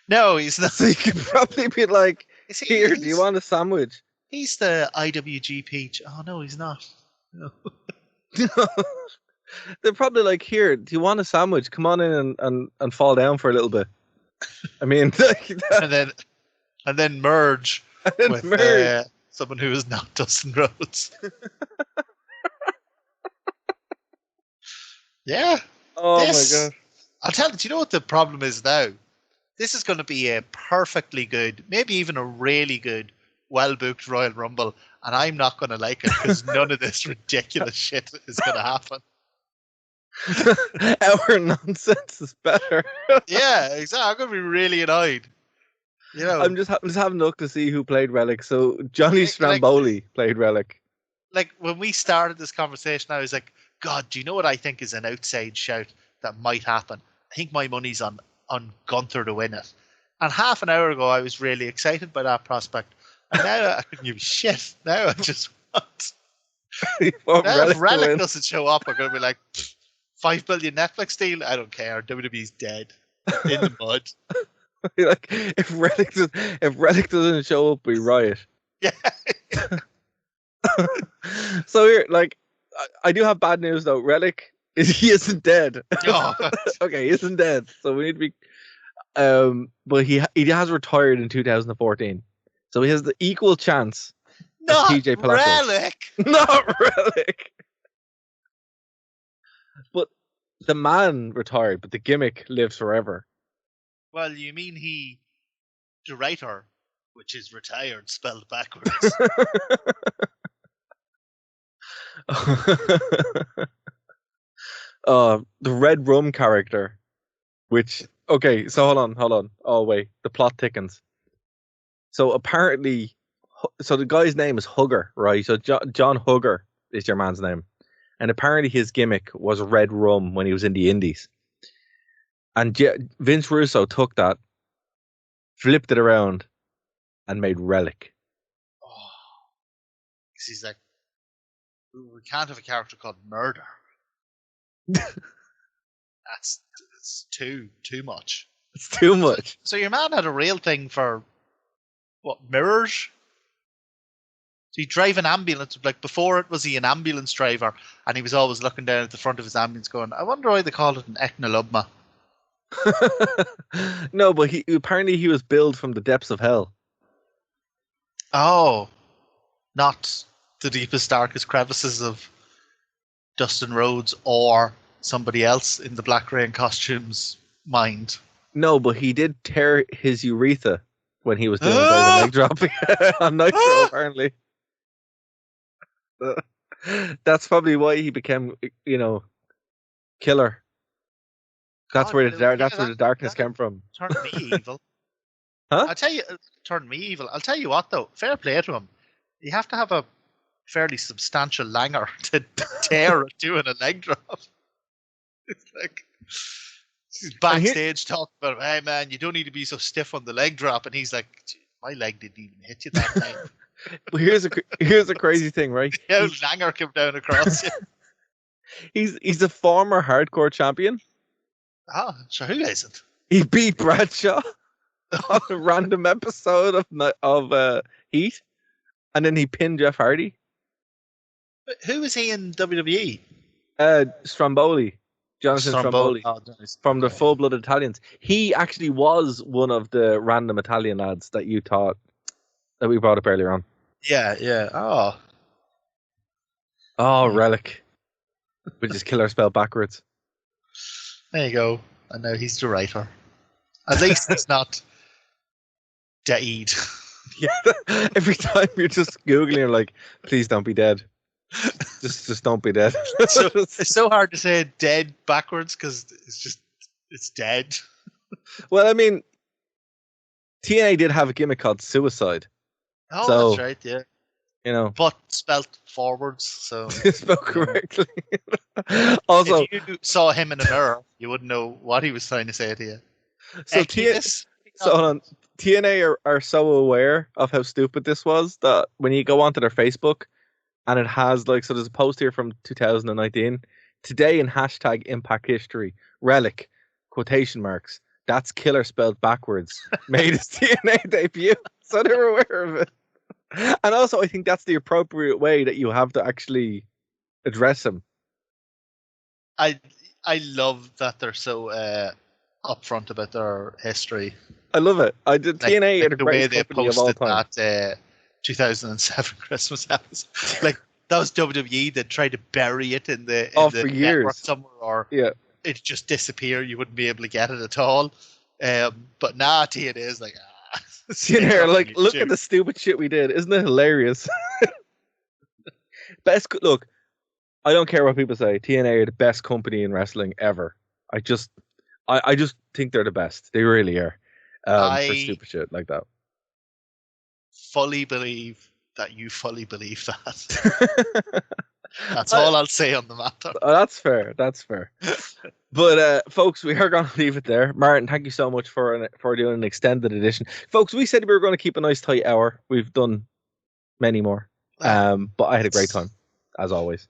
No, he's not. So you could probably be like, "Here, do you want a sandwich?" He's the IWGP. Oh no, he's not. No. They're probably like, "Here, do you want a sandwich? Come on in and fall down for a little bit." I mean, and then merge with someone who is not Dustin Rhodes. Yeah. Oh my god! I'll tell you. Do you know what the problem is now? This is going to be a perfectly good, maybe even a really good, well-booked Royal Rumble, and I'm not going to like it because none of this ridiculous shit is going to happen. Our nonsense is better. Yeah, exactly. I'm going to be really annoyed. You know, I'm just having a look to see who played Rellik. So Johnny Stramboli played Rellik. Like when we started this conversation, I was like, "God, do you know what I think is an outside shout that might happen? I think my money's on Gunther to win it." And half an hour ago, I was really excited by that prospect. And now I couldn't give a shit. Now I just want. Now if Rellik doesn't show up, I'm going to be like, $5 billion Netflix deal? I don't care. WWE's dead. In the mud. Like, if Rellik doesn't show up, we riot. Yeah. So here, like, I do have bad news though. Rellik he isn't dead. Oh. Okay, he isn't dead. So we need to be. But he has retired in 2014, so he has the equal chance. Not TJ Palazzo. Rellik. Not Rellik. But the man retired, but the gimmick lives forever. Well, you mean the writer, which is retired, spelled backwards. The Red Rum character, which, okay, so hold on. Oh wait, the plot thickens. So apparently, so the guy's name is Hugger, right? So John Hugger is your man's name. And apparently his gimmick was red rum when he was in the Indies. And Vince Russo took that, flipped it around, and made Rellik. Oh, because he's like, we can't have a character called Murder. It's too much. It's too much. So your man had a real thing for what, mirrors? So he'd drive an ambulance. Like before it was he an ambulance driver, and he was always looking down at the front of his ambulance going, I wonder why they call it an ecnolubma. No, but apparently he was billed from the depths of hell. Oh, not the deepest, darkest crevices of Dustin Rhodes or somebody else in the Black Rain costumes mind. No, but he did tear his urethra when he was doing the leg drop on Nitro, apparently. That's probably why he became, killer. That's where the darkness came from. Turned me evil. Huh? I'll tell you, turned me evil. I'll tell you what, though. Fair play to him. You have to have a fairly substantial langer to tear at doing a leg drop. It's like he's backstage talking about, hey man, you don't need to be so stiff on the leg drop, and he's like, my leg didn't even hit you that time. Well, here's a crazy thing, right? Yeah, langer came down across you. He's a former hardcore champion. Oh, so who isn't? He beat Bradshaw on a random episode of Heat, and then he pinned Jeff Hardy. But who is he in WWE? Stromboli. Jonathan Stromboli. Oh, nice. From the Full-Blooded Italians. He actually was one of the random Italian lads that you taught, that we brought up earlier on. Yeah. Oh, Rellik. Which is killer spelled backwards. There you go. I know he's the writer. At least it's not dead. Yeah. Every time you're just Googling, you're like, please don't be dead. Just don't be dead. So, it's so hard to say dead backwards because it's dead. Well, I mean, TNA did have a gimmick called Suicide. Oh, so, that's right, yeah. But spelt forwards, so spelled correctly. Also, if you saw him in a mirror, you wouldn't know what he was trying to say to you. So TNA are so aware of how stupid this was that when you go onto their Facebook and it has so there's a post here from 2019. Today in hashtag Impact History, Rellik, quotation marks, that's killer spelled backwards, made his TNA debut. So they were aware of it. And also I think that's the appropriate way that you have to actually address him. I love that they're so upfront about their history. I love it. TNA are the greatest company of all time. That 2007 Christmas episode. That was WWE that tried to bury it in the for years network somewhere, or it just disappeared. You wouldn't be able to get it at all. But now TNA is like, look at the stupid shit we did. Isn't it hilarious? Look, I don't care what people say. TNA are the best company in wrestling ever. I just think they're the best. They really are. For stupid shit like that. Fully believe that you fully believe that. That's all I'll say on the matter. That's fair. But folks, we are going to leave it there. Martin, thank you so much for doing an extended edition. Folks, we said we were going to keep a nice tight hour. We've done many more. But I had a great time, as always.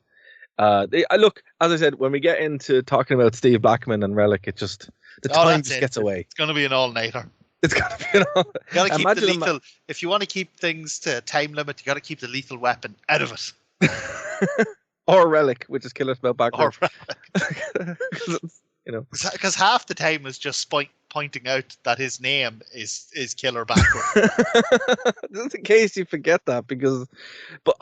Look, as I said, when we get into talking about Steve Blackman and Rellik, time just gets away. It's going to be an all-nighter. It's got to be an all-nighter. You got to keep the lethal. If you want to keep things to a time limit, you got to keep the lethal weapon out of it. Or Rellik, which is killer spelled backwards. Because half the time is just pointing out that his name is killer backwards. Just in case you forget that, but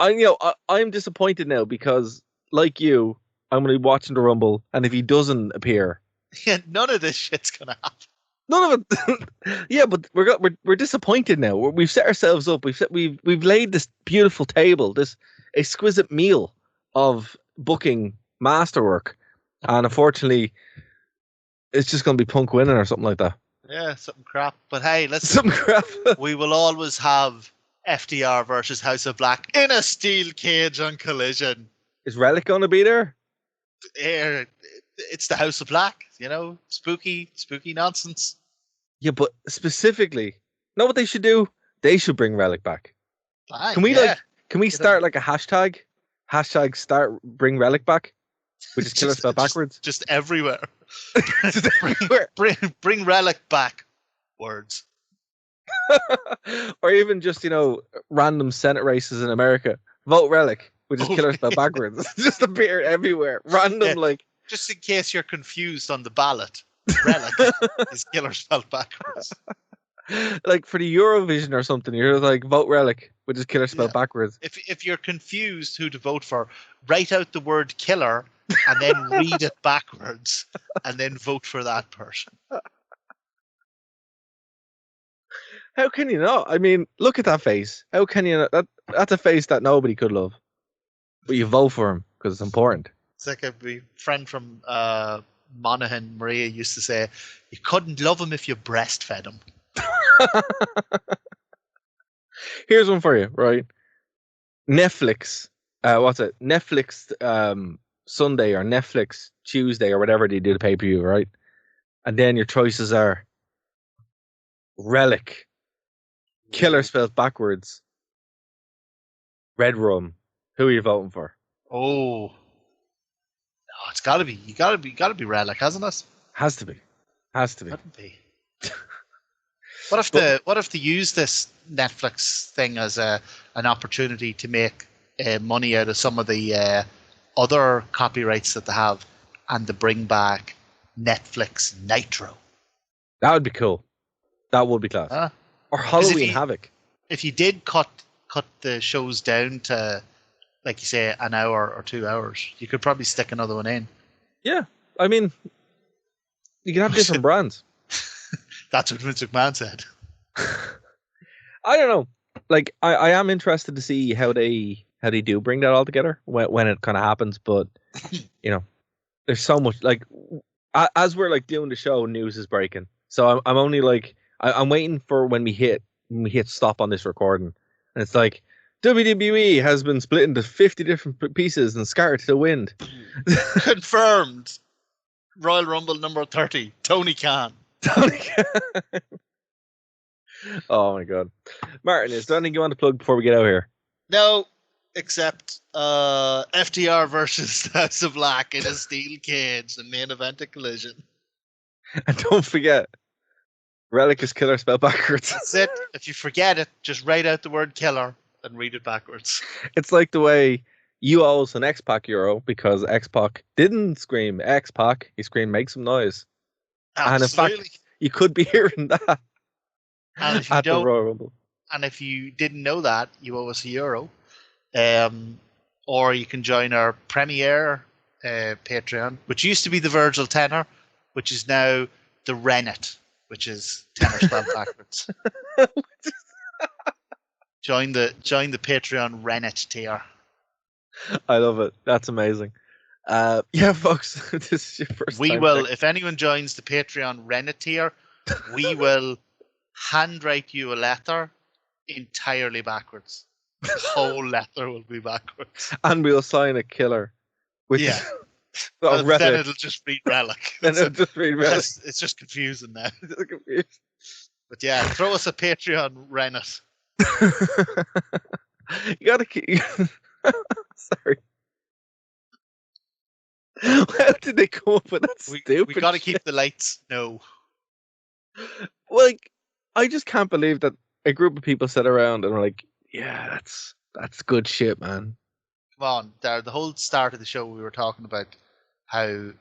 I'm disappointed now because, like you, I'm going to be watching the Rumble, and if he doesn't appear, none of this shit's going to happen. None of it. Yeah, but we're disappointed now. We've set ourselves up. We've laid this beautiful table, this exquisite meal of booking masterwork, and unfortunately, it's just going to be Punk winning or something like that. Yeah, something crap. But hey, let's Some crap. we will always have FDR versus House of Black in a steel cage on Collision. Is Rellik going to be there? It's the House of Black, spooky nonsense. Yeah, but specifically, know what they should do? They should bring Rellik back. Fine, Can we start like a hashtag? Hashtag start bring Rellik back? We just kill spelled backwards. Just everywhere. Just everywhere. Bring Rellik back. Words. Or even just, random Senate races in America. Vote Rellik. We just killer spelled backwards. Just appear everywhere. Random, Just in case you're confused on the ballot, Rellik is killer spelled backwards. Like for the Eurovision or something, you're like, vote Rellik, which is killer spelled backwards. If you're confused who to vote for, write out the word killer and then read it backwards and then vote for that person. How can you not? I mean, look at that face. How can you not? That's a face that nobody could love. But you vote for him because it's important. It's like a friend from Monaghan, Maria, used to say, you couldn't love him if you breastfed him. Here's one for you, right? Netflix. Netflix Sunday or Netflix Tuesday or whatever they do the pay-per-view, right? And then your choices are Rellik, killer spelled backwards, Red Rum. Who are you voting for? Oh, it's gotta be. You gotta be Rellik, hasn't it? Has to be. Couldn't be. What if they use this Netflix thing as an opportunity to make money out of some of the other copyrights that they have, and to bring back Netflix Nitro? That would be cool. That would be class. Or Halloween Havoc. If you did cut the shows down to, like you say, an hour or 2 hours, you could probably stick another one in. Yeah, I mean, you can have different brands. That's what Vince McMahon said. I don't know. Like, I am interested to see how they do bring that all together when it kind of happens. But there's so much. Like, as we're like doing the show, news is breaking. So I'm only like I'm waiting for when we hit stop on this recording, and it's like WWE has been split into 50 different pieces and scattered to the wind. Confirmed. Royal Rumble number 30. Tony Khan. Oh my god. Martin, is there anything you want to plug before we get out here? No, except FTR versus House of Black in a steel cage, the main event of Collision. And don't forget, Rellik is killer spelled backwards. That's it. If you forget it, just write out the word killer and read it backwards. It's like the way you owe us an X-Pac euro because X-Pac didn't scream X-Pac, he screamed make some noise. Absolutely. And in fact, you could be hearing that at the Royal Rumble. And if you didn't know that, you owe us €1. Or you can join our Premiere Patreon, which used to be the Virgil tenor, which is now the Rennet, which is tenor spelled backwards. Join the Patreon Rennet tier. I love it. That's amazing. Yeah, folks, this is your first time. If anyone joins the Patreon Rennet tier, we will handwrite you a letter entirely backwards. The whole letter will be backwards. And we'll sign a killer. Yeah. Then it'll just read Rellik. It's just confusing now. But yeah, throw us a Patreon Rennet. You gotta keep... Sorry. How did they come up with that stupid We gotta shit? keep the lights. No. Like, I just can't believe that a group of people sat around and were like, yeah, that's good shit, man. Come on, the whole start of the show we were talking about how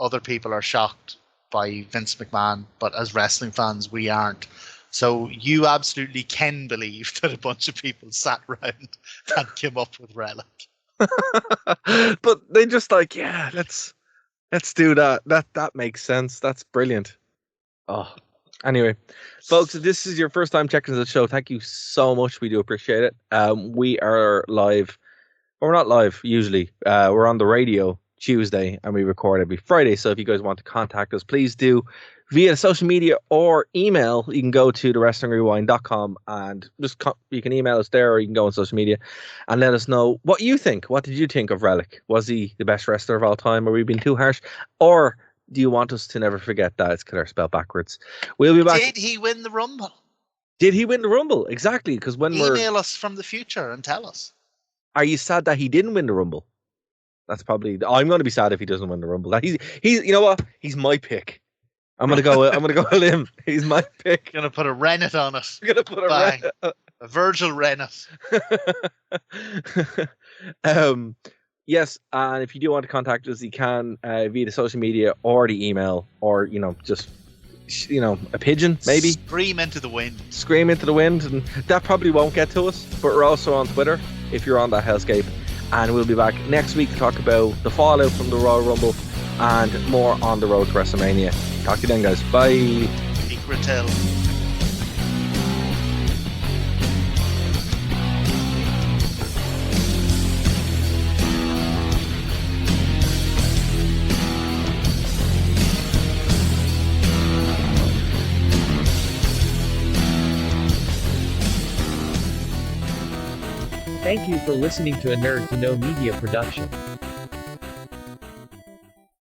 other people are shocked by Vince McMahon, but as wrestling fans, we aren't. So you absolutely can believe that a bunch of people sat around and came up with Rellik. But they just like, yeah, let's do that. That makes sense. That's brilliant. Oh, anyway, folks, if this is your first time checking the show, thank you so much. We do appreciate it. We are live. Well, we're not live usually. We're on the radio Tuesday, and we record every Friday. So if you guys want to contact us, please do via social media or email. You can go to thewrestlingrewind.com and just you can email us there, or you can go on social media and let us know what you think. What did you think of Rellik? Was he the best wrestler of all time? Are we being too harsh? Or do you want us to never forget that it's Killer spelled backwards? We'll be back. Did he win the Rumble? Did he win the Rumble? Exactly, because when email us from the future and tell us. Are you sad that he didn't win the Rumble? That's probably. I'm going to be sad if he doesn't win the Rumble. He's. You know what? He's my pick. I'm gonna go a limb. He's my pick. Gonna put a Rennet on it. Gonna put a Rennet. A Virgil Rennet. Yes, and if you do want to contact us, you can via the social media or the email, or just a pigeon maybe. Scream into the wind. Scream into the wind, and that probably won't get to us. But we're also on Twitter if you're on that hellscape, and we'll be back next week to talk about the fallout from the Royal Rumble and more on the road to WrestleMania. Talk to you then, guys. Bye. Secret tell. Thank you for listening to a Nerd to Know Media production.